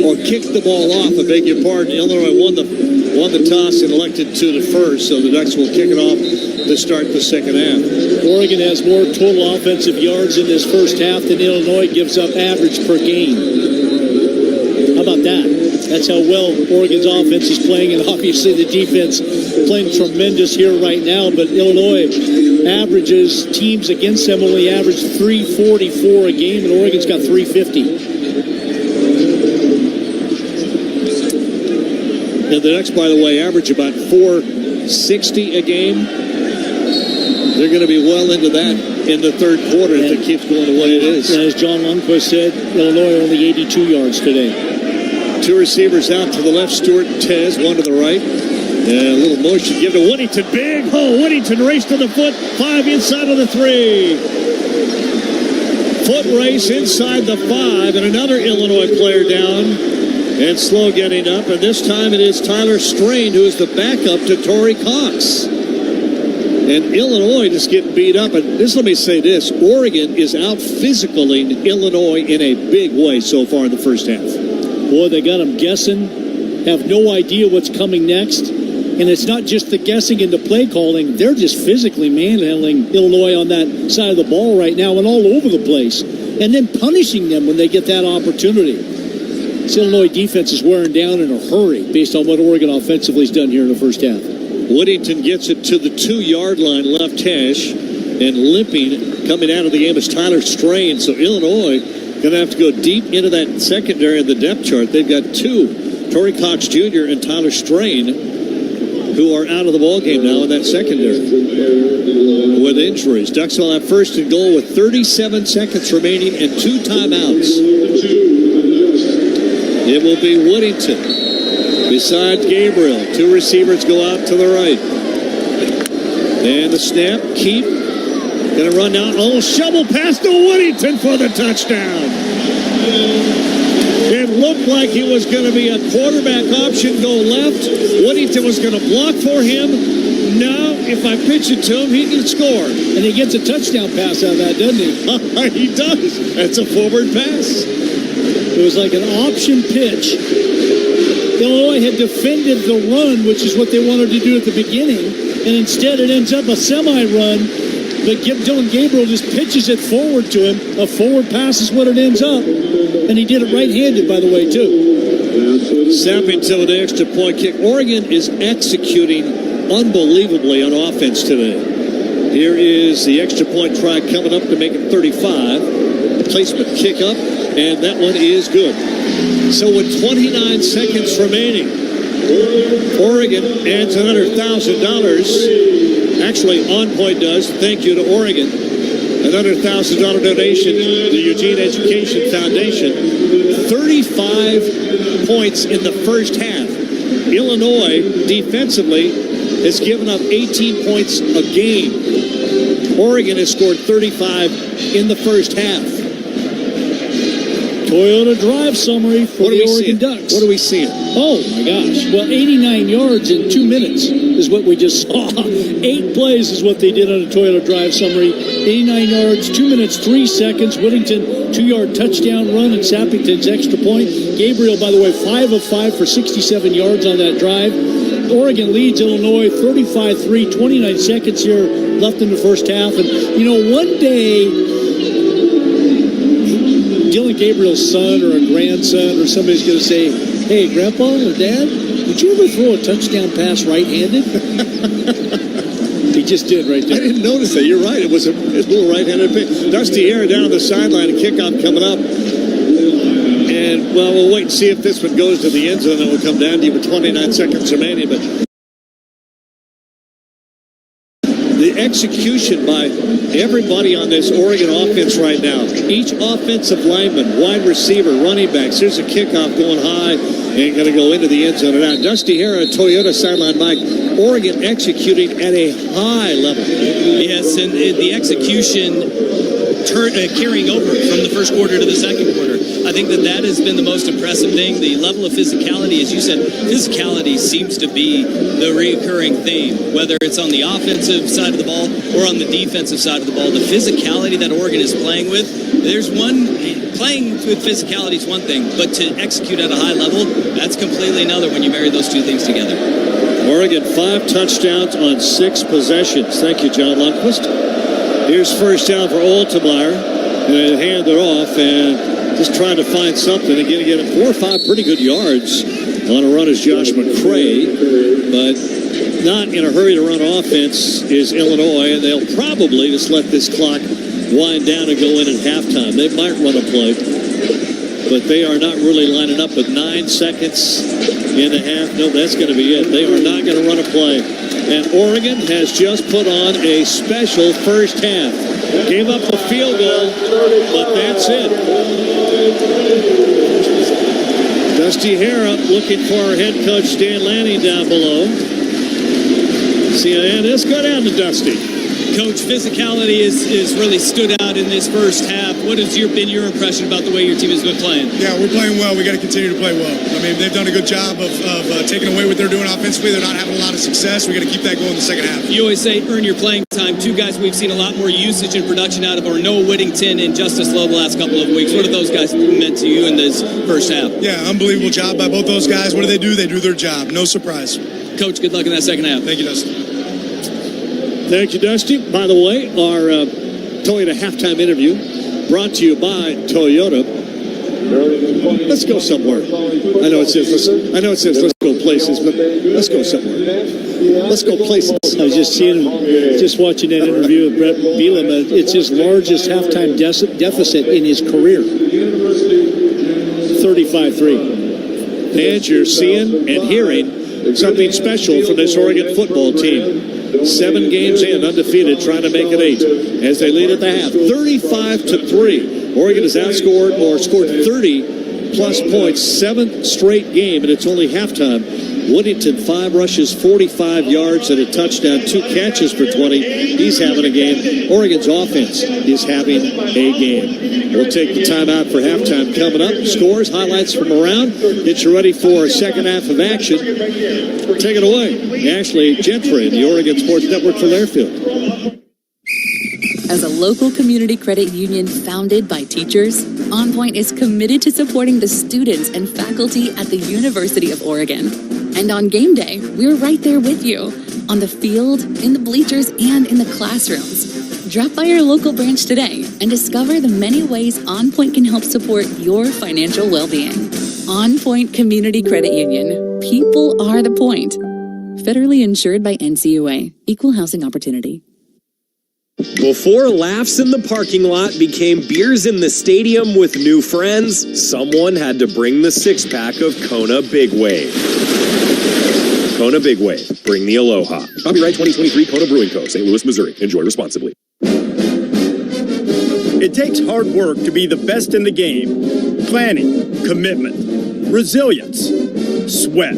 or kick the ball off. I beg your pardon. Illinois won the toss and elected to the first, so the Ducks will kick it off to start the second half. Oregon has more total offensive yards in this first half than Illinois gives up average per game. How about that? That's how well Oregon's offense is playing, and obviously the defense playing tremendous here right now, but Illinois averages, teams against them only average 344 a game, and Oregon's got 350. And the Ducks, by the way, average about 460 a game. They're going to be well into that in the third quarter if it keeps going the way it is. And as John Lundquist said, Illinois only 82 yards today. 2 receivers out to the left, Stewart and Tez, one to the right. And a little motion given to Whittington. Big hole. Whittington race to the foot. 5 inside of the 3. Foot race inside the 5. And another Illinois player down. And slow getting up. And this time it is Tyler Strain who is the backup to Torrey Cox. And Illinois just getting beat up. And let me say this. Oregon is out physicaling Illinois in a big way so far in the first half. Boy, they got them guessing. Have no idea what's coming next. And it's not just the guessing and the play calling. They're just physically manhandling Illinois on that side of the ball right now and all over the place. And then punishing them when they get that opportunity. This Illinois defense is wearing down in a hurry based on what Oregon offensively has done here in the first half. Whittington gets it to the 2-yard line, left hash. And limping, coming out of the game is Tyler Strain. So Illinois going to have to go deep into that secondary of the depth chart. They've got 2, Torrey Cox Jr. and Tyler Strain, who are out of the ballgame now in that secondary with injuries. Ducks will have first and goal with 37 seconds remaining and 2 timeouts. It will be Whittington beside Gabriel. 2 receivers go out to the right. And the snap, keep. Going to run down. Oh, shovel pass to Whittington for the touchdown. It looked like it was going to be a quarterback option, go left. Whittington was going to block for him, No, if I pitch it to him, he can score. And he gets a touchdown pass out of that, doesn't he? He does. That's a forward pass. It was like an option pitch. Illinois had defended the run, which is what they wanted to do at the beginning, and instead it ends up a semi-run, but Dylan Gabriel just pitches it forward to him. A forward pass is what it ends up, and he did it right-handed, by the way, too. Snapping to the extra point kick. Oregon is executing unbelievably on offense today. Here is the extra point try coming up to make it 35. Placement kick up, and that one is good. So with 29 seconds remaining, Oregon adds another $1,000. Actually, On Point does. Thank you to Oregon. Another $1,000 donation to the Eugene Education Foundation. 35 points in the first half. Illinois, defensively, has given up 18 points a game. Oregon has scored 35 in the first half. Toyota drive summary for the Oregon Ducks. What are we seeing? Oh, my gosh. Well, 89 yards in 2 minutes is what we just saw. 8 plays is what they did on a Toyota drive summary. 89 yards, 2 minutes, 3 seconds. Whittington, 2-yard touchdown run, and Sappington's extra point. Gabriel, by the way, 5 of 5 for 67 yards on that drive. Oregon leads Illinois 35-3, 29 seconds here left in the first half. And, you know, one day, Dylan Gabriel's son or a grandson or somebody's going to say, hey, Grandpa or Dad, did you ever throw a touchdown pass right-handed? He just did right there. I didn't notice that. You're right. It was a little right-handed pitch. Dusty Hare down on the sideline, a kickoff coming up. And, well, we'll wait and see if this one goes to the end zone. Then we'll come down to you with 29 seconds remaining. But the execution by everybody on this Oregon offense right now. Each offensive lineman, wide receiver, running backs. There's a kickoff going high and going to go into the end zone and out. Dusty Hare, Toyota sideline mic. Oregon executing at a high level. Yes, and the execution carrying over from the first quarter to the second quarter. I think that has been the most impressive thing. The level of physicality, as you said, physicality seems to be the recurring theme, whether it's on the offensive side of the ball or on the defensive side of the ball. The physicality that Oregon is playing with, playing with physicality is one thing, but to execute at a high level, that's completely another when you marry those two things together. Oregon 5 touchdowns on 6 possessions. Thank you, John Lundquist. Here's first down for Altemeyer. And hand it off and just trying to find something. Again, get 4 or 5 pretty good yards on a run is Josh McCray. But not in a hurry to run offense is Illinois. And they'll probably just let this clock wind down and go in at halftime. They might run a play. But they are not really lining up with 9 seconds in the half. No, that's going to be it. They are not going to run a play. And Oregon has just put on a special first half. Gave up a field goal, but that's it. Dusty Hare looking for our head coach Stan Lanning down below. See, and let's go down to Dusty. Coach, physicality is really stood out in this first half. What has been your impression about the way your team has been playing? Yeah, we're playing well. We got to continue to play well. I mean, they've done a good job of taking away what they're doing offensively. They're not having a lot of success. We got to keep that going in the second half. You always say earn your playing time. 2 guys we've seen a lot more usage and production out of are Noah Whittington and Justice Lowe the last couple of weeks. What have those guys meant to you in this first half? Yeah, unbelievable job by both those guys. What do? They do their job. No surprise. Coach, good luck in that second half. Thank you, Dusty. Thank you, Dusty. By the way, our Toyota halftime interview brought to you by Toyota. Let's go somewhere. I know it says let's go places, but let's go somewhere. Let's go places. I was just watching that interview with Brett Bielema. It's his largest halftime deficit in his career. 35-3. And you're seeing and hearing something special from this Oregon football team. 7 games in, undefeated, trying to make it 8 as they lead at the half. 35-3. Oregon has outscored or scored 30-plus points, 7th straight game, and it's only halftime Woodington, 5 rushes, 45 yards, and a touchdown, 2 catches for 20. He's having a game. Oregon's offense is having a game. We'll take the timeout for halftime coming up. Scores, highlights from around. Get you ready for a second half of action. Take it away, Ashley Gentry, the Oregon Sports Network for Learfield. As a local community credit union founded by teachers, OnPoint is committed to supporting the students and faculty at the University of Oregon. And on game day, we're right there with you, on the field, in the bleachers, and in the classrooms. Drop by our local branch today and discover the many ways OnPoint can help support your financial well-being. OnPoint Community Credit Union. People are the point. Federally insured by NCAAF. Equal housing opportunity. Before laughs in the parking lot became beers in the stadium with new friends, someone had to bring the 6-pack of Kona Big Wave. Kona Big Wave, bring the aloha. Copyright 2023 Kona Brewing Co., St. Louis, Missouri. Enjoy responsibly. It takes hard work to be the best in the game. Planning, commitment, resilience, sweat.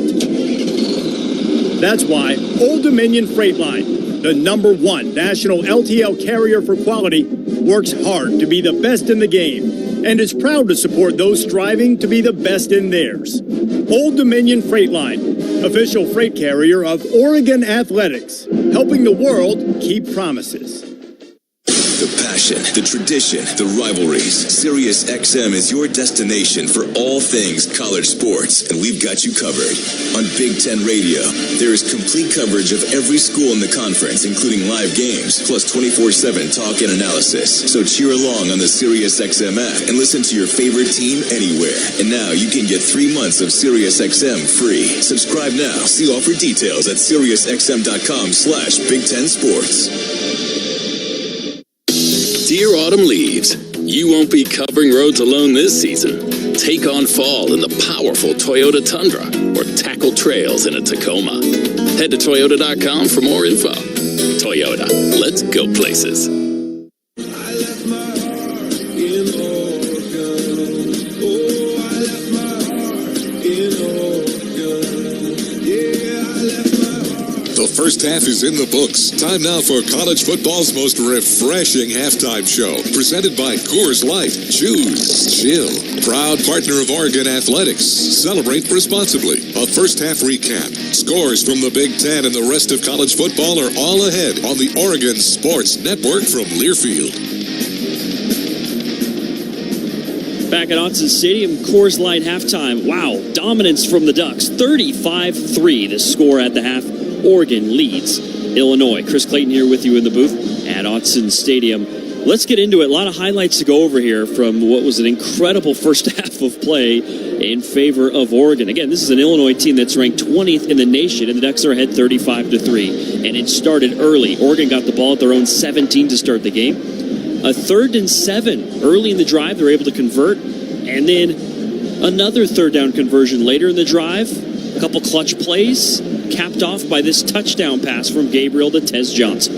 That's why Old Dominion Freight Line, the #1 national LTL carrier for quality, works hard to be the best in the game and is proud to support those striving to be the best in theirs. Old Dominion Freight Line, official freight carrier of Oregon Athletics, helping the world keep promises. The passion, the tradition, the rivalries. Sirius XM is your destination for all things college sports, and we've got you covered. On Big Ten Radio, there is complete coverage of every school in the conference, including live games, plus 24/7 talk and analysis. So cheer along on the Sirius XM app and listen to your favorite team anywhere. And now you can get 3 months of Sirius XM free. Subscribe now. See offer details at SiriusXM.com/Big Ten Sports. Dear autumn leaves, you won't be covering roads alone this season. Take on fall in the powerful Toyota Tundra or tackle trails in a Tacoma. Head to Toyota.com for more info. Toyota, let's go places. The first half is in the books. Time now for college football's most refreshing halftime show. Presented by Coors Light. Choose chill. Proud partner of Oregon Athletics. Celebrate responsibly. A first half recap. Scores from the Big Ten and the rest of college football are all ahead on the Oregon Sports Network from Learfield. Back at Autzen Stadium, Coors Light halftime. Wow, dominance from the Ducks. 35-3 the score at the half. Oregon leads Illinois. Chris Clayton here with you in the booth at Autzen Stadium. Let's get into it. A lot of highlights to go over here from what was an incredible first half of play in favor of Oregon. Again, this is an Illinois team that's ranked 20th in the nation, and the Ducks are ahead 35-3. And it started early. Oregon got the ball at their own 17 to start the game. A 3rd and 7 early in the drive. They were able to convert. And then another third down conversion later in the drive. A couple clutch plays, capped off by this touchdown pass from Gabriel to Tez Johnson.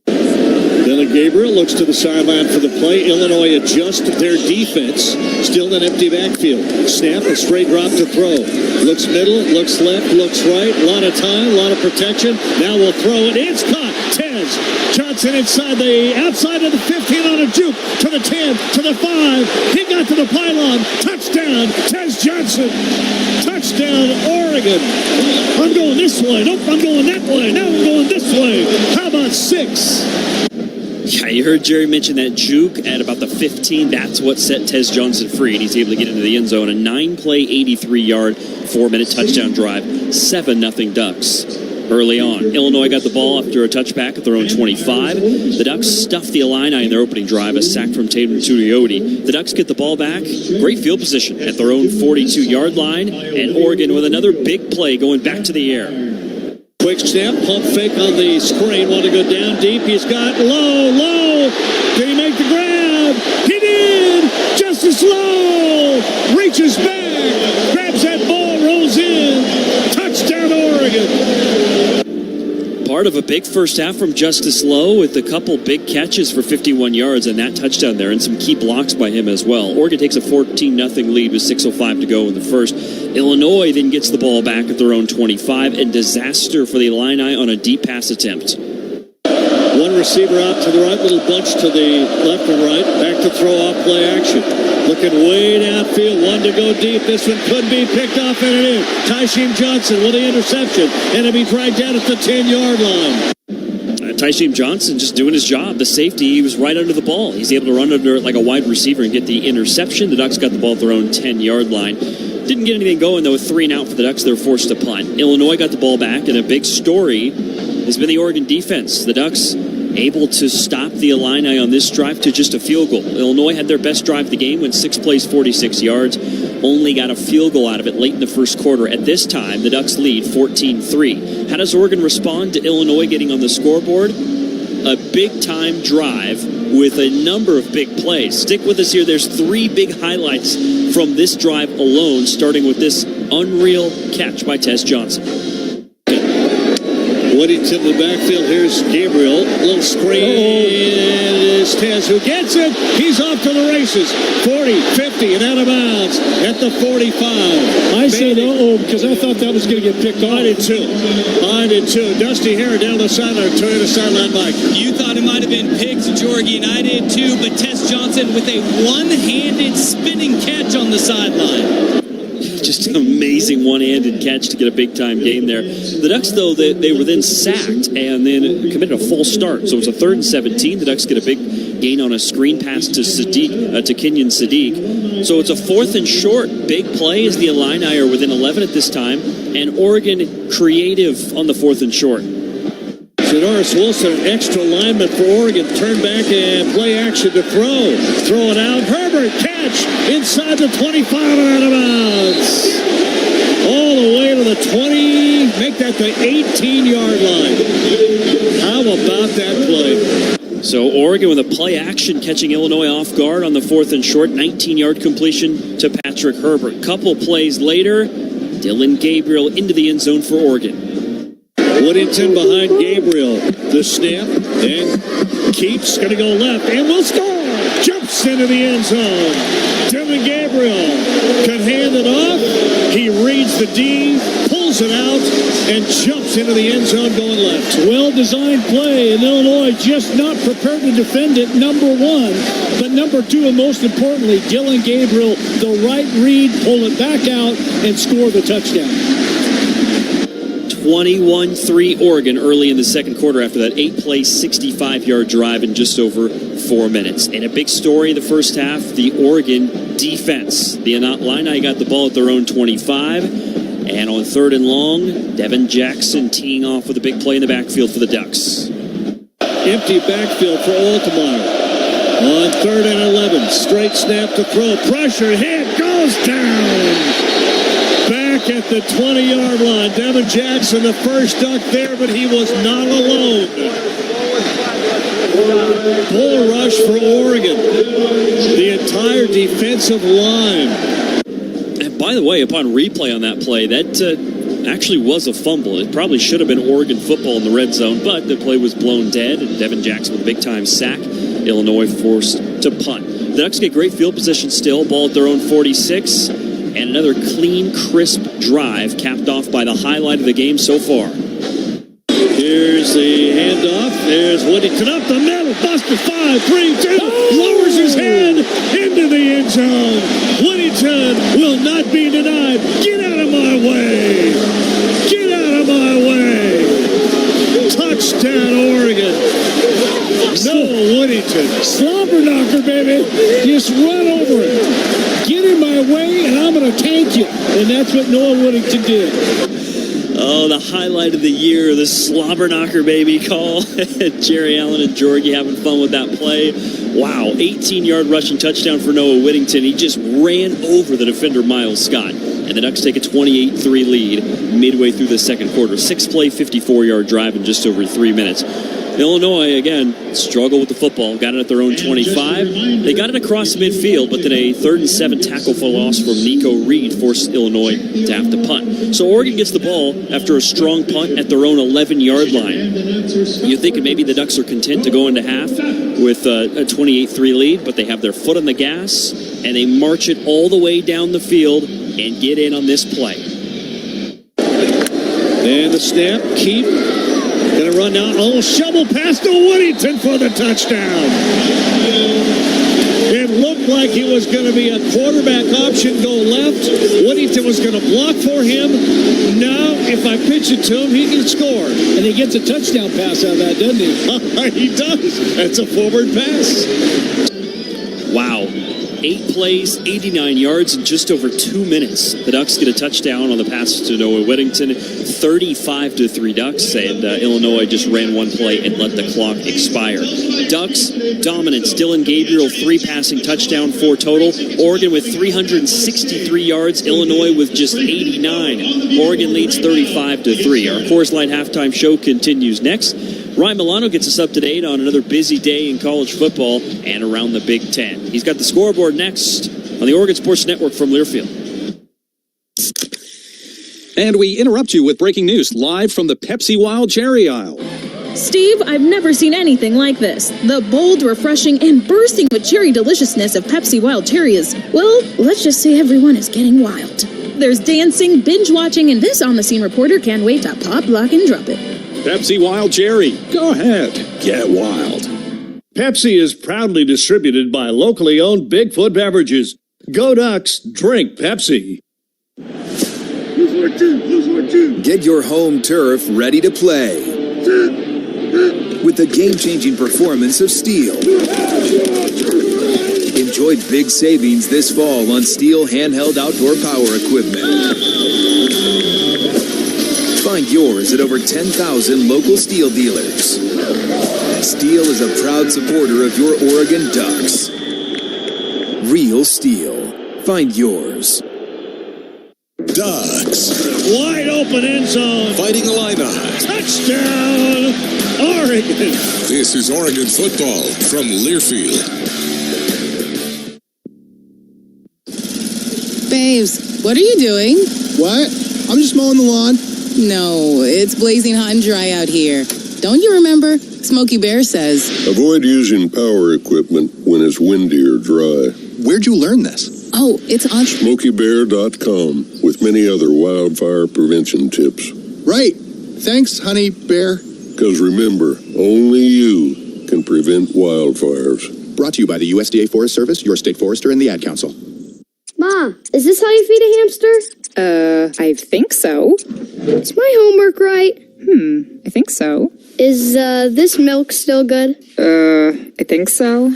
Dylan Gabriel looks to the sideline for the play. Illinois adjusts their defense. Still an empty backfield. Snap, a straight drop to throw. Looks middle, looks left, looks right. A lot of time, a lot of protection. Now we'll throw it. It's caught. Tez Johnson outside of the 15 on a juke. To the 10, to the 5. He got to the pylon. Touchdown, Tez Johnson. Touchdown, Oregon. I'm going this way. Nope, I'm going that way. Now I'm going this way. How about 6? Yeah, you heard Jerry mention that juke at about the 15. That's what set Tez Johnson free, and he's able to get into the end zone. A 9-play, 83-yard, 4-minute touchdown drive. 7-0 Ducks early on. Illinois got the ball after a touchback at their own 25. The Ducks stuffed the Illini in their opening drive, a sack from Tatum Tuioti. The Ducks get the ball back. Great field position at their own 42-yard line, and Oregon with another big play going back to the air. Quick snap, pump fake on the screen. Want to go down deep. He's got low. Did he make the grab? He did! Justice Lowe reaches back, grabs that ball, rolls in. Touchdown, Oregon. part of a big first half from Justice Lowe with a couple big catches for 51 yards and that touchdown there and some key blocks by him as well. Oregon takes a 14-0 lead with 6:05 to go in the first. Illinois then gets the ball back at their own 25 and disaster for the Illini on a deep pass attempt. One receiver out to the right, little bunch to the left and right. Back to throw off play action. Looking way downfield, one to go deep. This one could be picked off, and it is. Tyshim Johnson with the interception, and it'll be dragged down at the 10-yard line. Tyshim Johnson just doing his job. The safety, he was right under the ball. He's able to run under it like a wide receiver and get the interception. The Ducks got the ball at their own 10-yard line. Didn't get anything going, though, with 3 and out for the Ducks. They were forced to punt. Illinois got the ball back, and a big story has been the Oregon defense. The Ducks able to stop the Illini on this drive to just a field goal. Illinois had their best drive of the game, went 6 plays, 46 yards. Only got a field goal out of it late in the first quarter. At this time, the Ducks lead 14-3. How does Oregon respond to Illinois getting on the scoreboard? A big-time drive with a number of big plays. Stick with us here. There's 3 big highlights from this drive alone, starting with this unreal catch by Tez Johnson. Whittington in the backfield. Here's Gabriel. A little screen. It is Tez who gets it. He's off to the races. 40, 50, and out of bounds at the 45. I said, because I thought that was going to get picked off. I did too. Dusty Hare down the sideline. Toyota sideline, Mike. You thought it might have been picked, Georgie, and I did too, but Tez Johnson with a one-handed spinning catch on the sideline. Just an amazing one-handed catch to get a big-time gain there. The Ducks, though, they were then sacked and then committed a false start. So it was a 3rd and 17. The Ducks get a big gain on a screen pass to Kenyon Sadiq. So it's a 4th and short. Big play as the Illini are within 11 at this time. And Oregon creative on the 4th and short. Janoris Wilson, an extra lineman for Oregon. Turn back and play action to throw. Throw it out. Herbert, catch inside the 25 and out of bounds. All the way to the 20. Make that the 18-yard line. How about that play? So Oregon with a play action catching Illinois off guard on the 4th and short. 19-yard completion to Patrick Herbert. Couple plays later, Dylan Gabriel into the end zone for Oregon. Whittington behind Gabriel. The snap and keeps going to go left and will score. Jumps into the end zone. Dylan Gabriel can hand it off. He reads the D, pulls it out, and jumps into the end zone going left. Well-designed play, and Illinois just not prepared to defend it, number 1. But number 2, and most importantly, Dylan Gabriel, the right read, pull it back out, and score the touchdown. 21-3 Oregon early in the second quarter after that 8-play, 65-yard drive in just over 4 minutes. And a big story in the first half, the Oregon defense. The Illini got the ball at their own 25. And on 3rd and long, Devin Jackson teeing off with a big play in the backfield for the Ducks. Empty backfield for Altamar. On 3rd and 11, straight snap to throw. Pressure hit, goes down. Back at the 20-yard line. Devin Jackson, the first Duck there, but he was not alone. Bull rush for Oregon. The entire defensive line. And by the way, upon replay on that play, that actually was a fumble. It probably should have been Oregon football in the red zone, but the play was blown dead, and Devin Jackson with a big-time sack. Illinois forced to punt. The Ducks get great field position still. Ball at their own 46. And another clean, crisp drive capped off by the highlight of the game so far. Here's the handoff. There's Whittington up the middle. Buster 5, 3, 2. Lowers his head into the end zone. Whittington will not be denied. Get out of my way. Get out of my way. Touchdown, Oregon. Noah Whittington. Slobber knocker, baby. Just run over it. Get in my way, and I'm going to tank you. And that's what Noah Whittington did. Oh, the highlight of the year, the slobber knocker baby call. Jerry Allen and Georgie having fun with that play. Wow, 18-yard rushing touchdown for Noah Whittington. He just ran over the defender Miles Scott. And the Ducks take a 28-3 lead midway through the second quarter. 6-play, 54-yard drive in just over 3 minutes. Illinois, again, struggled with the football. Got it at their own 25. They got it across midfield, but then a 3rd and 7 tackle for loss from Nico Reed forced Illinois to have to punt. So Oregon gets the ball after a strong punt at their own 11-yard line. You're thinking maybe the Ducks are content to go into half with a 28-3 lead, but they have their foot on the gas, and they march it all the way down the field and get in on this play. And the snap, keep. Gonna run now. Oh, shovel pass to Whittington for the touchdown. It looked like it was going to be a quarterback option, go left. Whittington was going to block for him. Now, if I pitch it to him, he can score. And he gets a touchdown pass out of that, doesn't he? He does. That's a forward pass. Wow. 8 plays, 89 yards in just over 2 minutes. The Ducks get a touchdown on the pass to Noah Whittington, 35-3 Ducks, and Illinois just ran one play and let the clock expire. Ducks dominance. Dylan Gabriel 3 passing touchdown, 4 total. Oregon with 363 yards. Illinois with just 89. Oregon leads 35-3. Our Coors Light halftime show continues next. Ryan Milano gets us up to date on another busy day in college football and around the Big Ten. He's got the scoreboard next on the Oregon Sports Network from Learfield. And we interrupt you with breaking news live from the Pepsi Wild Cherry Aisle. Steve, I've never seen anything like this. The bold, refreshing, and bursting with cherry deliciousness of Pepsi Wild Cherry is, well, let's just say everyone is getting wild. There's dancing, binge-watching, and this on-the-scene reporter can't wait to pop, lock, and drop it. Pepsi Wild Cherry. Go ahead. Get wild. Pepsi is proudly distributed by locally owned Bigfoot Beverages. Go Ducks, drink Pepsi. Get your home turf ready to play with the game-changing performance of Steel. Enjoy big savings this fall on Steel handheld outdoor power equipment. Find yours at over 10,000 local Steel dealers. Steel is a proud supporter of your Oregon Ducks. Real Steel. Find yours. Ducks. Wide open end zone. Fighting Illini. Touchdown, Oregon. This is Oregon football from Learfield. Babes, what are you doing? What? I'm just mowing the lawn. No, it's blazing hot and dry out here. Don't you remember? Smokey Bear says. Avoid using power equipment when it's windy or dry. Where'd you learn this? Oh, it's on SmokeyBear.com with many other wildfire prevention tips. Right. Thanks, honey bear. Because remember, only you can prevent wildfires. Brought to you by the USDA Forest Service, your state forester, and the Ad Council. Ma, is this how you feed a hamster? I think so. Is my homework right? I think so. Is, this milk still good? I think so.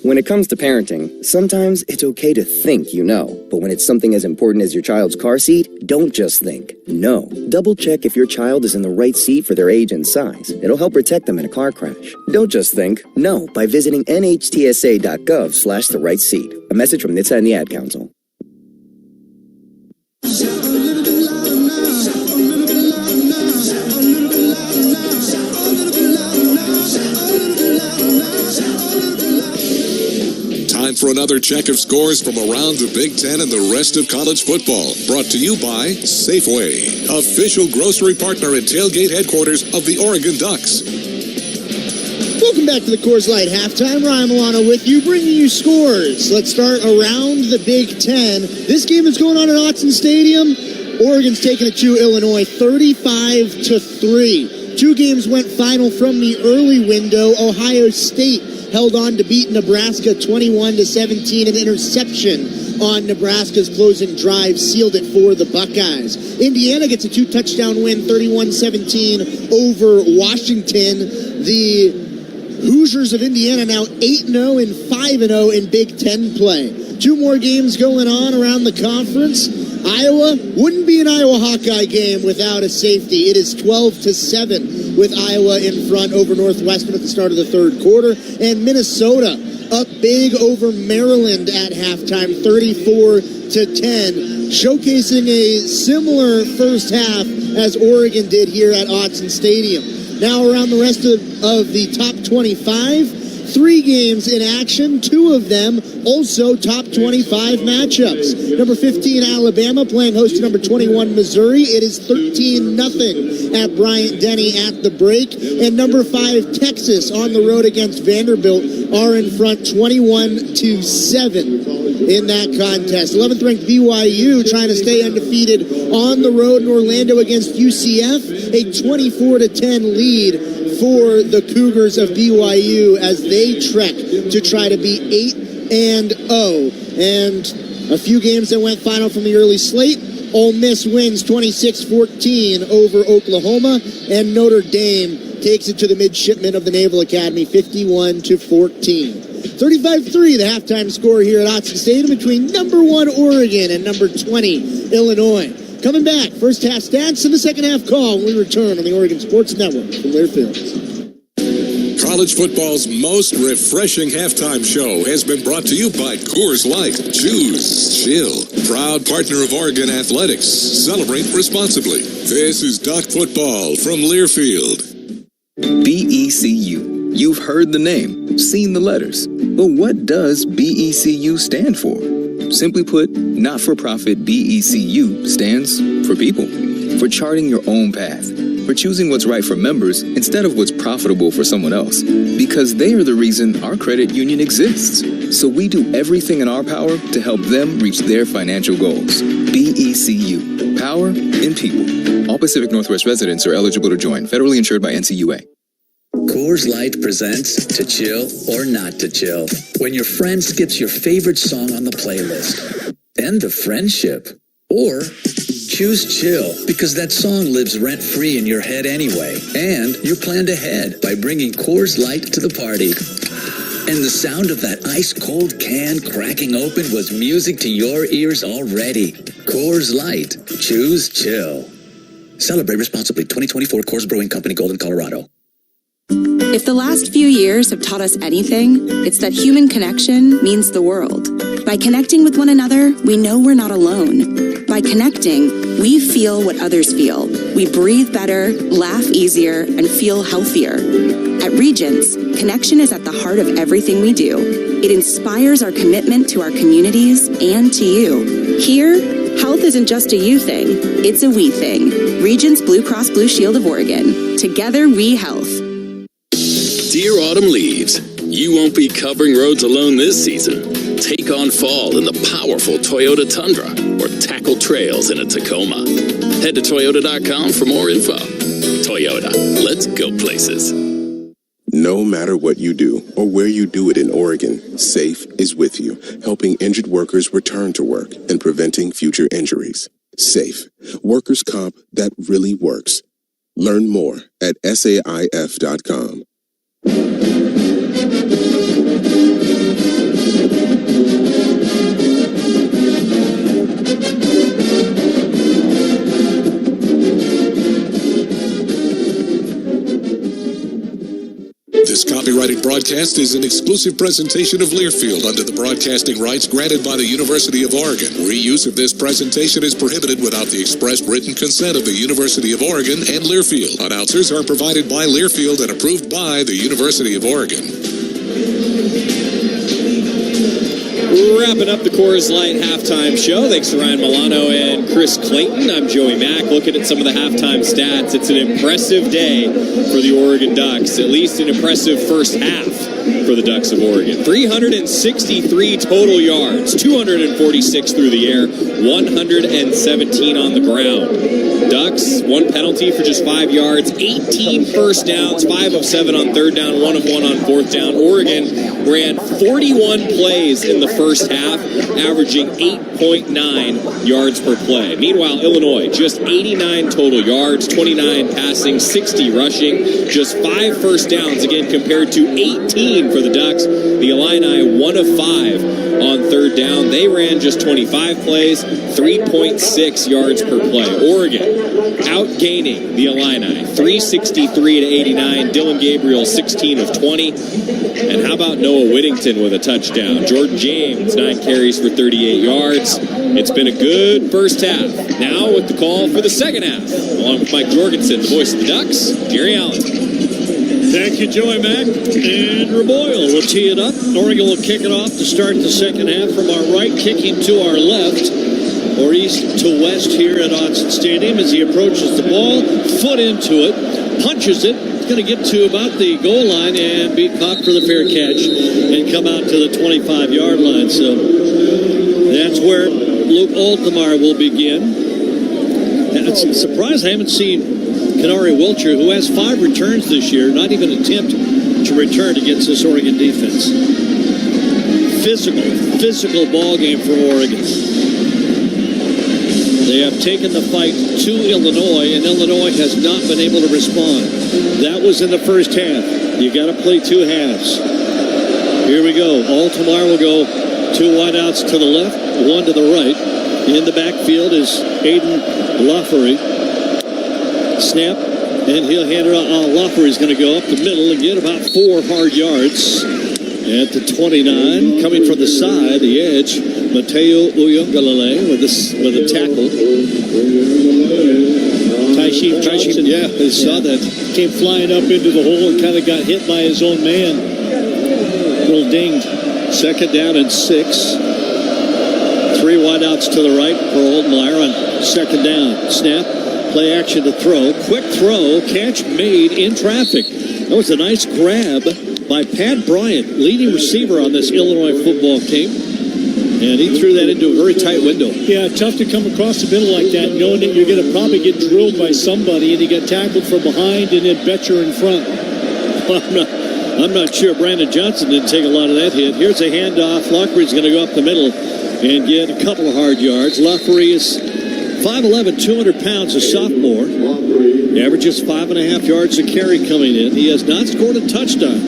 When it comes to parenting, sometimes it's okay to think you know. But when it's something as important as your child's car seat, don't just think. Know. Double check if your child is in the right seat for their age and size. It'll help protect them in a car crash. Don't just think. Know by visiting nhtsa.gov/the-right-seat. A message from NHTSA and the Ad Council. Time for another check of scores from around the Big Ten and the rest of college football. Brought to you by Safeway, official grocery partner and tailgate headquarters of the Oregon Ducks. Welcome back to the Coors Light Halftime. Ryan Milano with you, bringing you scores. Let's start around the Big Ten. This game is going on at Autzen Stadium. Oregon's taking it to Illinois, 35-3. 2 games went final from the early window. Ohio State held on to beat Nebraska 21-17. An interception on Nebraska's closing drive sealed it for the Buckeyes. Indiana gets a 2-touchdown win, 31-17 over Washington. The Hoosiers of Indiana now 8-0 and 5-0 in Big Ten play. 2 more games going on around the conference. Iowa wouldn't be an Iowa Hawkeye game without a safety. It is 12-7 with Iowa in front over Northwestern at the start of the third quarter. And Minnesota up big over Maryland at halftime, 34-10, showcasing a similar first half as Oregon did here at Autzen Stadium. Now around the rest of the top 25. 3 games in action, 2 of them also top 25 matchups. Number 15, Alabama, playing host to number 21, Missouri. It is 13-0 at Bryant-Denny at the break. And number 5, Texas, on the road against Vanderbilt, are in front 21-7 in that contest. 11th ranked BYU trying to stay undefeated on the road in Orlando against UCF. A 24-10 lead for the Cougars of BYU as they trek to try to be 8-0. And a few games that went final from the early slate. Ole Miss wins 26-14 over Oklahoma, and Notre Dame takes it to the midshipmen of the Naval Academy 51-14. 35-3 the halftime score here at Autzen Stadium between number 1 Oregon and number 20 Illinois. Coming back, first half stats and the second half call when we return on the Oregon Sports Network from Learfield. College football's most refreshing halftime show has been brought to you by Coors Light. Choose chill. Proud partner of Oregon Athletics. Celebrate responsibly. This is Duck Football from Learfield. BECU. You've heard the name, seen the letters. But what does BECU stand for? Simply put, not-for-profit BECU stands for people. For charting your own path. For choosing what's right for members instead of what's profitable for someone else. Because they are the reason our credit union exists. So we do everything in our power to help them reach their financial goals. BECU. Power in people. All Pacific Northwest residents are eligible to join. Federally insured by NCUA. Coors Light presents To Chill or Not to Chill. When your friend skips your favorite song on the playlist. End the friendship. Or choose chill because that song lives rent-free in your head anyway. And you're planned ahead by bringing Coors Light to the party. And the sound of that ice-cold can cracking open was music to your ears already. Coors Light. Choose chill. Celebrate responsibly. 2024 Coors Brewing Company, Golden, Colorado. If the last few years have taught us anything, it's that human connection means the world. By connecting with one another, we know we're not alone. By connecting, we feel what others feel. We breathe better, laugh easier, and feel healthier. At Regents, connection is at the heart of everything we do. It inspires our commitment to our communities and to you. Here, health isn't just a you thing, it's a we thing. Regents Blue Cross Blue Shield of Oregon. Together, we health. Dear autumn leaves, you won't be covering roads alone this season. Take on fall in the powerful Toyota Tundra or tackle trails in a Tacoma. Head to Toyota.com for more info. Toyota, let's go places. No matter what you do or where you do it in Oregon, SAFE is with you, helping injured workers return to work and preventing future injuries. SAFE, workers' comp that really works. Learn more at SAIF.com. This copyrighted broadcast is an exclusive presentation of Learfield under the broadcasting rights granted by the University of Oregon. Reuse of this presentation is prohibited without the express written consent of the University of Oregon and Learfield. Announcers are provided by Learfield and approved by the University of Oregon. Wrapping up the Coors Light halftime show. Thanks to Ryan Milano and Chris Clayton. I'm Joey Mack. Looking at some of the halftime stats, it's an impressive day for the Oregon Ducks. At least an impressive first half for the Ducks of Oregon. 363 total yards, 246 through the air, 117 on the ground. Ducks, 1 penalty for just 5 yards, 18 first downs, 5 of 7 on third down, 1 of 1 on fourth down. Oregon ran 41 plays in the first half, averaging 8.9 yards per play. Meanwhile, Illinois, just 89 total yards, 29 passing, 60 rushing, just 5 first downs, again compared to 18 for the Ducks. The Illini, 1 of 5 on third down. They ran just 25 plays, 3.6 yards per play. Oregon, outgaining the Illini, 363 to 89. Dylan Gabriel, 16 of 20. And how about Noah Whittington with a touchdown? Jordan James, 9 carries for 38 yards. It's been a good first half. Now with the call for the second half, along with Mike Jorgensen, the voice of the Ducks, Jerry Allen. Thank you, Joey Mack. Andrew Boyle will tee it up. Oregon will kick it off to start the second half from our right, kicking to our left, or east to west here at Autzen Stadium as he approaches the ball, foot into it, punches it. He's going to get to about the goal line and be caught for the fair catch and come out to the 25-yard line. So that's where Luke Altamar will begin. And it's a surprise I haven't seen Kenari Wilcher, who has 5 returns this year, not even attempt to return against this Oregon defense. Physical ball game for Oregon. They have taken the fight to Illinois, and Illinois has not been able to respond. That was in the first half. You got to play 2 halves. Here we go. Altamar will go 2 wideouts to the left, 1 to the right. In the backfield is Aiden Laffery. Snap, and he'll hand it off. Laffery's going to go up the middle and get about 4 hard yards at the 29. Coming from the side, the edge, Mateo Uyunglele with a tackle. Taishim Johnson, yeah, I saw that. Came flying up into the hole and kind of got hit by his own man. A little dinged. Second down and 6. 3 wideouts to the right for Oldmeyer on second down. Snap. Play action to throw. Quick throw. Catch made in traffic. That was a nice grab by Pat Bryant, leading receiver on this Illinois football team. And he threw that into a very tight window. Yeah, tough to come across the middle like that, knowing that you're going to probably get drilled by somebody, and he got tackled from behind and then Betcher in front. I'm not sure Brandon Johnson didn't take a lot of that hit. Here's a handoff. Lockery's going to go up the middle and get a couple of hard yards. Lockery is 5'11", 200 pounds, a sophomore. Averages 5.5 yards a carry coming in. He has not scored a touchdown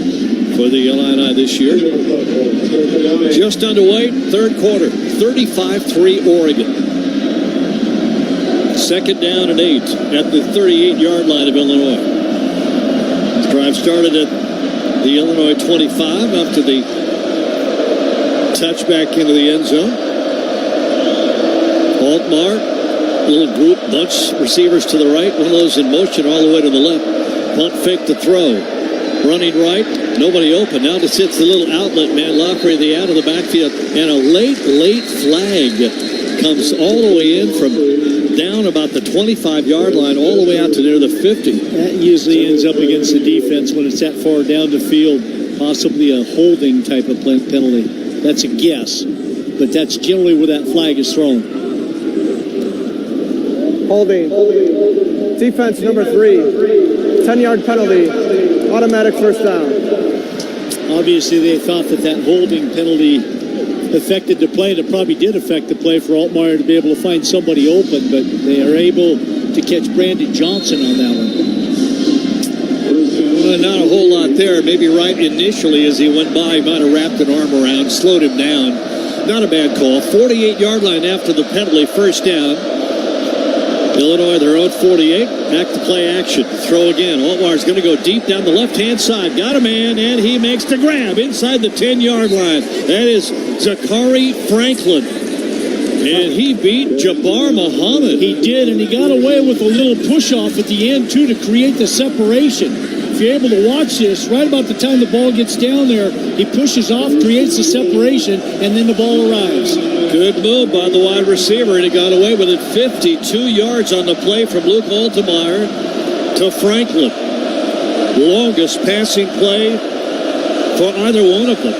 for the Illini this year. Just underway, third quarter, 35-3 Oregon. Second down and 8 at the 38-yard line of Illinois. The drive started at the Illinois 25 up to the touchback into the end zone. Altmar, little group, bunch receivers to the right, one of those in motion all the way to the left. Punt fake to throw. Running right, nobody open. Now just hits the little outlet man, Lockery, the out of the backfield. And a late flag comes all the way in from down about the 25-yard line all the way out to near the 50. That usually ends up against the defense when it's that far down the field. Possibly a holding type of penalty. That's a guess, but that's generally where that flag is thrown. Holding. Defense number 3. 10-yard penalty. Automatic first down. Obviously, they thought that holding penalty affected the play, and it probably did affect the play for Altmaier to be able to find somebody open, but they are able to catch Brandon Johnson on that one. Well, not a whole lot there. Maybe right initially as he went by, he might have wrapped an arm around, slowed him down. Not a bad call. 48-yard line after the penalty, first down. Illinois, their own 48. Back to play action. Throw again. Altmar's going to go deep down the left-hand side. Got a man, and he makes the grab inside the 10-yard line. That is Zachary Franklin. And he beat Jabbar Muhammad. He did, and he got away with a little push-off at the end, too, to create the separation. If you're able to watch this, right about the time the ball gets down there, he pushes off, creates the separation, and then the ball arrives. Good move by the wide receiver, and he got away with it. 52 yards on the play from Luke Altamar to Franklin. Longest passing play for either one of them.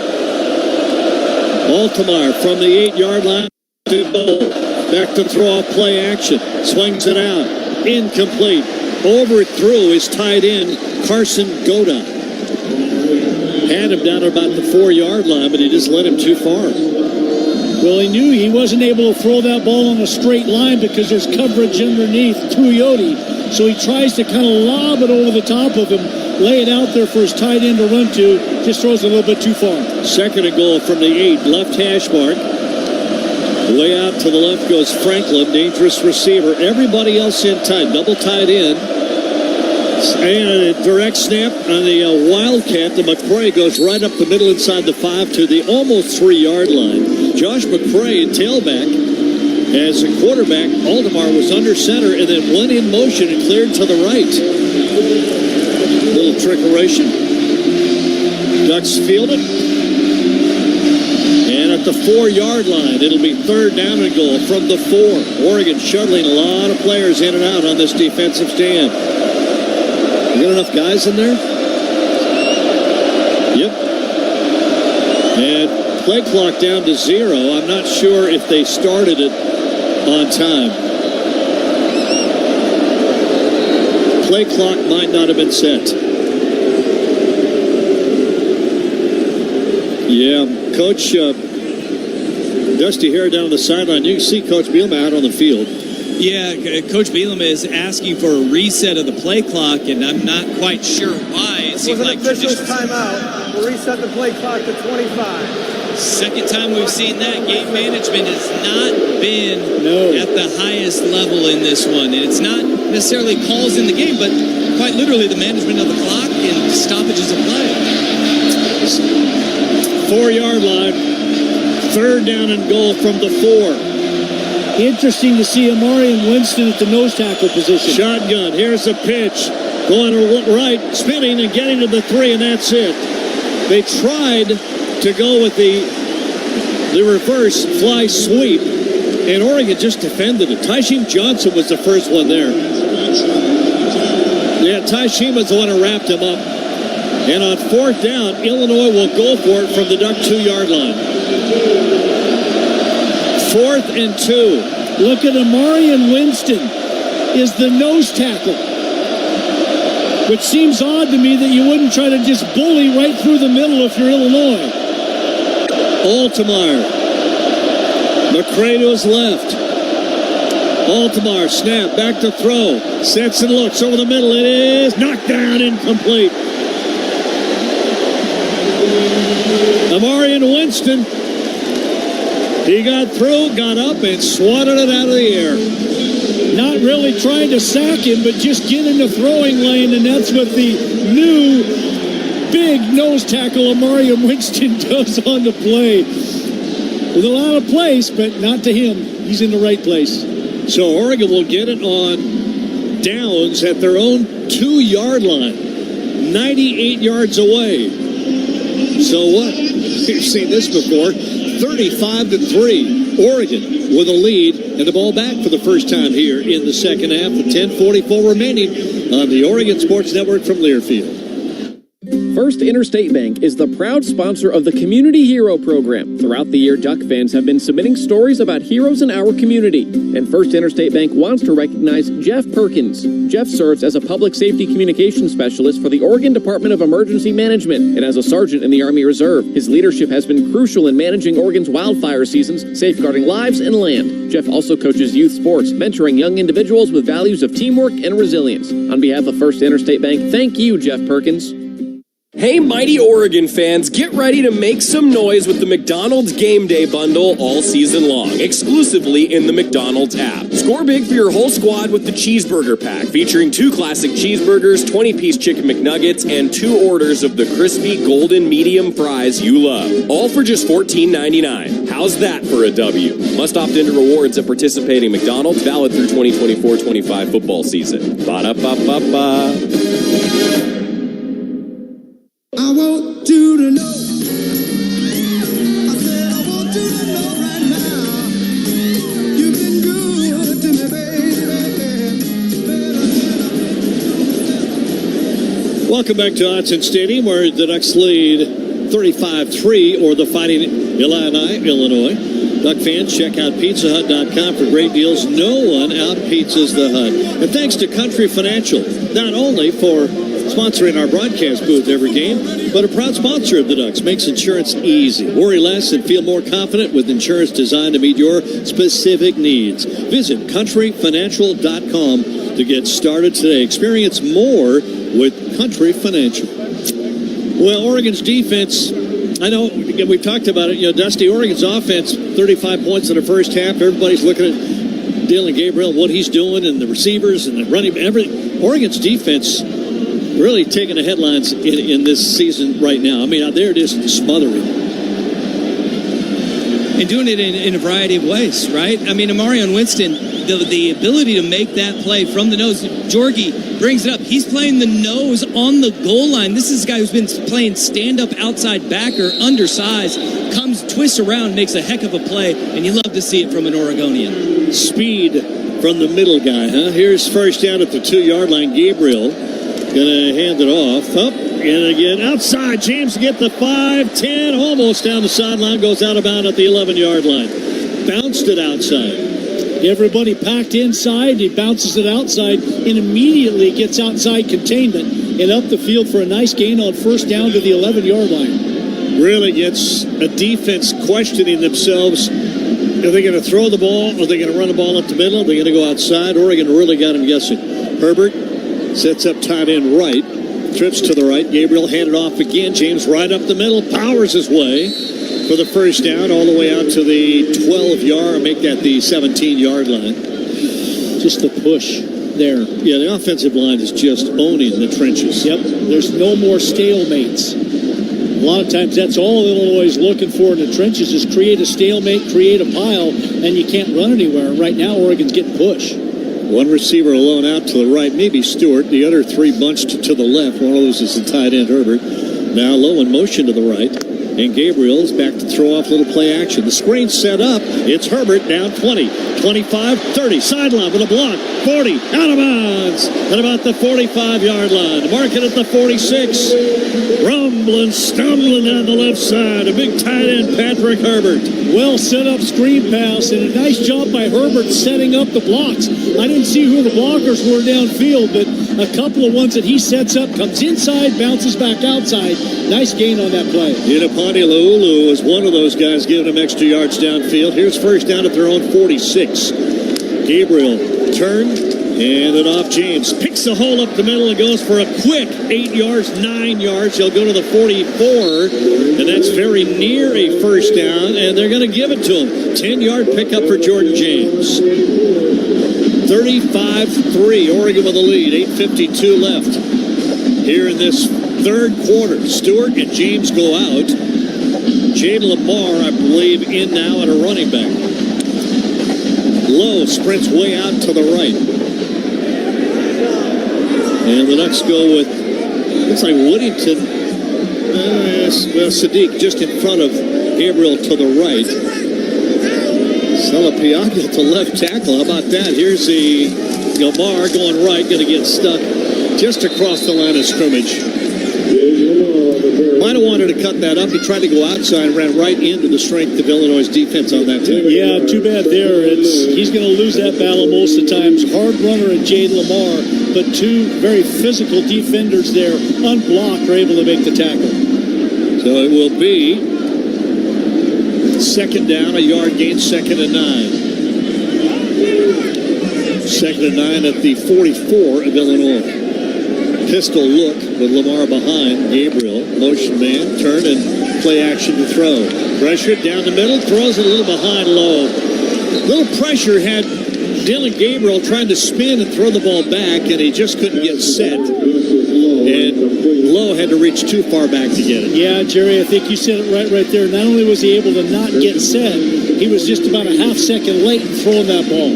Altamar from the 8-yard line to goal. Back to throw off play action. Swings it out. Incomplete. Overthrew his tight end, Carson Goda. Had him down about the 4-yard line, but he just led him too far. Well, he knew he wasn't able to throw that ball on a straight line because there's coverage underneath Tuioti. So he tries to kind of lob it over the top of him, lay it out there for his tight end to run to, just throws it a little bit too far. Second and goal from the 8, left hash mark. Way out to the left goes Franklin, dangerous receiver. Everybody else in tight, double tight end. And a direct snap on the Wildcat. The McCray goes right up the middle inside the 5 to the almost 3-yard line. Josh McCray, tailback, as a quarterback. Aldemar was under center and then went in motion and cleared to the right. Little trickeration. Ducks field it. And at the 4-yard line, it'll be 3rd down and goal from the 4. Oregon shuttling a lot of players in and out on this defensive stand. You got enough guys in there? Yep. And play clock down to 0. I'm not sure if they started it on time. Play clock might not have been set. Yeah, Coach Dusty Hare down the sideline. You can see Coach Bielema out on the field. Yeah, Coach Bielema is asking for a reset of the play clock, and I'm not quite sure why. It seems like official's timeout. We'll reset the play clock to 25. Second time we've seen that. Game management has not been at the highest level in this one, and it's not necessarily calls in the game, but quite literally the management of the clock and stoppages of play. 4-yard line, 3rd down and goal from the 4. Interesting to see Amarian Winston at the nose tackle position. Shotgun. Here's the pitch. Going right, spinning and getting to the 3, and that's it. They tried to go with the reverse fly sweep, and Oregon just defended it. Tyshim Johnson was the first one there. Yeah, Tyshim was the one who wrapped him up. And on 4th down, Illinois will go for it from the Duck 2-yard line. 4th and 2. Look at Amarian Winston is the nose tackle, which seems odd to me that you wouldn't try to just bully right through the middle if you're Illinois. Altamar. McCray to his left. Altamar, snap, back to throw. Sets and looks over the middle. It is knocked down, incomplete. Amarian Winston. He got through, got up, and swatted it out of the air. Not really trying to sack him, but just get in the throwing lane, and that's what the new big nose tackle Amarian Winston does on the play. With a lot of place, but not to him. He's in the right place. So Oregon will get it on downs at their own 2-yard line, 98 yards away. So what? You've seen this before. 35-3. Oregon with a lead and the ball back for the first time here in the second half with 10:44 remaining on the Oregon Sports Network from Learfield. First Interstate Bank is the proud sponsor of the Community Hero Program. Throughout the year, Duck fans have been submitting stories about heroes in our community. And First Interstate Bank wants to recognize Jeff Perkins. Jeff serves as a public safety communications specialist for the Oregon Department of Emergency Management and as a sergeant in the Army Reserve. His leadership has been crucial in managing Oregon's wildfire seasons, safeguarding lives and land. Jeff also coaches youth sports, mentoring young individuals with values of teamwork and resilience. On behalf of First Interstate Bank, thank you, Jeff Perkins. Hey, mighty Oregon fans, get ready to make some noise with the McDonald's Game Day Bundle all season long, exclusively in the McDonald's app. Score big for your whole squad with the Cheeseburger Pack, featuring 2 classic cheeseburgers, 20-piece chicken McNuggets, and 2 orders of the crispy golden medium fries you love, all for just $14.99. How's that for a W? Must opt into rewards at participating McDonald's, valid through 2024-25 football season. Ba-da-ba-ba-ba. I want you to know. I said I want you to know right now. You've been good to me, baby. Welcome back to Autzen Stadium, where the Ducks lead 35-3 or the Fighting Illini, Illinois. Duck fans, check out PizzaHut.com for great deals. No one out-pizzas the Hut. And thanks to Country Financial, not only for sponsoring our broadcast booth every game, but a proud sponsor of the Ducks. Makes insurance easy. Worry less and feel more confident with insurance designed to meet your specific needs. Visit countryfinancial.com to get started today. Experience more with Country Financial. Well, Oregon's defense I know, again, we've talked about it. Dusty, Oregon's offense, 35 points in the first half. Everybody's looking at Dylan Gabriel, what he's doing, and the receivers and the running, everything. Oregon's defense really taking the headlines in this season right now. I mean, they're just smothering. And doing it in a variety of ways, right? I mean, Amarion Winston, the ability to make that play from the nose. Jorgie brings it up. He's playing the nose on the goal line. This is a guy who's been playing stand-up outside backer, undersized, twists around, makes a heck of a play, and you love to see it from an Oregonian. Speed from the middle guy, huh? Here's first down at the 2-yard line. Gabriel going to hand it off. Up and again outside. James get the 5-10, almost down the sideline, goes out of bounds at the 11-yard line. Bounced it outside. Everybody packed inside. He bounces it outside and immediately gets outside containment and up the field for a nice gain on first down to the 11-yard line. Really gets a defense questioning themselves. Are they going to throw the ball? Are they going to run the ball up the middle? Are they going to go outside? Oregon really got him guessing. Herbert sets up tight end right. Trips to the right. Gabriel handed off again. James right up the middle. Powers his way for the first down all the way out to the 12-yard, make that the 17-yard line. Just the push there. Yeah, the offensive line is just owning the trenches. Yep, there's no more stalemates. A lot of times that's all Illinois is looking for in the trenches is create a stalemate, create a pile, and you can't run anywhere. Right now, Oregon's getting pushed. One receiver alone out to the right, maybe Stewart. The other three bunched to the left. One of those is the tight end, Herbert. Now low in motion to the right. And Gabriel is back to throw off a little play action. The screen set up. It's Herbert down 20, 25, 30. Sideline with a block. 40, out of bounds. At about the 45-yard line. Mark it at the 46. Rumbling, stumbling down the left side. A big tight end, Patrick Herbert. Well set up screen pass and a nice job by Herbert setting up the blocks. I didn't see who the blockers were downfield, but a couple of ones that he sets up, comes inside, bounces back outside. Nice gain on that play. Inapani Laulu is one of those guys giving him extra yards downfield. Here's first down at their own 46. Gabriel turned, and it off James. Picks the hole up the middle and goes for a quick 8 yards, 9 yards. He'll go to the 44, and that's very near a first down, and they're going to give it to him. 10-yard pickup for Jordan James. 35-3, Oregon with a lead. 8:52 left here in this third quarter. Stewart and James go out. Jaden Lamar, I believe, in now at a running back. Lowe sprints way out to the right. And the Ducks go with, looks like Whittington, Sadiq just in front of Gabriel to the right. Salapiaga to left tackle. How about that? Here's the Lamar going right, going to get stuck just across the line of scrimmage. Might have wanted to cut that up. He tried to go outside and ran right into the strength of Illinois' defense on that tackle. Yeah, too bad there. He's going to lose that battle most of the times. Hard runner and Jade Lamar, but two very physical defenders there, unblocked, are able to make the tackle. So it will be second down, a yard gain, 2nd and 9. 2nd and 9 at the 44 of Illinois. Pistol look with Lamar behind. Gabriel, motion man, turn and play action to throw. Pressure down the middle, throws it a little behind Lowe. Little pressure had Dylan Gabriel trying to spin and throw the ball back, and he just couldn't get set. And Lowe had to reach too far back to get it. Yeah, Jerry, I think you said it right there. Not only was he able to not get set, he was just about a half second late in throwing that ball.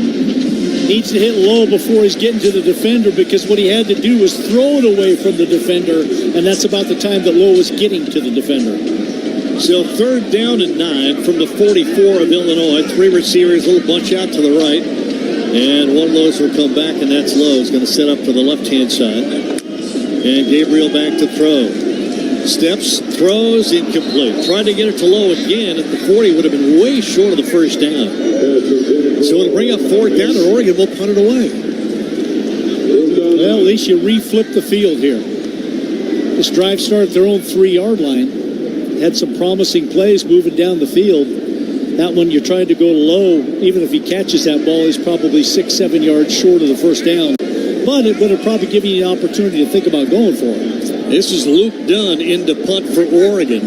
Needs to hit low before he's getting to the defender, because what he had to do was throw it away from the defender, and that's about the time that Lowe was getting to the defender. So third down and 9 from the 44 of Illinois. Three receivers, a little bunch out to the right. And one of those will come back, and that's Lowe. He's going to set up to the left-hand side. And Gabriel back to throw. Steps, throws, incomplete. Tried to get it to Lowe again at the 40. Would have been way short of the first down. So it'll bring up fourth down, and Oregon will punt it away. Well, at least you re-flip the field here. This drive started at their own 3-yard line. Had some promising plays moving down the field. That one, you're trying to go low. Even if he catches that ball, he's probably 6-7 yards short of the first down. But it would have probably given you an opportunity to think about going for it. This is Luke Dunn into punt for Oregon.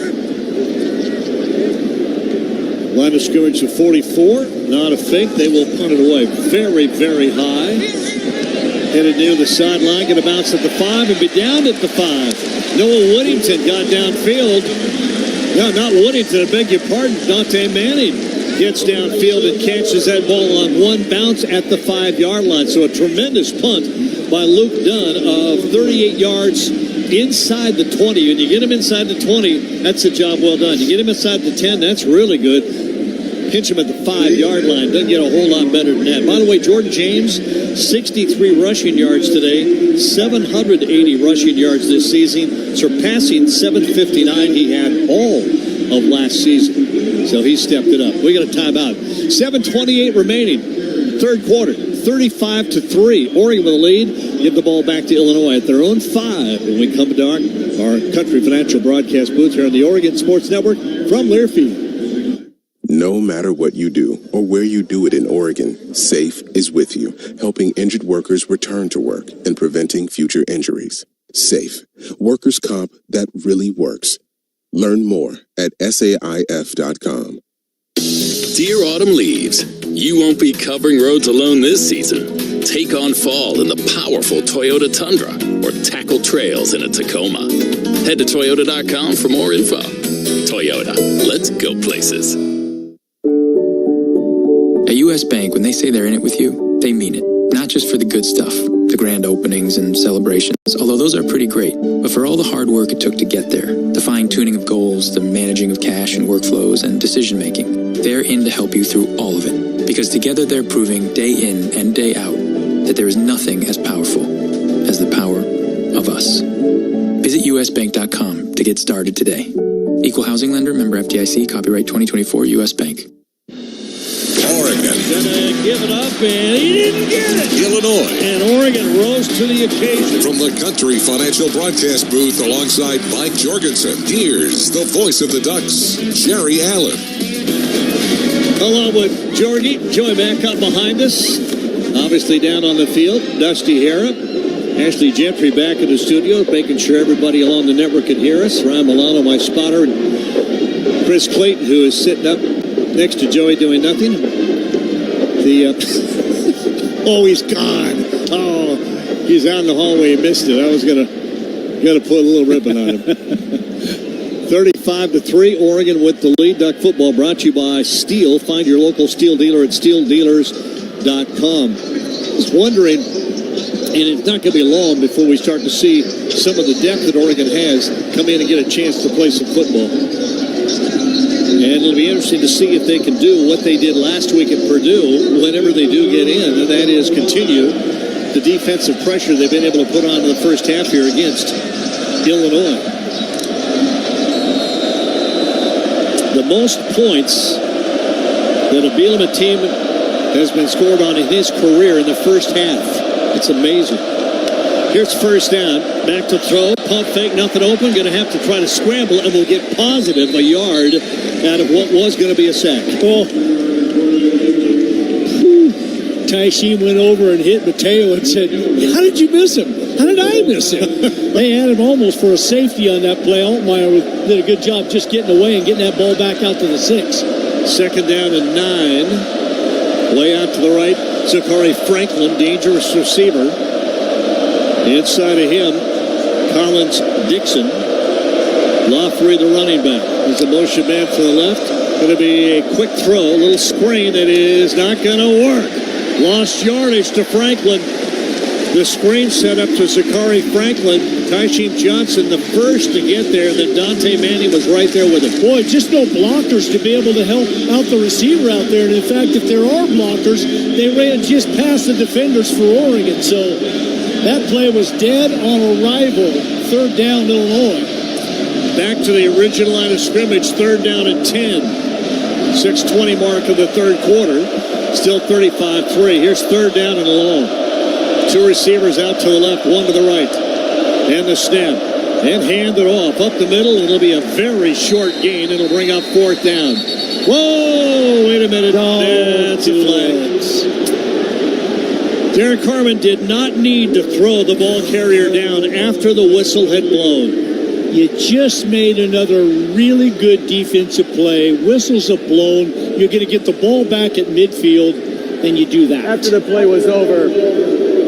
Line of scrimmage of 44. Not a fake. They will punt it away very, very high. Headed near the sideline. Going to bounce at the 5 and be down at the 5. Noah Woodington got downfield. No, not Woodington. I beg your pardon. Dante Manning gets downfield and catches that ball on one bounce at the 5-yard line. So a tremendous punt by Luke Dunn of 38 yards inside the 20. And you get him inside the 20, that's a job well done. You get him inside the 10, that's really good. Pinch him at the 5-yard line. Doesn't get a whole lot better than that. By the way, Jordan James, 63 rushing yards today, 780 rushing yards this season, surpassing 759 he had all of last season. So he stepped it up. We got a timeout. 7:28 remaining. Third quarter, 35-3. Oregon with a lead. Give the ball back to Illinois at their own 5. When we come to our Country Financial broadcast booth here on the Oregon Sports Network from Learfield. No matter what you do or where you do it in Oregon, SAFE is with you, helping injured workers return to work and preventing future injuries. SAFE, workers' comp that really works. Learn more at SAIF.com. Dear autumn leaves, you won't be covering roads alone this season. Take on fall in the powerful Toyota Tundra or tackle trails in a Tacoma. Head to Toyota.com for more info. Toyota, let's go places. At U.S. Bank, when they say they're in it with you, they mean it. Not just for the good stuff, the grand openings and celebrations, although those are pretty great, but for all the hard work it took to get there, the fine-tuning of goals, the managing of cash and workflows, and decision-making. They're in to help you through all of it, because together they're proving day in and day out that there is nothing as powerful as the power of us. Visit usbank.com to get started today. Equal housing lender, member FDIC, copyright 2024, U.S. Bank. Oregon. Gonna give it up, and he didn't get it. Illinois. And Oregon rose to the occasion. From the Country Financial broadcast booth alongside Mike Jorgensen, here's the voice of the Ducks, Jerry Allen. Along with Jordy, Joey back up behind us. Obviously down on the field, Dusty Hara. Ashley Gentry back in the studio, making sure everybody along the network can hear us. Ryan Milano, my spotter, and Chris Clayton, who is sitting up next to Joey doing nothing. Oh, he's gone. Oh, he's out in the hallway. He missed it. I was gonna put a little ribbon on him. 35-3, Oregon with the lead. Duck football brought to you by Steel. Find your local Steel dealer at steeldealers.com. Just wondering, and it's not going to be long before we start to see some of the depth that Oregon has come in and get a chance to play some football. And it'll be interesting to see if they can do what they did last week at Purdue whenever they do get in, and that is continue the defensive pressure they've been able to put on in the first half here against Illinois. The most points that a Bielema team has been scored on in his career in the first half. It's amazing. Here's first down. Back to throw. Pump fake. Nothing open. Going to have to try to scramble, and we'll get positive a yard out of what was going to be a sack. Oh. Taishim went over and hit Mateo and said, how did you miss him? How did I miss him? They had him almost for a safety on that play. Altmaier did a good job just getting away and getting that ball back out to the 6. Second down and 9. Way out to the right. Zachary Franklin, dangerous receiver. Inside of him, Collins Dixon. Lafrey, the running back. He's a motion man to the left. Going to be a quick throw, a little screen that is not going to work. Lost yardage to Franklin. The screen set up to Zachary Franklin. Taishim Johnson, the first to get there. Then Dante Manning was right there with him. Boy, just no blockers to be able to help out the receiver out there. And in fact, if there are blockers, they ran just past the defenders for Oregon. So that play was dead on arrival. Third down, Illinois. Back to the original line of scrimmage, third down and 10. 6:20 mark of the third quarter. Still 35-3. Here's third down and long. Two receivers out to the left, one to the right. And the snap. And hand it off. Up the middle, it'll be a very short gain. It'll bring up fourth down. Whoa! Wait a minute. That's a flag. Derek Harmon did not need to throw the ball carrier down after the whistle had blown. You just made another really good defensive play. Whistles have blown. You're going to get the ball back at midfield, and you do that. After the play was over,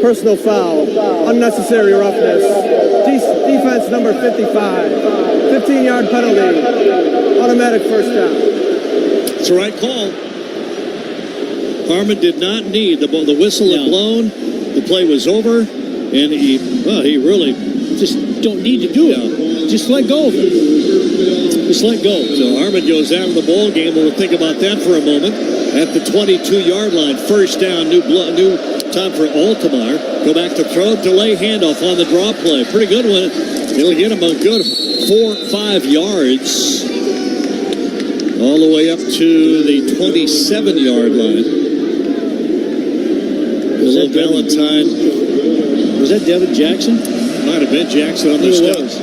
personal foul, unnecessary roughness, defense number 55, 15-yard penalty, automatic first down. It's the right call. Harmon did not need the whistle had blown. The play was over, and he really just don't need to do it. Just let go. Just let go. So Harmon goes out of the ball game. We'll think about that for a moment. At the 22-yard line, first down, new time for Altamar. Go back to throw, delay handoff on the draw play. Pretty good one. It'll get him a good 4-5 yards. All the way up to the 27-yard line. Was that Valentine? Was that Devin Jackson? Might have been Jackson on the steps.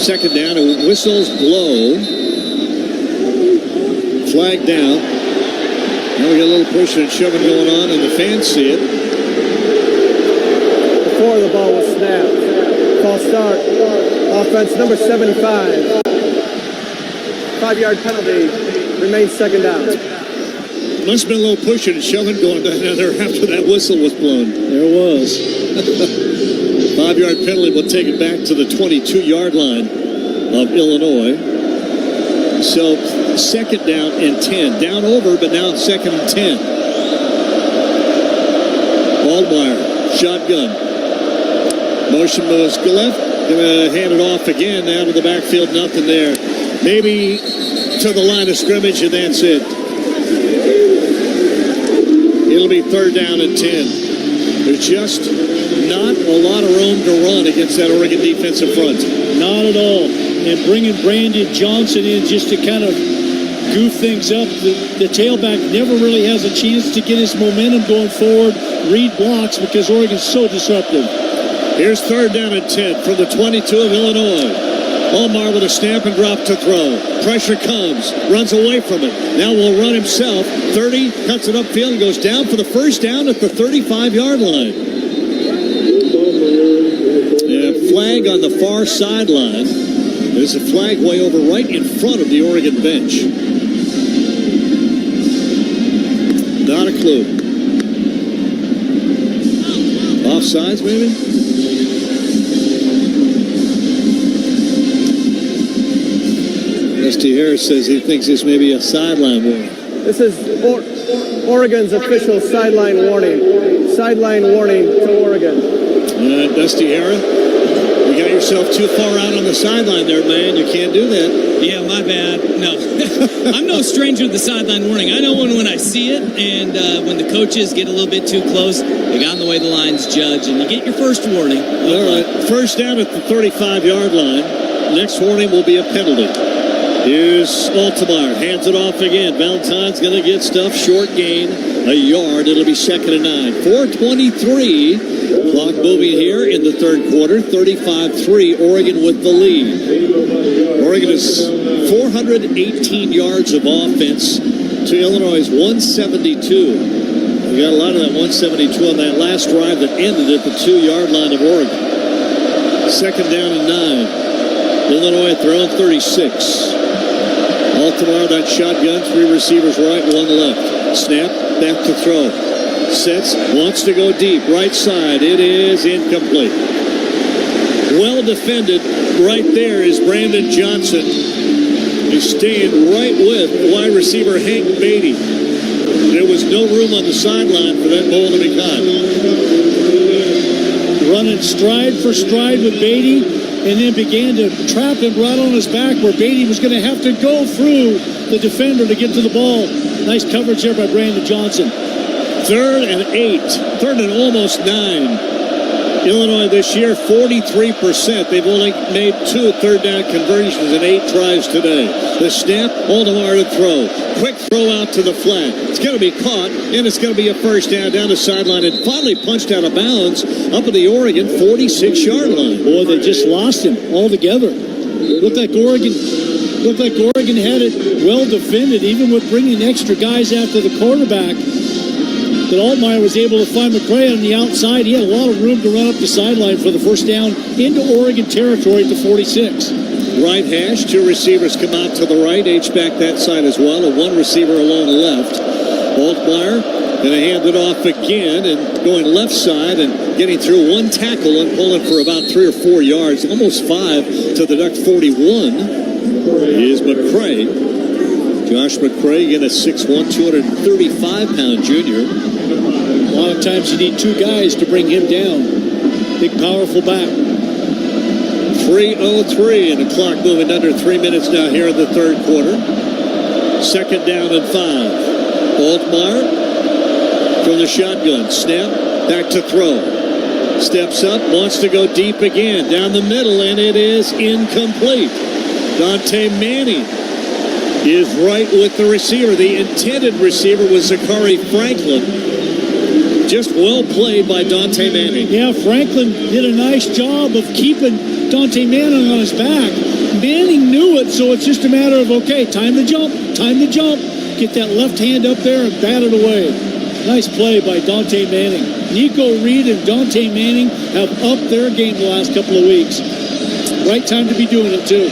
Second down, and whistles blow. Flag down. Now we got a little pushing and shoving going on, and the fans see it. Before the ball was snapped. False start. Offense number 75. 5-yard penalty. Remains second down. Must have been a little pushing and shoving going down there after that whistle was blown. There was. 5-yard penalty will take it back to the 22-yard line of Illinois. So second down and 10. Down over, but now second and 10. Waldmeyer, shotgun. Motion moves left. Going to hand it off again. Out of the backfield, nothing there. Maybe to the line of scrimmage, and that's it. It'll be third down and 10. There's just not a lot of room to run against that Oregon defensive front. Not at all. And bringing Brandon Johnson in just to kind of goof things up. The tailback never really has a chance to get his momentum going forward, read blocks, because Oregon's so disruptive. Here's third down and 10 from the 22 of Illinois. Omar with a snap and drop to throw. Pressure comes, runs away from it. Now will run himself. 30, cuts it upfield and goes down for the first down at the 35-yard line. Flag on the far sideline. There's a flag way over right in front of the Oregon bench. Not a clue. Offsides, maybe? Dusty Harris says he thinks this may be a sideline warning. This is Oregon's official sideline warning. Sideline warning to Oregon. Dusty Harris, you got yourself too far out on the sideline there, man. You can't do that. Yeah, my bad. No. I'm no stranger to the sideline warning. I know when I see it, and when the coaches get a little bit too close, they got in the way the line's judged, and you get your first warning. All right. First down at the 35-yard line. Next warning will be a penalty. Here's Altamar. Hands it off again. Valentine's going to get stuff. Short gain. A yard. It'll be second and 9. 4:23. Clock moving here in the third quarter. 35-3. Oregon with the lead. Oregon is 418 yards of offense to Illinois' 172. We got a lot of that 172 on that last drive that ended at the 2-yard line of Oregon. Second down and 9. Illinois at their own 36. Altamar, that shotgun, 3 receivers right, 1 left. Snap, back to throw. Sets, wants to go deep, right side. It is incomplete. Well defended. Right there is Brandon Johnson. He's staying right with wide receiver Hank Beatty. There was no room on the sideline for that ball to be caught. Running stride for stride with Beatty, and then began to trap him right on his back where Beatty was going to have to go through the defender to get to the ball. Nice coverage there by Brandon Johnson. Third and 8. Third and almost 9. Illinois this year, 43%. They've only made 2 third down conversions in 8 tries today. The snap, Altamar to throw. Quick throw out to the flat. It's going to be caught, and it's going to be a first down the sideline, and finally punched out of bounds up at the Oregon 46-yard line. Boy, they just lost him altogether. Looked like Oregon had it well defended, even with bringing extra guys after the quarterback. But Altmaier was able to find McCray on the outside. He had a lot of room to run up the sideline for the first down into Oregon territory at the 46. Right hash, two receivers come out to the right, H-back that side as well, and one receiver along the left. Altmaier going to hand it off again and going left side and getting through one tackle and pulling for about 3 or 4 yards, almost 5 to the Duck 41 is McCray. Josh McCray, again, a 6'1", 235-pound junior. A lot of times you need two guys to bring him down. Big, powerful back. 3:03 and the clock moving under 3 minutes now here in the third quarter. Second down and 5. Altmaier from the shotgun. Snap, back to throw. Steps up, wants to go deep again. Down the middle, and it is incomplete. Dante Manning is right with the receiver. The intended receiver was Zachary Franklin. Just well played by Dante Manning. Yeah, Franklin did a nice job of keeping Dante Manning on his back. Manning knew it, so it's just a matter of, okay, time to jump. Get that left hand up there and bat it away. Nice play by Dante Manning. Nico Reed and Dante Manning have upped their game the last couple of weeks. Right time to be doing it, too.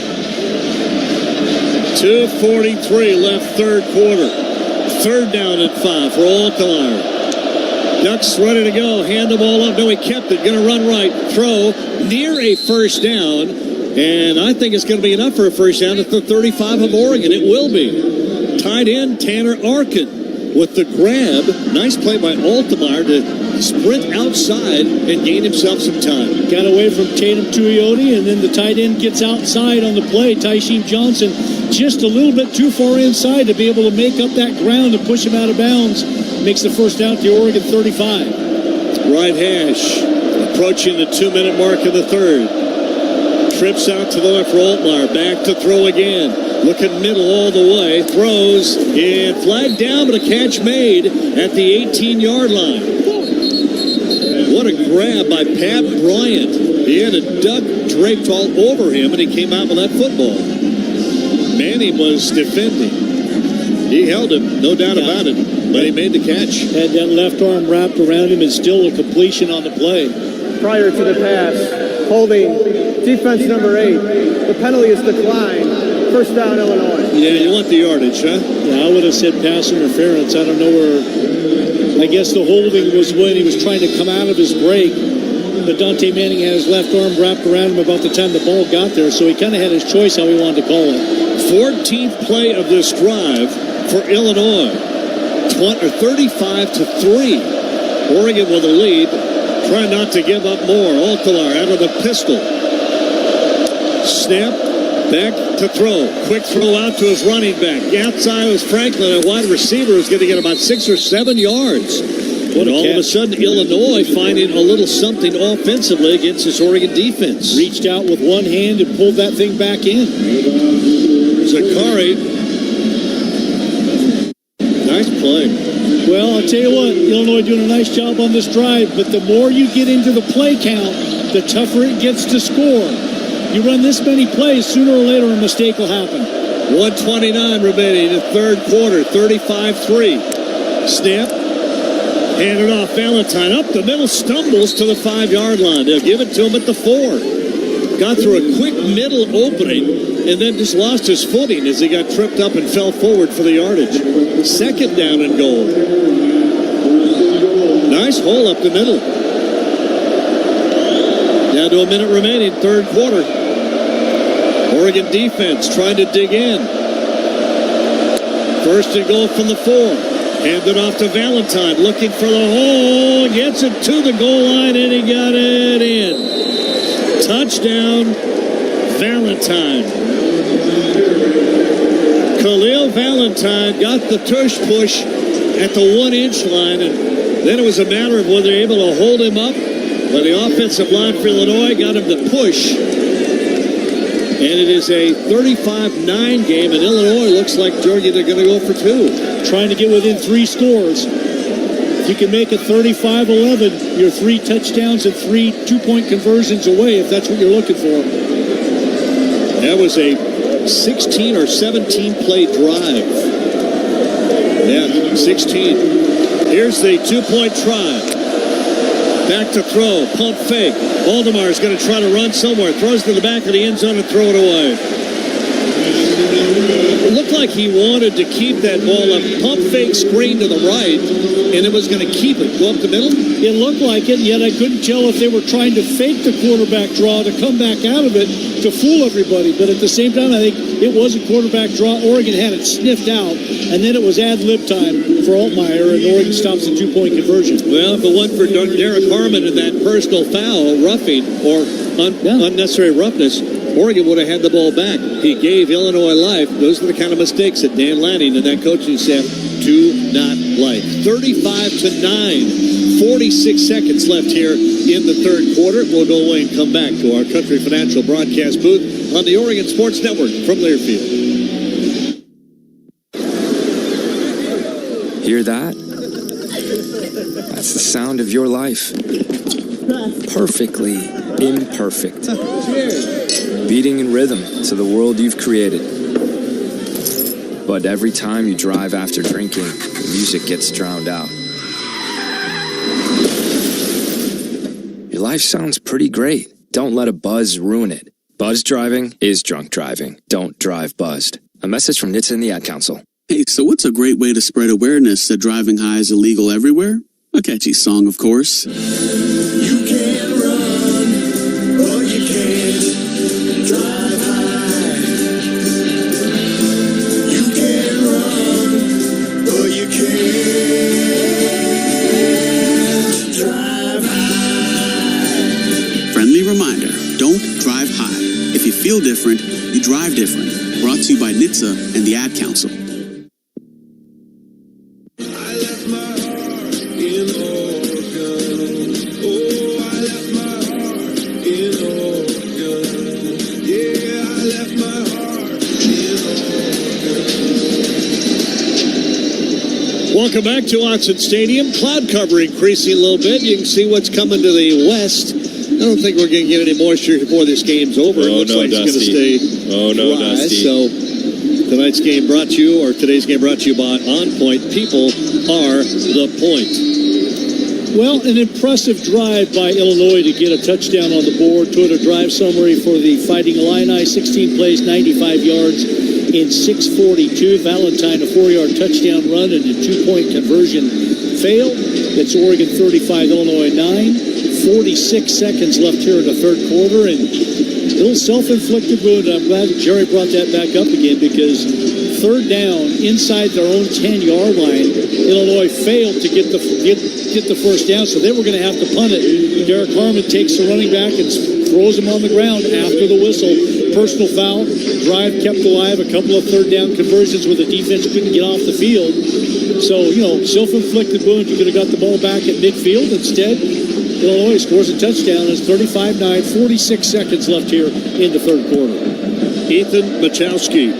2:43 left third quarter. Third down and 5 for Altmaier. Ducks ready to go. Hand the ball up. No, he kept it. Going to run right. Throw near a first down. And I think it's going to be enough for a first down at the 35 of Oregon. It will be. Tight end Tanner Arkin with the grab. Nice play by Altmaier to sprint outside and gain himself some time. Got away from Tatum Tuioti, and then the tight end gets outside on the play. Tyshim Johnson just a little bit too far inside to be able to make up that ground and push him out of bounds. Makes the first down at the Oregon 35. Right hash approaching the 2-minute mark of the third. Trips out to the left for Altmaier. Back to throw again. Looking middle all the way. Throws and flagged down, but a catch made at the 18-yard line. What a grab by Pat Bryant. He had a duck draped all over him, and he came out with that football. Manning was defending. He held him, no doubt about it, but he made the catch. Had that left arm wrapped around him and still a completion on the play. Prior to the pass, holding defense number 8. The penalty is declined. First down, Illinois. Yeah, you want the yardage, huh? Yeah, I would have said pass interference. I don't know where. I guess the holding was when he was trying to come out of his break. But Dante Manning had his left arm wrapped around him about the time the ball got there, so he kind of had his choice how he wanted to call it. 14th play of this drive for Illinois. 35-3. Oregon with a lead. Try not to give up more. Altmaier out of the pistol. Snap. Back to throw. Quick throw out to his running back. Outside was Franklin. A wide receiver is going to get about 6 or 7 yards. And all of a sudden, Illinois finding a little something offensively against this Oregon defense. Reached out with one hand and pulled that thing back in. Zachary. Nice play. Well, I'll tell you what, Illinois doing a nice job on this drive, but the more you get into the play count, the tougher it gets to score. You run this many plays, sooner or later a mistake will happen. 1:29 remaining in the third quarter, 35-3. Snap. Handed off. Valentine up the middle, stumbles to the 5-yard line. They'll give it to him at the 4. Got through a quick middle opening and then just lost his footing as he got tripped up and fell forward for the yardage. Second down and goal. Nice hole up the middle. Down to a minute remaining, third quarter. Oregon defense trying to dig in. First and goal from the 4. Handed off to Valentine, looking for the hole, gets it to the goal line, and he got it in. Touchdown, Valentine. Khalil Valentine got the tush push at the 1-inch line, and then it was a matter of whether they were able to hold him up, but the offensive line for Illinois got him to push. And it is a 35-9 game, and Illinois looks like, Georgia, they're going to go for 2. Trying to get within 3 scores. If you can make it 35-11, you're 3 touchdowns and 3 2-point conversions away, if that's what you're looking for. That was a 16 or 17 play drive. Yeah, 16. Here's the two-point try. Back to throw. Pump fake. Aldemar's going to try to run somewhere. Throws to the back of the end zone and throw it away. It looked like he wanted to keep that ball up. Pump fake screen to the right, and it was going to keep it. Go up the middle? It looked like it, yet I couldn't tell if they were trying to fake the quarterback draw to come back out of it to fool everybody. But at the same time, I think it was a quarterback draw. Oregon had it sniffed out, and then it was ad-lib time for Altmaier, and Oregon stops the two-point conversion. Well, if it wasn't for Derek Harmon and that personal foul, roughing, or unnecessary roughness, Oregon would have had the ball back. He gave Illinois life. Those are the kind of mistakes that Dan Lanning and that coaching staff do not like. 35-9. 46 seconds left here in the third quarter. We'll go away and come back to our Country Financial broadcast booth on the Oregon Sports Network from Learfield. Hear that? That's the sound of your life. Perfectly imperfect. Beating in rhythm to the world you've created. But every time you drive after drinking, the music gets drowned out. Your life sounds pretty great. Don't let a buzz ruin it. Buzz driving is drunk driving. Don't drive buzzed. A message from NHTSA and the Ad Council. Hey, so what's a great way to spread awareness that driving high is illegal everywhere? A catchy song, of course. You can run, or you can't drive high. You can run, or you can't drive high. Friendly reminder, don't drive high. If you feel different, you drive different. Brought to you by NHTSA and the Ad Council. Welcome back to Autzen Stadium. Cloud cover increasing a little bit. You can see what's coming to the west. I don't think we're going to get any moisture before this game's over. It looks like it's going to stay dry. So today's game brought to you by On Point. People are the point. Well, an impressive drive by Illinois to get a touchdown on the board. Twitter drive summary for the Fighting Illini. 16 plays, 95 yards in 6:42. Valentine, a 4-yard touchdown run and a 2-point conversion failed. It's Oregon 35, Illinois 9. 46 seconds left here in the third quarter, and a little self-inflicted wound. I'm glad Jerry brought that back up again, because third down inside their own 10-yard line, Illinois failed to get the first down, so they were going to have to punt it. Derek Harmon takes the running back and throws him on the ground after the whistle. Personal foul. Drive kept alive. A couple of third down conversions where the defense couldn't get off the field. So, self-inflicted wound. You could have got the ball back at midfield. Instead, Illinois scores a touchdown. It's 35-9. 46 seconds left here in the third quarter. Ethan Machowski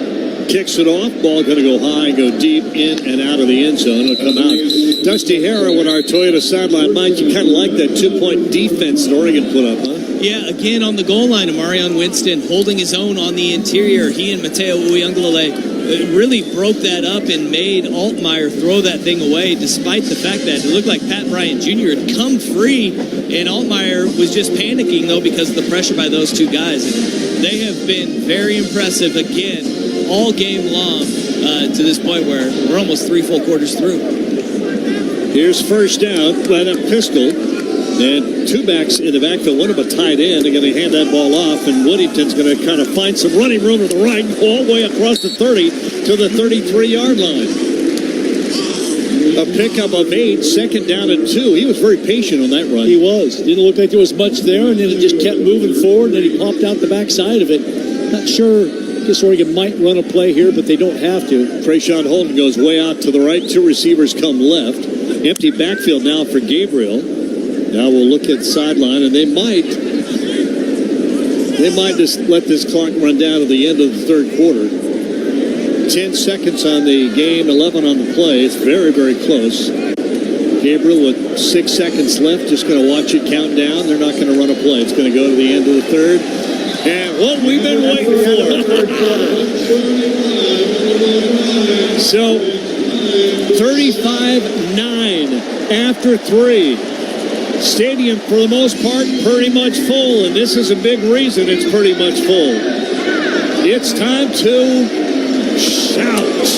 kicks it off. Ball going to go high and go deep in and out of the end zone. It'll come out. Dusty Harrow with our Toyota sideline. Mike, you kind of like that 2-point defense that Oregon put up, huh? Yeah, again on the goal line, Amarion Winston holding his own on the interior. He and Mateo Uiagalelei really broke that up and made Altmaier throw that thing away, despite the fact that it looked like Pat Bryant Jr. had come free, and Altmaier was just panicking, though, because of the pressure by those two guys. And they have been very impressive, again, all game long to this point where we're almost 3 full quarters through. Here's first down by that pistol. And two backs in the backfield, one of them a tight end. They're going to hand that ball off, and Woodington's going to kind of find some running room to the right and go all the way across the 30 to the 33-yard line. A pickup of 8, second down and 2. He was very patient on that run. He was. Didn't look like there was much there, and then it just kept moving forward, and then he popped out the backside of it. Not sure. I guess Oregon might run a play here, but they don't have to. Trayshawn Holden goes way out to the right. 2 receivers come left. Empty backfield now for Gabriel. Now we'll look at the sideline, and they might just let this clock run down to the end of the third quarter. 10 seconds on the game, 11 on the play. It's very, very close. Gabriel with 6 seconds left, just going to watch it count down. They're not going to run a play. It's going to go to the end of the third. And what we've been waiting for. So 35-9 after 3. Stadium, for the most part, pretty much full, and this is a big reason it's pretty much full. It's time to shout.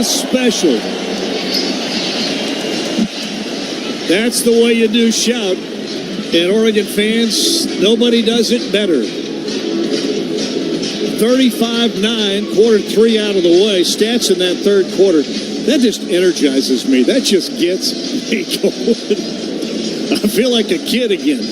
Special. That's the way you do shout. And Oregon fans, nobody does it better. 35-9, quarter 3 out of the way. Stats in that third quarter. That just energizes me. That just gets me going. I feel like a kid again.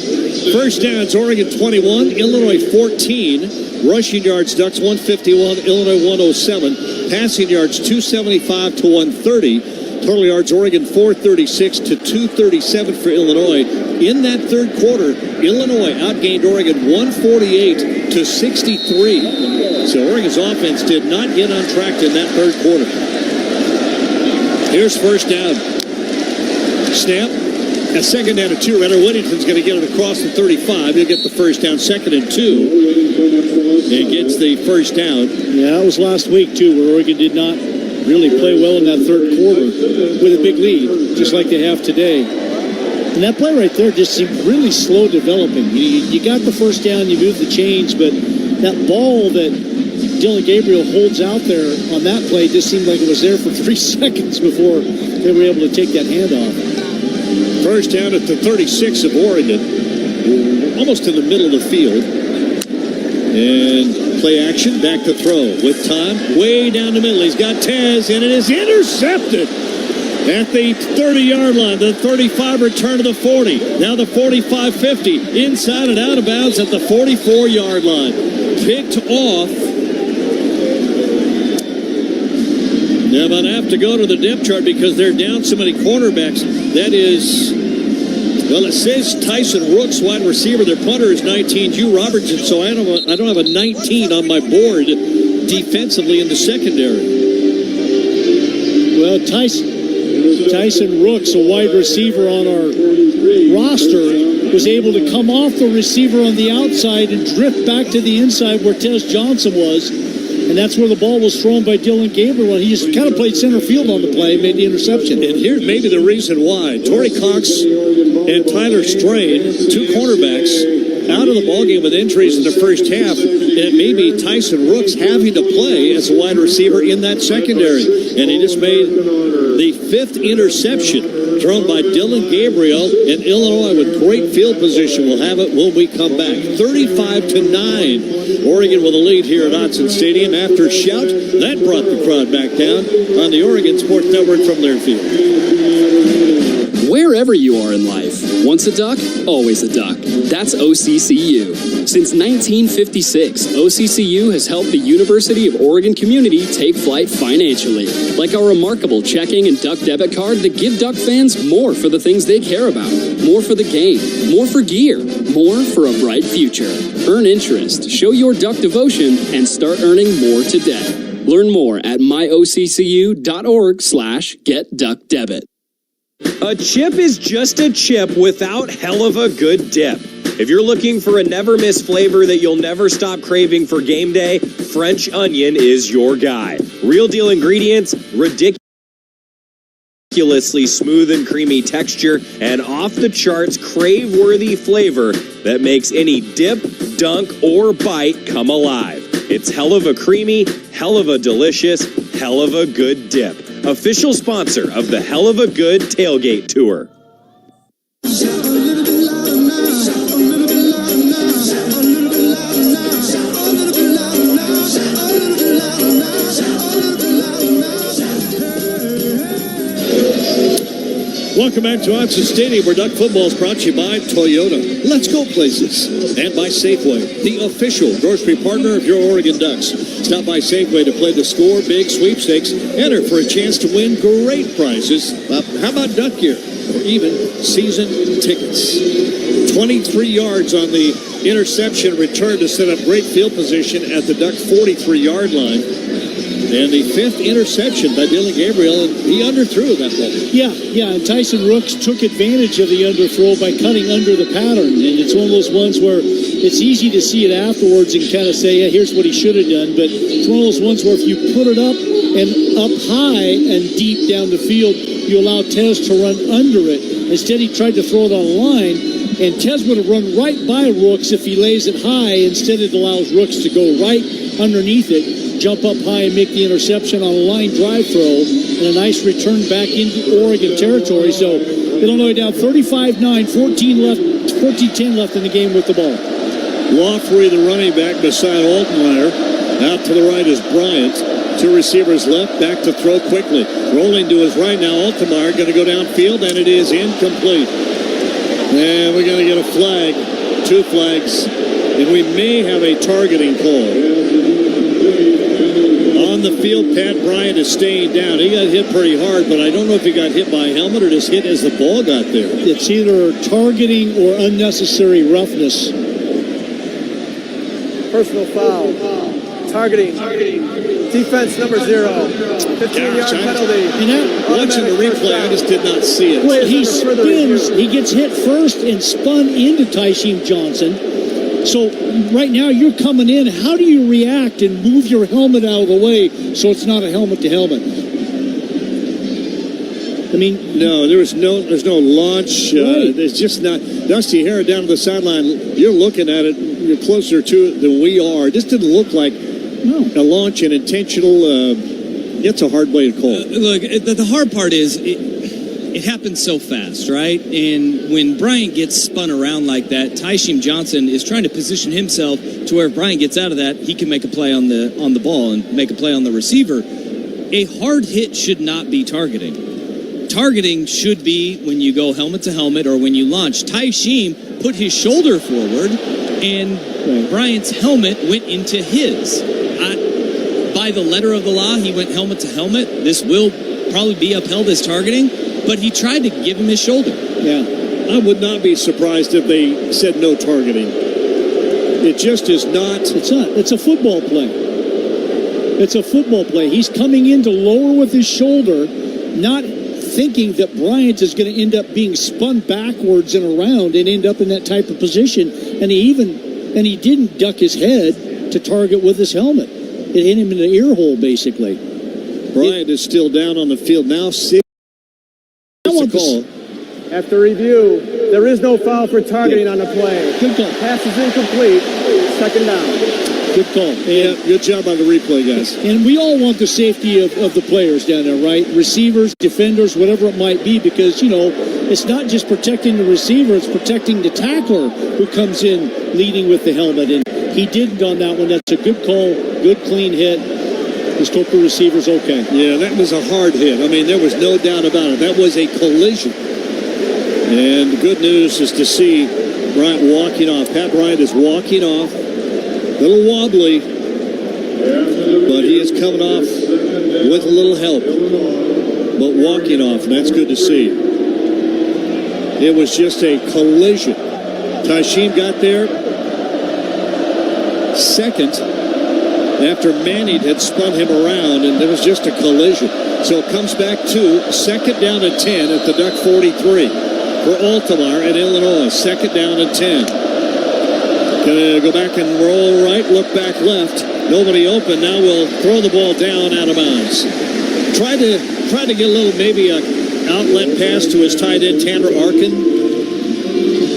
First downs, Oregon 21, Illinois 14. Rushing yards, Ducks 151, Illinois 107. Passing yards 275 to 130. Total yards Oregon 436 to 237 for Illinois. In that third quarter, Illinois outgained Oregon 148 to 63. So Oregon's offense did not get on track in that third quarter. Here's first down. Snap. At second down and 2, rather Whittington's going to get it across the 35. He'll get the first down, second and 2. He gets the first down. Yeah, that was last week, too, where Oregon did not really play well in that third quarter with a big lead, just like they have today. And that play right there just seemed really slow developing. You got the first down, you moved the chains, but that ball that Dylan Gabriel holds out there on that play just seemed like it was there for 3 seconds before they were able to take that handoff. First down at the 36 of Oregon, almost in the middle of the field. And play action, back to throw with time, way down the middle. He's got Tez, and it is intercepted at the 30-yard line. The 35 return to the 40. Now the 45-50, inside and out of bounds at the 44-yard line. Picked off. Now, I'm going to have to go to the depth chart because they're down so many quarterbacks. That is Well, it says Tyson Rooks, wide receiver. Their punter is 19, Hugh Robertson, so I don't have a 19 on my board defensively in the secondary. Well, Tyson Rooks, a wide receiver on our roster, was able to come off the receiver on the outside and drift back to the inside where Tez Johnson was. And that's where the ball was thrown by Dylan Gabriel. He just kind of played center field on the play, made the interception. And here's maybe the reason why. Torrey Cox and Tyler Strain, two cornerbacks, out of the ballgame with injuries in the first half. And maybe Tyson Rooks having to play as a wide receiver in that secondary. And he just made the fifth interception thrown by Dylan Gabriel, and Illinois with great field position will have it when we come back. 35-9, Oregon with a lead here at Autzen Stadium. After shout, that brought the crowd back down on the Oregon Sports Network from Learfield. Wherever you are in life, once a duck, always a duck. That's OCCU. Since 1956, OCCU has helped the University of Oregon community take flight financially, like our remarkable checking and duck debit card that give Duck fans more for the things they care about, more for the game, more for gear, more for a bright future. Earn interest, show your Duck devotion, and start earning more today. Learn more at myoccu.org/getduckdebit. A chip is just a chip without hell of a good dip. If you're looking for a never-miss flavor that you'll never stop craving for game day, French onion is your guy. Real deal ingredients, ridiculously smooth and creamy texture, and off-the-charts crave-worthy flavor that makes any dip, dunk, or bite come alive. It's hell of a creamy, hell of a delicious, hell of a good dip. Official sponsor of the Hell of a Good Tailgate Tour. Welcome back to Autzen Stadium, where Duck football is brought to you by Toyota. Let's go places. And by Safeway, the official grocery partner of your Oregon Ducks. Stop by Safeway to play the Score Big Sweepstakes. Enter for a chance to win great prizes. How about duck gear or even season tickets? 23 yards on the interception return to set up great field position at the Duck 43-yard line. And the fifth interception by Dylan Gabriel, and he underthrew that ball. Yeah, and Tyson Rooks took advantage of the underthrow by cutting under the pattern. And it's one of those ones where it's easy to see it afterwards and kind of say, yeah, here's what he should have done. But it's one of those ones where if you put it up and up high and deep down the field, you allow Tez to run under it. Instead, he tried to throw it on a line, and Tez would have run right by Rooks if he lays it high. Instead, it allows Rooks to go right underneath it, jump up high and make the interception on a line drive throw, and a nice return back into Oregon territory. So Illinois down 35-9, 14-10 left in the game with the ball. Woffrey, the running back, beside Altmaier. Out to the right is Bryant. Two receivers left, back to throw quickly. Rolling to his right now, Altmaier going to go downfield, and it is incomplete. And we're going to get a flag, two flags, and we may have a targeting call. On the field, Pat Bryant is staying down. He got hit pretty hard, but I don't know if he got hit by a helmet or just hit as the ball got there. It's either targeting or unnecessary roughness. Personal foul. Targeting. Defense number 0. 15-yard penalty. Watching the replay, I just did not see it. Well, he spins. He gets hit first and spun into Tyson Johnson. So right now you're coming in. How do you react and move your helmet out of the way so it's not a helmet to helmet? I mean, no, there's no launch. Right. It's just not. Dusty Harrod down to the sideline. You're looking at it. You're closer to it than we are. It just didn't look like a launch, an intentional. It's a hard way to call. Look, the hard part is it happens so fast, right? And when Bryant gets spun around like that, Tyson Johnson is trying to position himself to where if Bryant gets out of that, he can make a play on the ball and make a play on the receiver. A hard hit should not be targeting. Targeting should be when you go helmet to helmet or when you launch. Tyson put his shoulder forward, and Bryant's helmet went into his. By the letter of the law, he went helmet to helmet. This will probably be upheld as targeting, but he tried to give him his shoulder. Yeah. I would not be surprised if they said no targeting. It just is not. It's not. It's a football play. It's a football play. He's coming in to lower with his shoulder, not thinking that Bryant is going to end up being spun backwards and around and end up in that type of position. And he didn't duck his head to target with his helmet. It hit him in the ear hole, basically. Bryant is still down on the field now. Call. After review, there is no foul for targeting on the play. Good call. Pass is incomplete. Second down. Good call. Yeah, good job on the replay, guys. And we all want the safety of the players down there, right? Receivers, defenders, whatever it might be, because, it's not just protecting the receiver, it's protecting the tackler who comes in leading with the helmet. And he didn't on that one. That's a good call, good clean hit. His the receiver's okay. Yeah, that was a hard hit. I mean, there was no doubt about it. That was a collision. And the good news is to see Bryant walking off. Pat Bryant is walking off. A little wobbly, but he is coming off with a little help. But walking off, and that's good to see. It was just a collision. Tysheem got there second after Manning had spun him around, and there was just a collision. So it comes back to second down and 10 at the Duck 43 for Altamar in Illinois. Second down and 10. Gonna go back and roll right, look back left. Nobody open. Now we'll throw the ball down out of bounds. Try to get a little, maybe a outlet pass to his tight end, Tanner Arkin.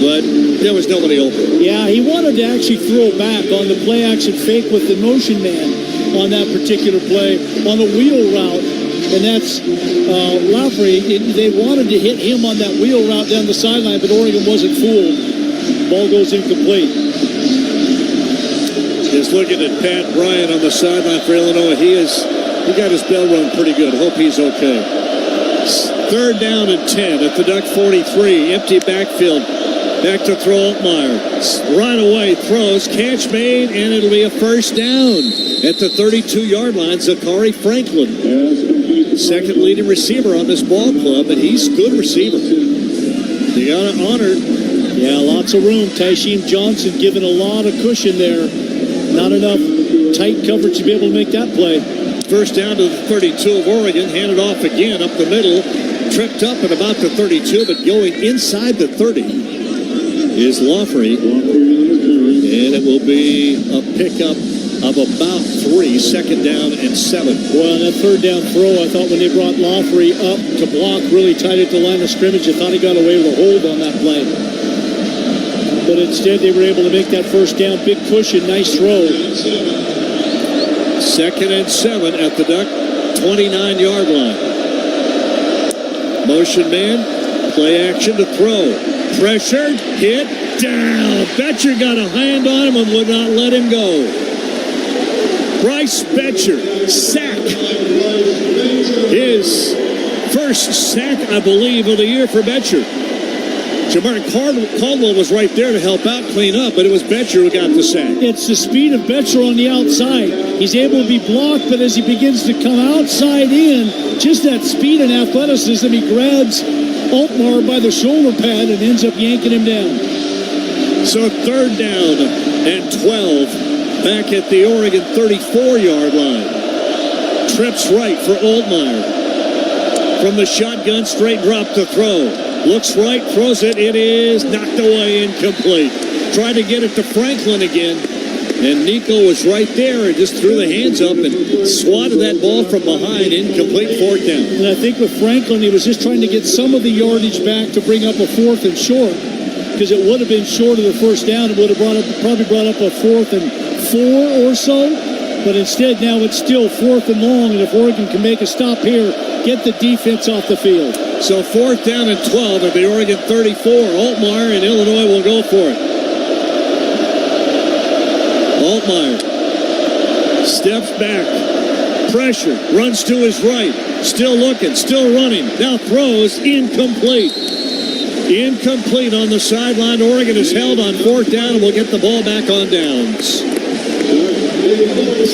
But there was nobody open. Yeah, he wanted to actually throw back on the play action fake with the motion man on that particular play on a wheel route. And that's Lafrey. They wanted to hit him on that wheel route down the sideline, but Oregon wasn't fooled. Ball goes incomplete. Just looking at Pat Bryant on the sideline for Illinois. He got his bell rung pretty good. Hope he's okay. Third down and 10 at the Duck 43. Empty backfield. Back to throw Altmaier. Right away throws. Catch made, and it'll be a first down at the 32-yard line. Zachary Franklin. Second leading receiver on this ball club, and he's a good receiver. They got it honored. Yeah, lots of room. Tysheem Johnson given a lot of cushion there. Not enough tight coverage to be able to make that play. First down to the 32 of Oregon. Handed off again up the middle. Tripped up at about the 32, but going inside the 30 is Lafrey. And it will be a pickup of about 3. Second down and 7. Well, that third down throw, I thought when they brought Lafrey up to block really tight at the line of scrimmage, I thought he got away with a hold on that play. But instead, they were able to make that first down. Big cushion, nice throw. Second and 7 at the Duck 29-yard line. Motion man, play action to throw. Pressured, hit, down. Betcher got a hand on him and would not let him go. Bryce Betcher, sack. His first sack, I believe, of the year for Betcher. Jamar Caldwell was right there to help out, clean up, but it was Betcher who got the sack. It's the speed of Betcher on the outside. He's able to be blocked, but as he begins to come outside in, just that speed and athleticism, he grabs Altmaier by the shoulder pad and ends up yanking him down. So third down and 12 back at the Oregon 34-yard line. Trips right for Altmaier. From the shotgun, straight drop to throw. Looks right, throws it. It is knocked away, incomplete. Tried to get it to Franklin again. And Nico was right there and just threw the hands up and swatted that ball from behind. Incomplete, fourth down. And I think with Franklin, he was just trying to get some of the yardage back to bring up a fourth and short, because it would have been short of the first down. It would have probably brought up a 4th and 4 or so. But instead, now it's still 4th and long. And if Oregon can make a stop here, get the defense off the field. So fourth down and 12 at the Oregon 34. Altmaier in Illinois will go for it. Altmaier steps back, pressure, runs to his right, still looking, still running, now throws, incomplete. Incomplete on the sideline. Oregon is held on fourth down and will get the ball back on downs.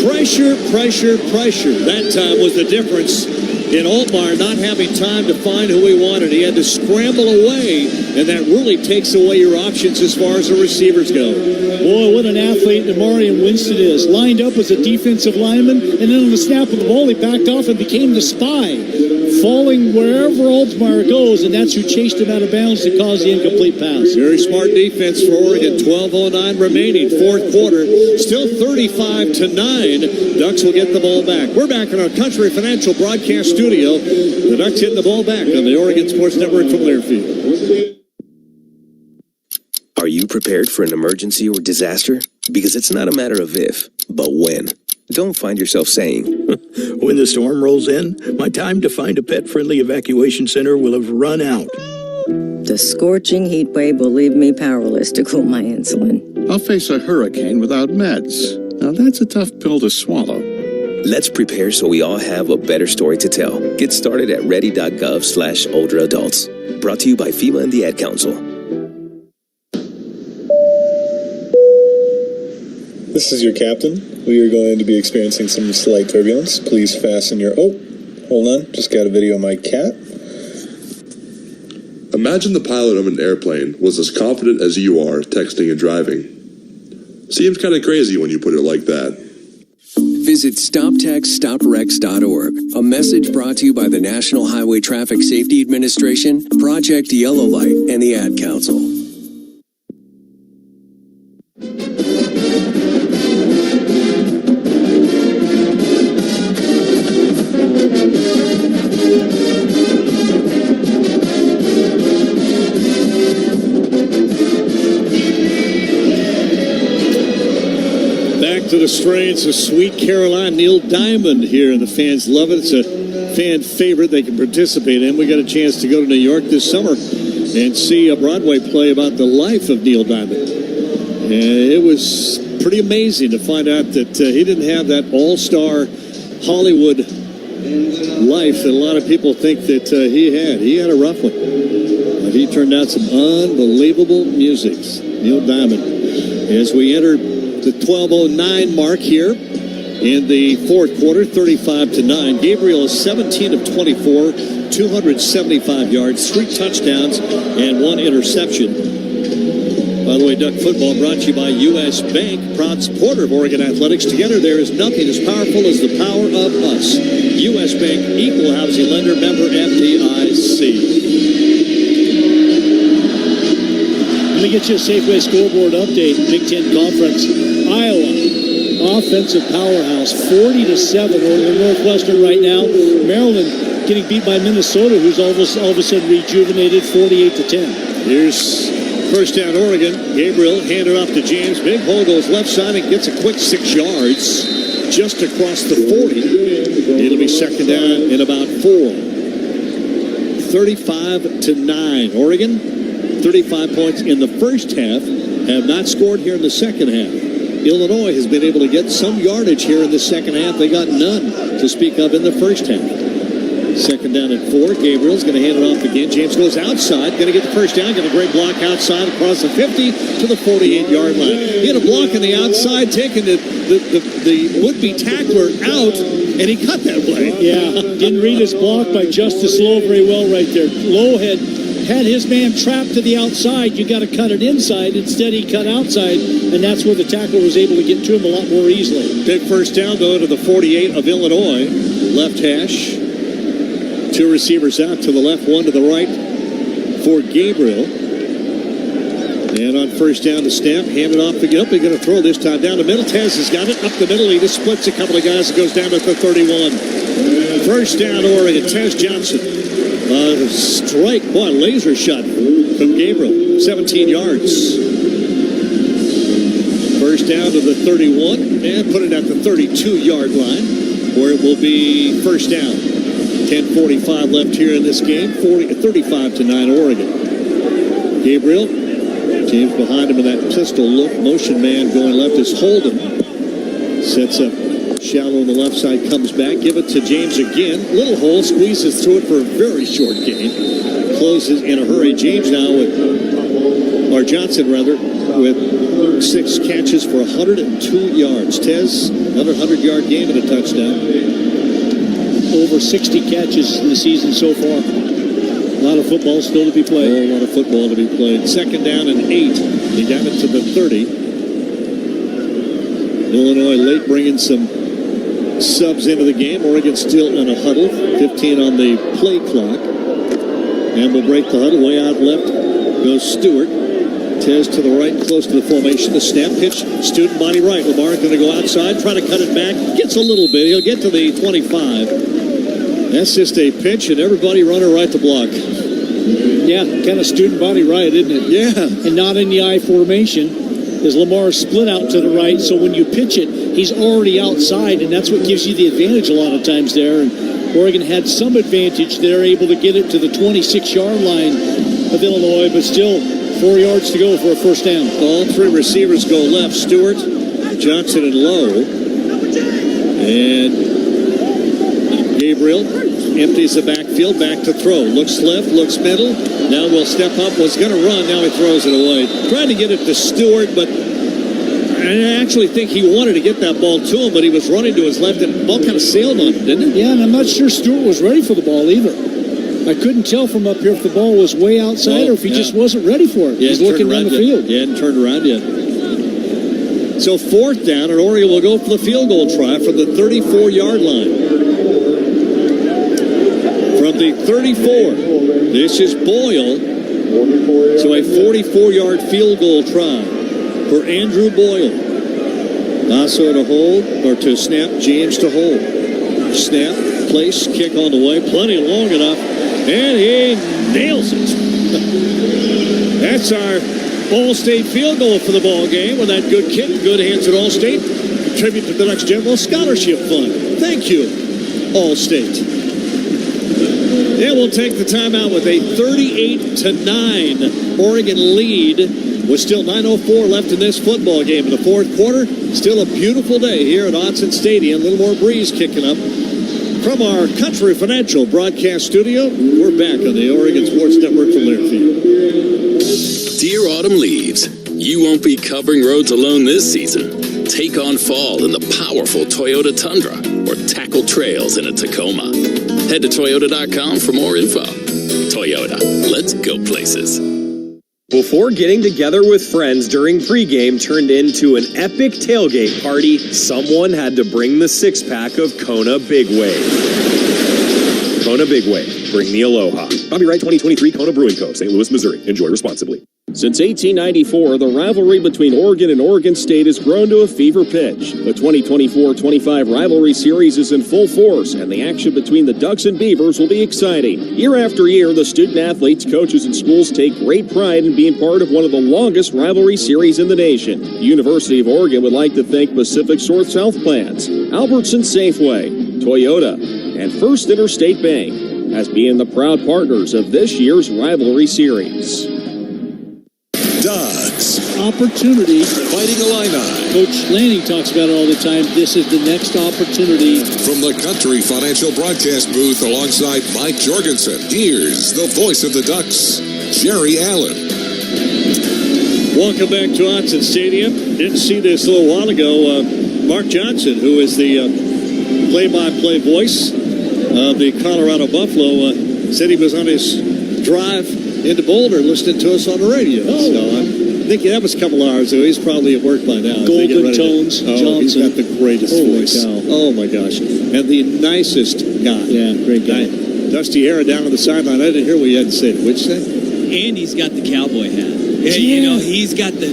Pressure. That time was the difference And Altmaier not having time to find who he wanted. He had to scramble away, and that really takes away your options as far as the receivers go. Boy, what an athlete Demarion Winston is. Lined up as a defensive lineman, and then on the snap of the ball, he backed off and became the spy, falling wherever Altmaier goes, and that's who chased him out of bounds to cause the incomplete pass. Very smart defense for Oregon. 12:09 remaining, fourth quarter. Still 35-9. Ducks will get the ball back. We're back in our Country Financial broadcast studio. The Ducks hitting the ball back on the Oregon Sports Network from Learfield. Are you prepared for an emergency or disaster? Because it's not a matter of if, but when. Don't find yourself saying, when the storm rolls in, my time to find a pet-friendly evacuation center will have run out. The scorching heat wave will leave me powerless to cool my insulin. I'll face a hurricane without meds. Now that's a tough pill to swallow. Let's prepare so we all have a better story to tell. Get started at ready.gov/older adults. Brought to you by FEMA and the Ad Council. This is your captain. We are going to be experiencing some slight turbulence. Please fasten your... Oh, hold on. Just got a video of my cat. Imagine the pilot of an airplane was as confident as you are texting and driving. Seems kind of crazy when you put it like that. Visit StopTextStopWrecks.org. A message brought to you by the National Highway Traffic Safety Administration, Project Yellow Light, and the Ad Council. To the strains of Sweet Caroline, Neil Diamond here, and the fans love it. It's a fan favorite they can participate in. We got a chance to go to New York this summer and see a Broadway play about the life of Neil Diamond. And it was pretty amazing to find out that he didn't have that all-star Hollywood life that a lot of people think that he had. He had a rough one. But he turned out some unbelievable music. Neil Diamond. As we enter the 12:09 mark here in the fourth quarter, 35-9. Gabriel is 17 of 24, 275 yards, 3 touchdowns, and 1 interception. By the way, Duck football brought to you by U.S. Bank, proud supporter of Oregon Athletics. Together, there is nothing as powerful as the power of us. U.S. Bank, equal housing lender, member FDIC. Let me get you a Safeway scoreboard update. Big Ten Conference. Iowa, offensive powerhouse, 40-7 over Northwestern right now. Maryland getting beat by Minnesota, who's all of a sudden rejuvenated, 48-10. Here's first down Oregon. Gabriel handed off to James. Big hole goes left side and gets a quick 6 yards just across the 40. It'll be second down in about 4. 35-9. Oregon, 35 points in the first half, have not scored here in the second half. Illinois has been able to get some yardage here in the second half. They got none to speak of in the first half. Second down at 4. Gabriel's going to hand it off again. James goes outside, going to get the first down. Got a great block outside across the 50 to the 48-yard line. He had a block on the outside, taking the would-be tackler out, and he cut that play. Yeah, didn't read his block by Justice Lowe very well right there. Lowe had his man trapped to the outside. You got to cut it inside. Instead, he cut outside, and that's where the tackler was able to get to him a lot more easily. Big first down, though, to the 48 of Illinois. Left hash. 2 receivers out to the left, 1 to the right for Gabriel. And on first down to Snap, hand it off again. They're going to throw this time down the middle. Tez has got it up the middle. He just splits a couple of guys and goes down at the 31. First down, Oregon. Tez Johnson. Strike, boy, laser shot from Gabriel. 17 yards. First down to the 31 and put it at the 32-yard line where it will be first down. 10:45 left here in this game. 35-9 Oregon. Gabriel, James behind him in that pistol look. Motion man going left is Holden. Sets up shallow on the left side, comes back. Give it to James again. Little hole, squeezes through it for a very short gain. Closes in a hurry. James now Johnson with 6 catches for 102 yards. Tez, another 100-yard game and a touchdown. over 60 catches in the season so far. A lot of football still to be played. A lot of football to be played. 2nd down and 8. He got it to the 30. Illinois late bringing some subs into the game. Oregon still in a huddle. 15 on the play clock. And we'll break the huddle. Way out left goes Stewart. Tez to the right, close to the formation. The snap pitch, student body right. Lamar going to go outside, try to cut it back. Gets a little bit. He'll get to the 25. That's just a pitch, and everybody running right to block. Yeah, kind of student body right, isn't it? Yeah. And not in the I formation, as Lamar split out to the right. So when you pitch it, he's already outside, and that's what gives you the advantage a lot of times there. And Oregon had some advantage there, able to get it to the 26-yard line of Illinois, but still 4 yards to go for a first down. All 3 receivers go left. Stewart, Johnson, and Lowe. And Gabriel empties the backfield, back to throw. Looks left, looks middle. Now will step up, was going to run. Now he throws it away. Trying to get it to Stewart, but I actually think he wanted to get that ball to him, but he was running to his left, and the ball kind of sailed on him, didn't it? Yeah, and I'm not sure Stewart was ready for the ball either. I couldn't tell from up here if the ball was way outside or if he just wasn't ready for it. He's looking around the field. He hadn't turned around yet. So 4th down, and Oregon will go for the field goal try from the 34-yard line. From the 34, this is Boyle. So a 44-yard field goal try for Andrew Boyle. Lasso to hold, or to snap, James to hold. Snap, place, kick on the way, plenty long enough, and he nails it. That's our All-State field goal for the ball game with that good kick, good hands at All-State. Contribute to the next General Scholarship Fund. Thank you, All-State. And we'll take the timeout with a 38-9 Oregon lead with still 9:04 left in this football game in the 4th quarter. Still a beautiful day here at Autzen Stadium. A little more breeze kicking up. From our Country Financial broadcast studio, we're back on the Oregon Sports Network from Learfield. Dear autumn leaves, you won't be covering roads alone this season. Take on fall in the powerful Toyota Tundra or tackle trails in a Tacoma. Head to Toyota.com for more info. Toyota, let's go places. Before getting together with friends during pregame turned into an epic tailgate party, someone had to bring the 6-pack of Kona Big Wave. Kona Big Wave, bring the aloha. Copyright 2023 Kona Brewing Co., St. Louis, Missouri. Enjoy responsibly. Since 1894, the rivalry between Oregon and Oregon State has grown to a fever pitch. The 2024-25 rivalry series is in full force, and the action between the Ducks and Beavers will be exciting. Year after year, the student-athletes, coaches, and schools take great pride in being part of one of the longest rivalry series in the nation. The University of Oregon would like to thank Pacific North-South Plans, Albertson Safeway, Toyota, and First Interstate Bank as being the proud partners of this year's rivalry series. Ducks. Opportunity. Fighting Illini. Coach Lanning talks about it all the time. This is the next opportunity. From the Country Financial broadcast booth alongside Mike Jorgensen, here's the voice of the Ducks, Jerry Allen. Welcome back to Autzen Stadium. Didn't see this a little while ago. Mark Johnson, who is the play-by-play voice of the Colorado Buffalo, said he was on his drive into Boulder listening to us on the radio. Oh. So I think that was a couple hours ago. He's probably at work by now. Golden Tones Johnson. He's got the greatest voice. Cow. Oh, my gosh. And the nicest guy. Yeah, great guy. Dusty Hara down on the sideline. I didn't hear what you had to say. What'd you say? And he's got the cowboy hat. Yeah, you know, he's got the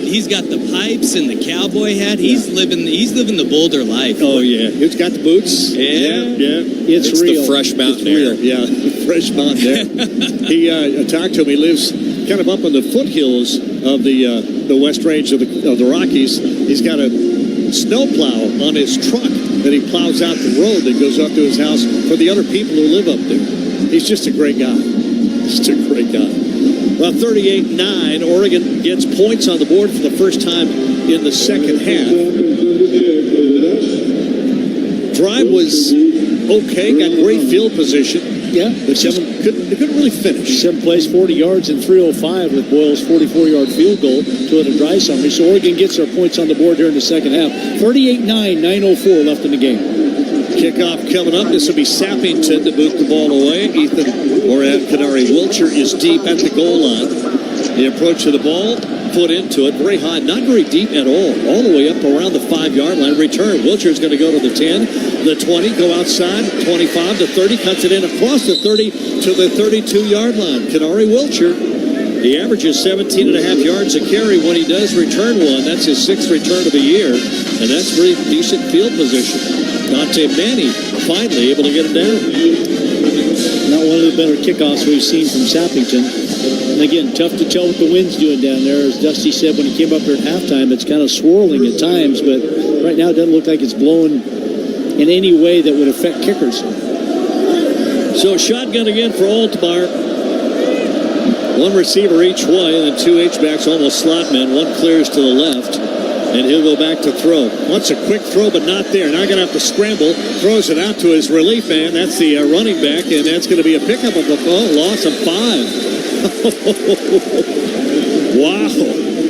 pipes and the cowboy hat. He's living the Boulder life. Oh yeah, he's got the boots. Yeah. It's real. The fresh mountain air. Yeah, fresh mountain air. He talked to him. He lives kind of up on the foothills of the West Range of the Rockies. He's got a snowplow on his truck that he plows out the road that goes up to his house for the other people who live up there. He's just a great guy. Just a great guy. Well, 38-9, Oregon gets points on the board for the first time in the second half. Drive was okay, got great field position. Yeah. But they couldn't really finish. 7 plays, 40 yards, and 3:05 with Boyle's 44-yard field goal to a dry summary. So Oregon gets their points on the board here in the second half. 38-9, 9:04 left in the game. Kickoff coming up. This will be Sappington to boot the ball away. Kadari Wilcher is deep at the goal line. The approach to the ball, foot into it, very high, not very deep at all the way up around the 5-yard line. Return. Wilcher's going to go to the 10, the 20, go outside, 25 to 30, cuts it in across the 30 to the 32-yard line. Kadari Wilcher, he averages 17.5 yards a carry when he does return one. That's his 6th return of the year, and that's pretty decent field position. Dante Manny finally able to get him down. Not one of the better kickoffs we've seen from Sappington. And again, tough to tell what the wind's doing down there. As Dusty said when he came up there at halftime, it's kind of swirling at times, but right now it doesn't look like it's blowing in any way that would affect kickers. So shotgun again for Altmaier. One receiver each way, and then 2 H-backs, almost slot men. One clears to the left, and he'll go back to throw. Wants a quick throw, but not there. Now going to have to scramble. Throws it out to his relief man. That's the running back, and that's going to be a pickup of the ball. Loss of 5. Wow.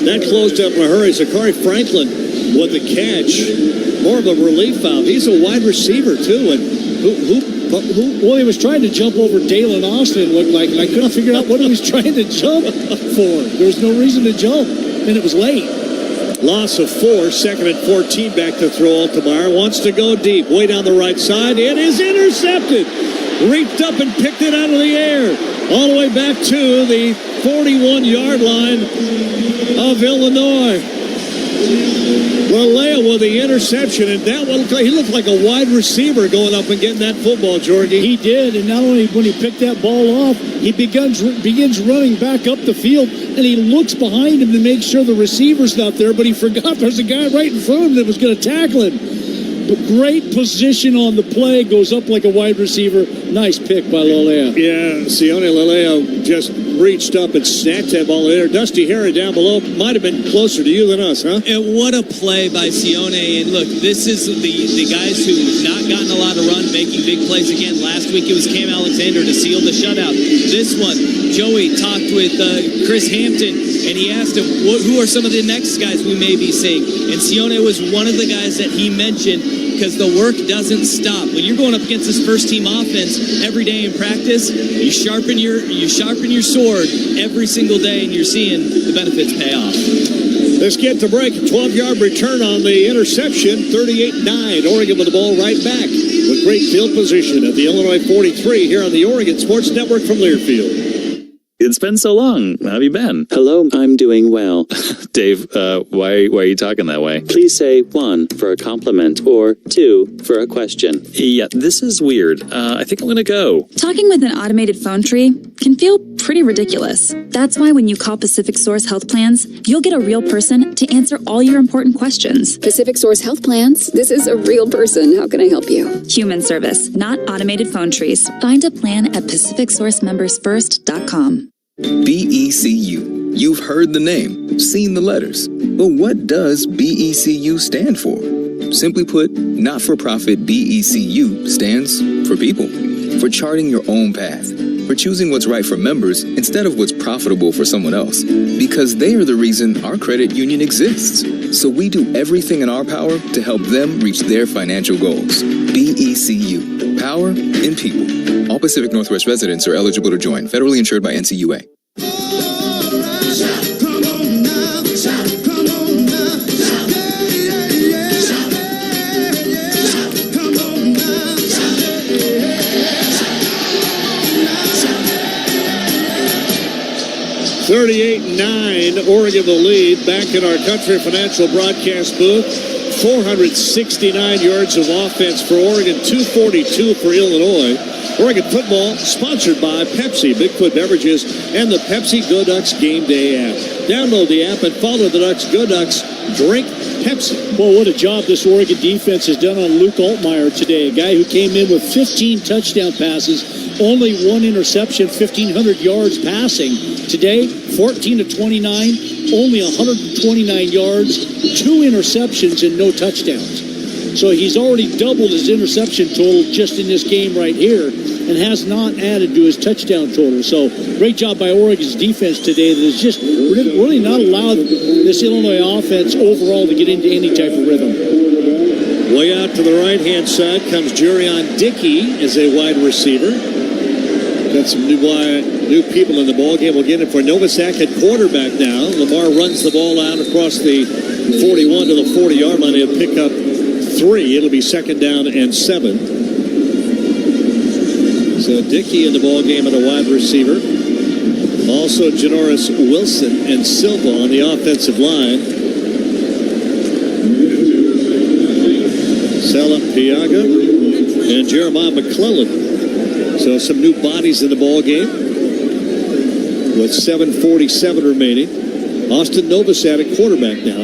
That closed up in a hurry. Zachary Franklin with the catch. More of a relief valve. He's a wide receiver, too, and Well, he was trying to jump over Dalen Austin, it looked like, and I couldn't figure out what he was trying to jump for. There was no reason to jump, and it was late. Loss of 4, 2nd and 14, back to throw. Altmaier wants to go deep, way down the right side. It is intercepted. Reached up and picked it out of the air. All the way back to the 41-yard line of Illinois. Lalea with the interception, and that one, he looked like a wide receiver going up and getting that football, Jordy. He did, and not only when he picked that ball off, he begins running back up the field, and he looks behind him to make sure the receiver's not there, but he forgot there's a guy right in front of him that was going to tackle him. But great position on the play, goes up like a wide receiver. Nice pick by Lalea. Yeah, Sione Lalea just reached up and snatched that ball there. Dusty Harry down below might have been closer to you than us, huh? And what a play by Sione. And look, this is the guys who've not gotten a lot of run making big plays again. Last week it was Cam Alexander to seal the shutout. This one, Joey talked with Chris Hampton, and he asked him, who are some of the next guys we may be seeing? And Sione was one of the guys that he mentioned, because the work doesn't stop. When you're going up against this first-team offense every day in practice, you sharpen your sword every single day, and you're seeing the benefits pay off. Let's get to break. 12-yard return on the interception. 38-9. Oregon with the ball right back with great field position at the Illinois 43 here on the Oregon Sports Network from Learfield. It's been so long. How have you been? Hello, I'm doing well. Dave, why are you talking that way? Please say 1 for a compliment or 2 for a question. Yeah, this is weird. I think I'm going to go. Talking with an automated phone tree can feel pretty ridiculous. That's why when you call Pacific Source Health Plans, you'll get a real person to answer all your important questions. Pacific Source Health Plans? This is a real person. How can I help you? Human service, not automated phone trees. Find a plan at PacificSourceMembersFirst.com. BECU. You've heard the name, seen the letters. But what does BECU stand for? Simply put, not-for-profit BECU stands for people. For charting your own path. For choosing what's right for members instead of what's profitable for someone else. Because they are the reason our credit union exists. So we do everything in our power to help them reach their financial goals. BECU. Power in people. All Pacific Northwest residents are eligible to join. Federally insured by NCUA. $38-9, Oregon the lead. Back in our Country Financial broadcast booth. 469 yards of offense for Oregon, 242 for Illinois. Oregon football sponsored by Pepsi, Bigfoot Beverages, and the Pepsi Go Ducks Game Day app. Download the app and follow the Ducks. Go Ducks, drink Pepsi. Well, what a job this Oregon defense has done on Luke Altmaier today, a guy who came in with 15 touchdown passes, only 1 interception, 1,500 yards passing. Today, 14 to 29, only 129 yards, 2 interceptions, and no touchdowns. So he's already doubled his interception total just in this game right here and has not added to his touchdown total. So great job by Oregon's defense today that has just really not allowed this Illinois offense overall to get into any type of rhythm. Way out to the right-hand side comes Jurion Dickey as a wide receiver. Got some new people in the ball game. We'll get it for Novosad at quarterback now. Lamar runs the ball out across the 41 to the 40-yard line. He'll pick up 3. It'll be 2nd down and 7. So Dickey in the ball game at a wide receiver. Also Janoris Wilson and Silva on the offensive line. Salah Piaga and Jeremiah McClellan. So some new bodies in the ball game with 7:47 remaining. Austin Novosad at quarterback now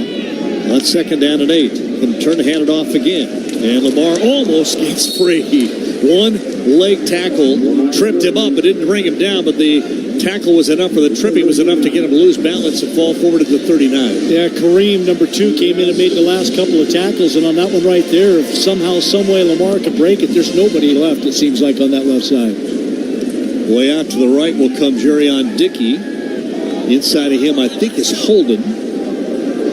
on 2nd down and 8. Going to turn to hand it off again. And Lamar almost gets free. One leg tackle tripped him up, but didn't bring him down. But the tackle was enough, or the tripping was enough to get him to lose balance and fall forward at the 39. Yeah, Kareem, number 2, came in and made the last couple of tackles. And on that one right there, if somehow, some way Lamar could break it, there's nobody left, it seems like, on that left side. Way out to the right will come Jurion Dickey. Inside of him, I think, is Holden.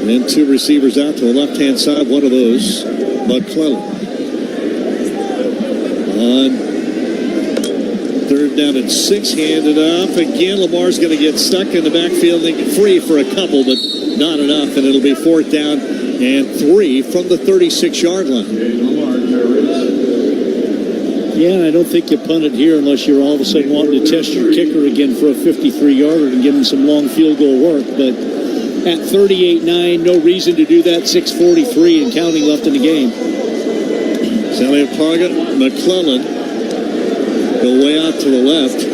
And 2 receivers out to the left-hand side. One of those, McClellan. On 3rd down and 6, handed off. Again, Lamar's going to get stuck in the backfield and get free for a couple, but not enough. And it'll be 4th down and 3 from the 36-yard line. Yeah, I don't think you punt it here unless you're all of a sudden wanting to test your kicker again for a 53-yarder and give him some long field goal work. But at 38-9, no reason to do that. 6:43 and counting left in the game. Sally of target, McClellan. Go way out to the left.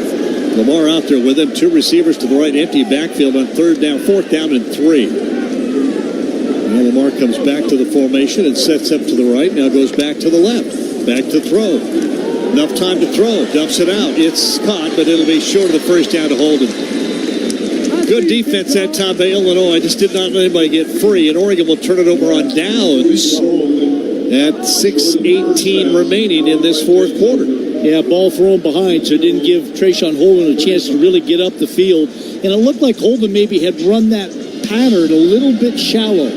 Lamar out there with him. 2 receivers to the right, empty backfield on 4th down and 3. Now Lamar comes back to the formation and sets up to the right. Now goes back to the left. Back to throw. Enough time to throw. Dumps it out. It's caught, but it'll be short of the 1st down to Holden. Good defense that time by Illinois. Just did not let anybody get free. And Oregon will turn it over on downs at 6:18 remaining in this 4th quarter. Yeah, ball thrown behind, so it didn't give Trayshawn Holden a chance to really get up the field. And it looked like Holden maybe had run that pattern a little bit shallow,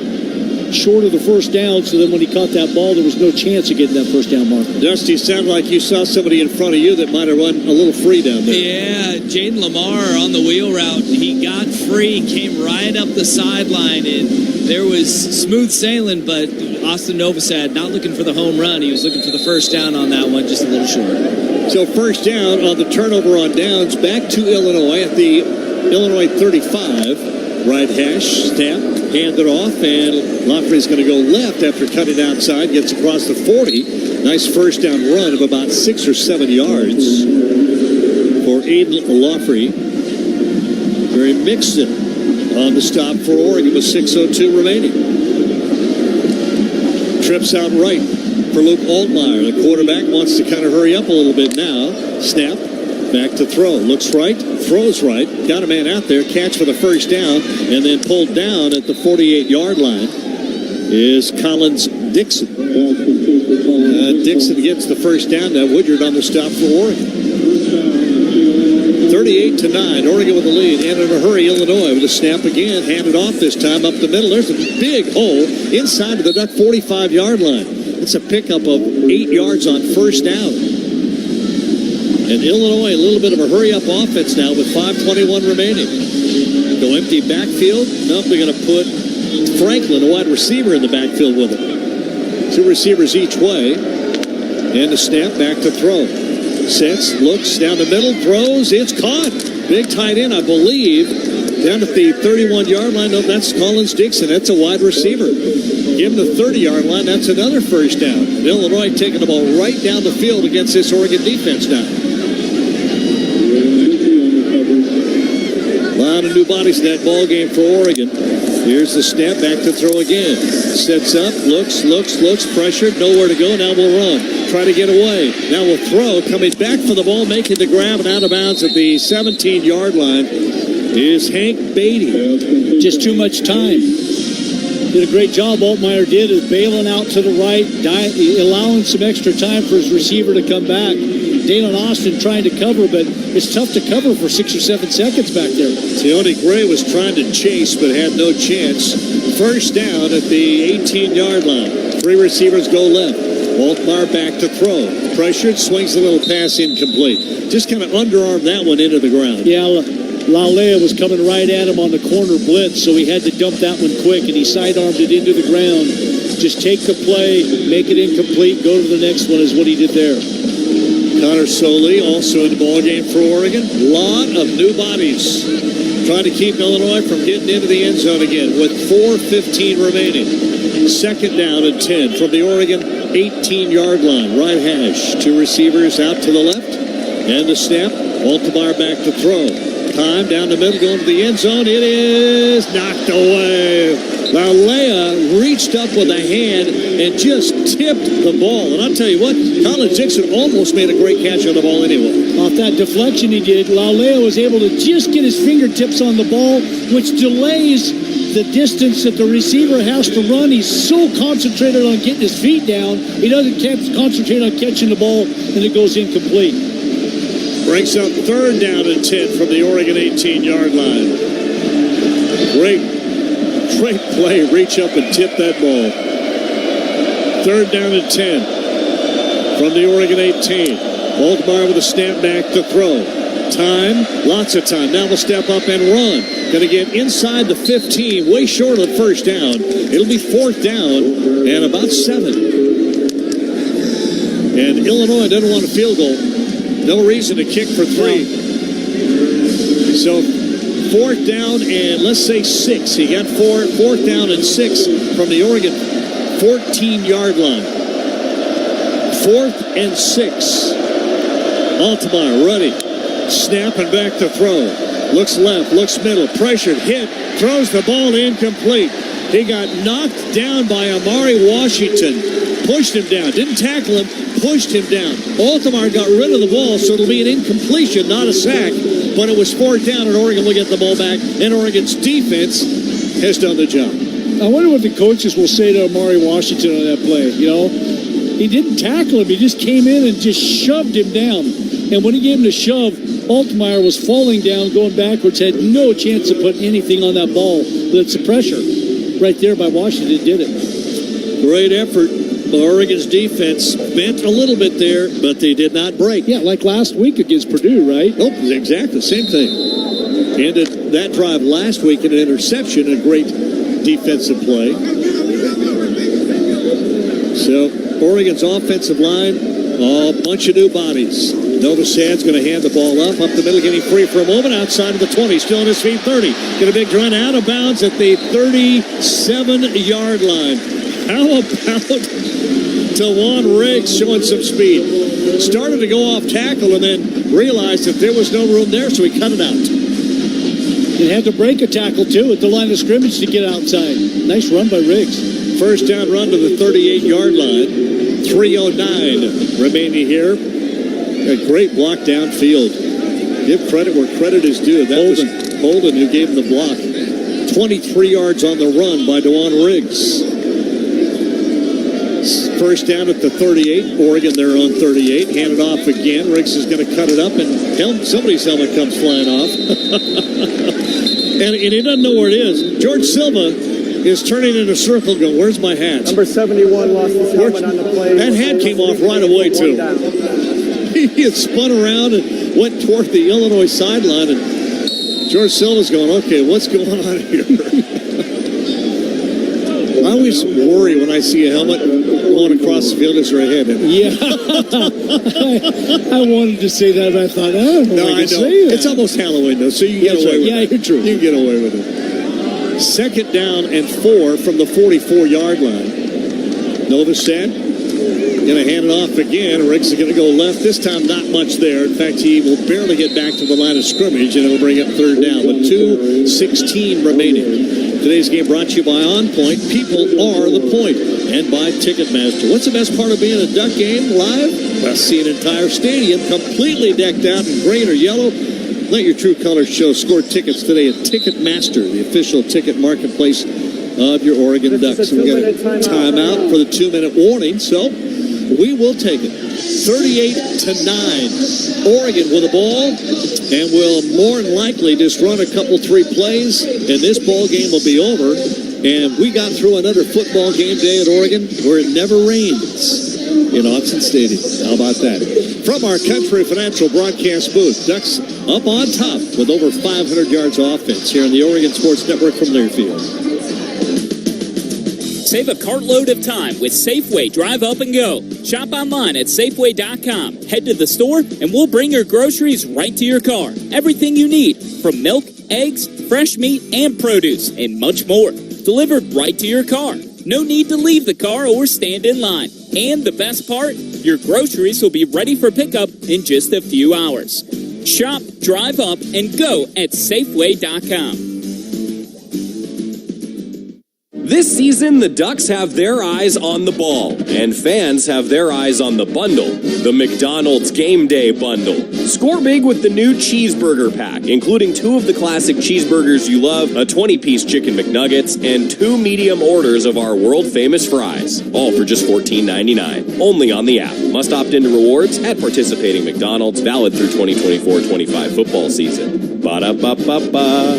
short of the 1st down, so then when he caught that ball, there was no chance of getting that 1st down marker. Dusty, sounded like you saw somebody in front of you that might have run a little free down there. Yeah, Jaden Lamar on the wheel route. He got free, came right up the sideline, and there was smooth sailing, but Austin Novosad not looking for the home run. He was looking for the 1st down on that one, just a little short. So 1st down on the turnover on downs, back to Illinois at the Illinois 35. Right hash, snap, hand it off, and Loffrey's going to go left after cutting outside, gets across the 40. Nice 1st down run of about 6 or 7 yards for Aiden Loffrey. Barry Mixon on the stop for Oregon with 6:02 remaining. Trips out right for Luke Altmaier. The quarterback wants to kind of hurry up a little bit now. Snap, back to throw. Looks right, throws right. Got a man out there, catch for the 1st down, and then pulled down at the 48-yard line is Collins Dixon. Dixon gets the 1st down. Now Woodyard on the stop for Oregon. 38-9, Oregon with the lead, and in a hurry, Illinois with a snap again, handed off this time up the middle. There's a big hole inside of the Duck 45-yard line. It's a pickup of 8 yards on 1st down. And Illinois, a little bit of a hurry-up offense now with 5:21 remaining. Go empty backfield. Nope, they're going to put Franklin, a wide receiver, in the backfield with him. 2 receivers each way. And the snap, back to throw. Sets, looks down the middle, throws, it's caught. Big tight end, I believe, down at the 31-yard line. No, that's Collins Dixon. That's a wide receiver. Give him the 30-yard line. That's another 1st down. And Illinois taking the ball right down the field against this Oregon defense now. A lot of new bodies in that ball game for Oregon. Here's the snap, back to throw again. Sets up, looks, pressured, nowhere to go. Now we'll run. Try to get away. Now we'll throw. Coming back for the ball, making the grab and out of bounds at the 17-yard line is Hank Beatty. Just too much time. Did a great job, Altmaier did, of bailing out to the right, allowing some extra time for his receiver to come back. Dalen Austin trying to cover, but it's tough to cover for 6 or 7 seconds back there. Teone Gray was trying to chase, but had no chance. 1st down at the 18-yard line. Three receivers go left. Baltimore back to throw. Pressured, swings a little pass incomplete. Just kind of underarmed that one into the ground. Yeah, Laulea was coming right at him on the corner blitz, so he had to dump that one quick, and he sidearmed it into the ground. Just take the play, make it incomplete, go to the next one is what he did there. Connor Soley also in the ballgame for Oregon. Lot of new bodies trying to keep Illinois from getting into the end zone again with 4:15 remaining. Second down and 10 from the Oregon 18-yard line. Right hash. Two receivers out to the left. And the snap. Baltimore back to throw. Time down the middle going to the end zone. It is knocked away. Laulea reached up with a hand and just tipped the ball. And I'll tell you what, Colin Dixon almost made a great catch on the ball anyway. Off that deflection he did, Laulea was able to just get his fingertips on the ball, which delays the distance that the receiver has to run. He's so concentrated on getting his feet down, he doesn't concentrate on catching the ball, and it goes incomplete. Brings up third down and 10 from the Oregon 18-yard line. Great play. Reach up and tip that ball. Third down and 10 from the Oregon 18. Baltimore with a snap back to throw. Time, lots of time. Now we'll step up and run. Going to get inside the 15, way short of the first down. It'll be fourth down and about 7. And Illinois doesn't want a field goal. No reason to kick for 3. So fourth down and let's say 6. He got fourth down and 6 from the Oregon 14-yard line. 4th and 6. Baltimore ready. Snap and back to throw. Looks left, looks middle, pressured, hit, throws the ball incomplete. He got knocked down by Amari Washington. Pushed him down. Didn't tackle him, pushed him down. Baltimore got rid of the ball, so it'll be an incompletion, not a sack. But it was fourth down, and Oregon will get the ball back. And Oregon's defense has done the job. I wonder what the coaches will say to Amari Washington on that play. You know, he didn't tackle him. He just came in and just shoved him down. And when he gave him the shove, Baltimore was falling down, going backwards, had no chance of putting anything on that ball. But it's the pressure right there by Washington did it. Great effort. Oregon's defense bent a little bit there, but they did not break. Yeah, like last week against Purdue, right? Oh, exactly. Same thing. Ended that drive last week in an interception, a great defensive play. So, Oregon's offensive line, a bunch of new bodies. Novosad's going to hand the ball up the middle, getting free for a moment outside of the 20. Still on his feet, 30. Get a big run out of bounds at the 37-yard line. How about Tawan Riggs showing some speed? Started to go off tackle and then realized that there was no room there, so he cut it out. He had to break a tackle, too, at the line of scrimmage to get outside. Nice run by Riggs. First down run to the 38-yard line. 3:09 remaining here. A great block downfield. Give credit where credit is due. That was Holden who gave him the block. 23 yards on the run by Tawan Riggs. First down at the 38. Oregon, they're on 38. Hand it off again. Riggs is going to cut it up, and somebody's helmet comes flying off. and he doesn't know where it is. George Silva is turning in a circle going, where's my hat? Number 71 lost his helmet on the play. That hat came off right away, too. He had spun around and went toward the Illinois sideline, and George Silva's going, okay, what's going on here? I always worry when I see a helmet going across the field as right ahead. Yeah. I wanted to say that, but I thought, I don't know. I know. It's almost Halloween, though, so you can get away with it. Yeah, you're true. You can get away with it. Second down and 4 from the 44-yard line. Novosad going to hand it off again. Riggs is going to go left. This time, not much there. In fact, he will barely get back to the line of scrimmage, and it'll bring up third down with 2:16 remaining. Today's game brought to you by On Point. People are the point. And by Ticketmaster. What's the best part of being a Duck game live? Well, see an entire stadium completely decked out in green or yellow. Let your true colors show. Score tickets today at Ticketmaster, the official ticket marketplace of your Oregon Ducks. We're going to time out for the 2-minute warning, so we will take it. 38-9. Oregon with the ball, and will more than likely just run a couple, 3 plays, and this ball game will be over. And we got through another football game day at Oregon where it never rains in Autzen Stadium. How about that? From our Country Financial broadcast booth, Ducks up on top with over 500 yards of offense here on the Oregon Sports Network from Learfield. Save a cartload of time with Safeway Drive Up and Go. Shop online at Safeway.com. Head to the store and we'll bring your groceries right to your car. Everything you need, from milk, eggs, fresh meat, and produce, and much more. Delivered right to your car. No need to leave the car or stand in line. And the best part, your groceries will be ready for pickup in just a few hours. Shop, drive up, and go at Safeway.com. This season, the Ducks have their eyes on the ball, and fans have their eyes on the bundle, the McDonald's Game Day Bundle. Score big with the new cheeseburger pack, including 2 of the classic cheeseburgers you love, a 20-piece chicken McNuggets, and 2 medium orders of our world-famous fries, all for just $14.99, only on the app. Must opt into rewards at participating McDonald's, valid through 2024-25 football season. Ba-da-ba-ba-ba.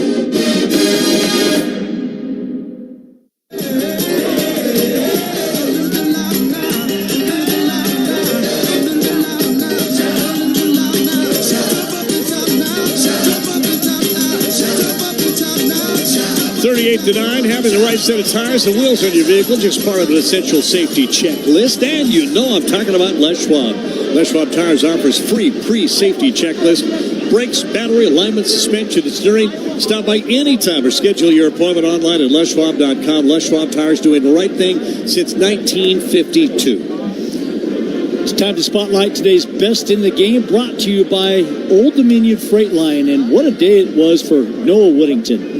38-9, having the right set of tires and wheels on your vehicle, just part of an essential safety checklist. And you know I'm talking about Les Schwab. Les Schwab Tires offers free pre-safety checklist. Brakes, battery, alignment, suspension, and steering. Stop by anytime or schedule your appointment online at leschwab.com. Les Schwab Tires, doing the right thing since 1952. It's time to spotlight today's best in the game, brought to you by Old Dominion Freight Line. And what a day it was for Noah Whittington.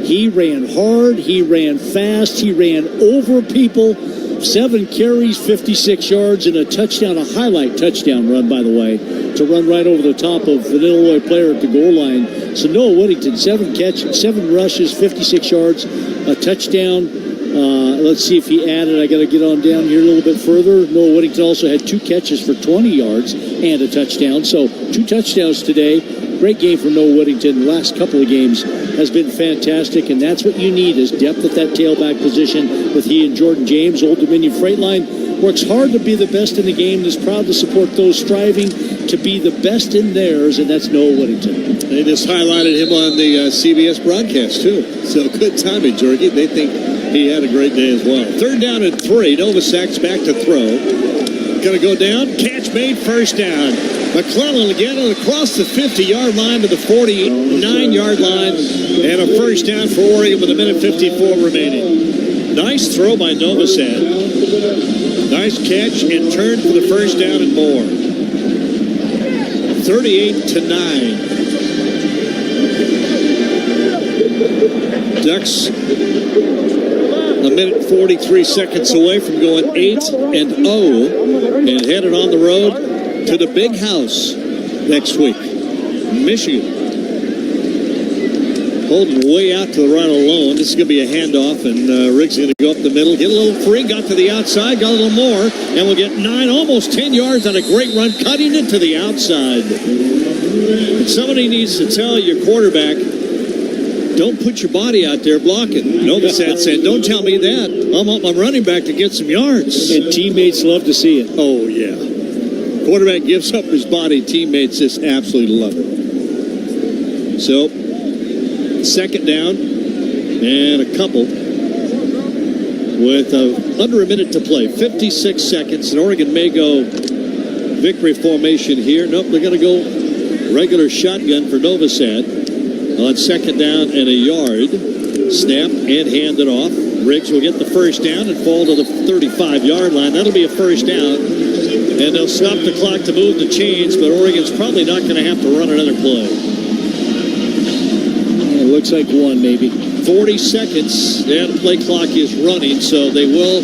He ran hard, he ran fast, he ran over people. 7 carries, 56 yards, and a touchdown, a highlight touchdown run, by the way, to run right over the top of an Illinois player at the goal line. So Noah Whittington, 7 catches, 7 rushes, 56 yards, a touchdown. Let's see if he added. I got to get on down here a little bit further. Noah Whittington also had 2 catches for 20 yards and a touchdown. So 2 touchdowns today. Great game for Noah Whittington. The last couple of games has been fantastic, and that's what you need is depth at that tailback position with he and Jordan James. Old Dominion Freight Line works hard to be the best in the game and is proud to support those striving to be the best in theirs, and that's Noah Whittington. They just highlighted him on the CBS broadcast, too. So good timing, Jorgie. They think he had a great day as well. 3rd down and 3. Novosak's back to throw. Going to go down. Catch made, first down. McClellan again across the 50-yard line to the 49-yard line. And a first down for Oregon with 1:54 remaining. Nice throw by Novosak. Nice catch and turn for the first down and more. 38-9. Ducks 1:43 seconds away from going 8-0 and headed on the road to the big house next week, Michigan. Holding way out to the right alone. This is going to be a handoff, and Riggs going to go up the middle, get a little free, got to the outside, got a little more, and we'll get 9, almost 10 yards on a great run, cutting it to the outside. And somebody needs to tell your quarterback, don't put your body out there blocking. Novosak said, don't tell me that. I want my running back to get some yards. And teammates love to see it. Oh, yeah. Quarterback gives up his body. Teammates just absolutely love it. So, 2nd down and a couple with under a minute to play. 56 seconds, and Oregon may go victory formation here. Nope, they're going to go regular shotgun for Novosak on 2nd down and a yard. Snap and hand it off. Riggs will get the first down and fall to the 35-yard line. That'll be a first down. And they'll stop the clock to move the chains, but Oregon's probably not going to have to run another play. It looks like one, maybe. 40 seconds. Yeah, the play clock is running, so they will.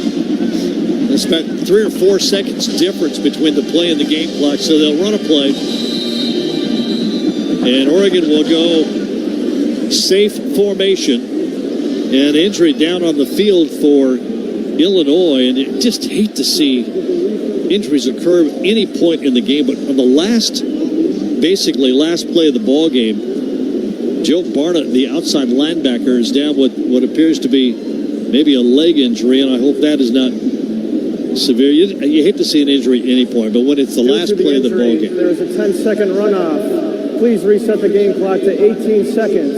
It's about 3 or 4 seconds difference between the play and the game clock, so they'll run a play. And Oregon will go safe formation. And injury down on the field for Illinois, and you just hate to see injuries occur at any point in the game, but on the last play of the ball game, Joe Barnett, the outside linebacker, is down with what appears to be maybe a leg injury, and I hope that is not severe. You hate to see an injury at any point, but when it's the last play of the ball game. There's a 10-second runoff. Please reset the game clock to 18 seconds,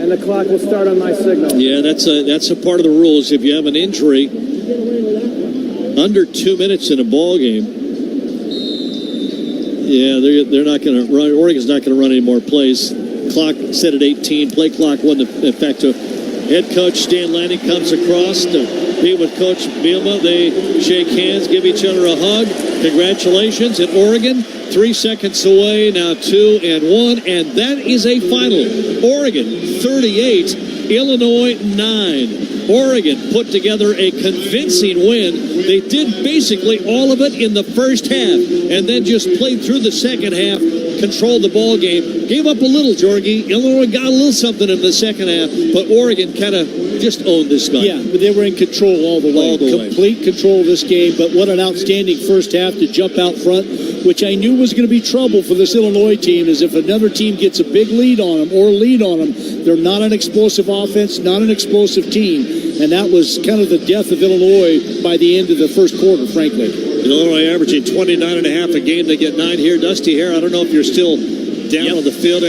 and the clock will start on my signal. Yeah, that's a part of the rules. If you have an injury under 2 minutes in a ball game, yeah, they're not going to run. Oregon's not going to run any more plays. Clock set at 18. Play clock went into effect. Head coach Stan Lanning comes across to meet with Coach Bielema. They shake hands, give each other a hug. Congratulations. And Oregon, 3 seconds away, now 2 and 1. And that is a final. Oregon, 38, Illinois, 9. Oregon put together a convincing win. They did basically all of it in the first half and then just played through the second half, controlled the ball game, gave up a little, Jorgie. Illinois got a little something in the second half, but Oregon kind of just owned this guy. Yeah, but they were in control all the way. Complete control of this game, but what an outstanding first half to jump out front, which I knew was going to be trouble for this Illinois team, is if another team gets a big lead on them or lead on them, they're not an explosive offense, not an explosive team. And that was kind of the death of Illinois by the end of the first quarter, frankly. Illinois averaging 29.5 a game. They get 9 here. Dusty Hare, I don't know if you're still down on the field.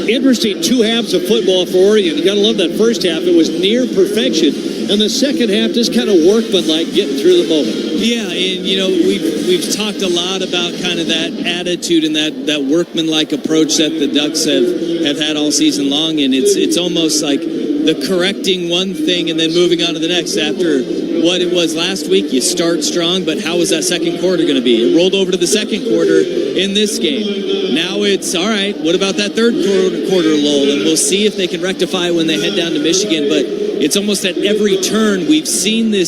Interesting 2 halves of football for Oregon. You got to love that first half. It was near perfection. And the second half just kind of workmanlike, getting through the moment. Yeah, and we've talked a lot about kind of that attitude and that workmanlike approach that the Ducks have had all season long, and it's almost like the correcting one thing and then moving on to the next. After what it was last week, you start strong, but how was that second quarter going to be? It rolled over to the second quarter in this game. Now it's, all right, what about that third quarter lull? And we'll see if they can rectify when they head down to Michigan, but it's almost at every turn we've seen this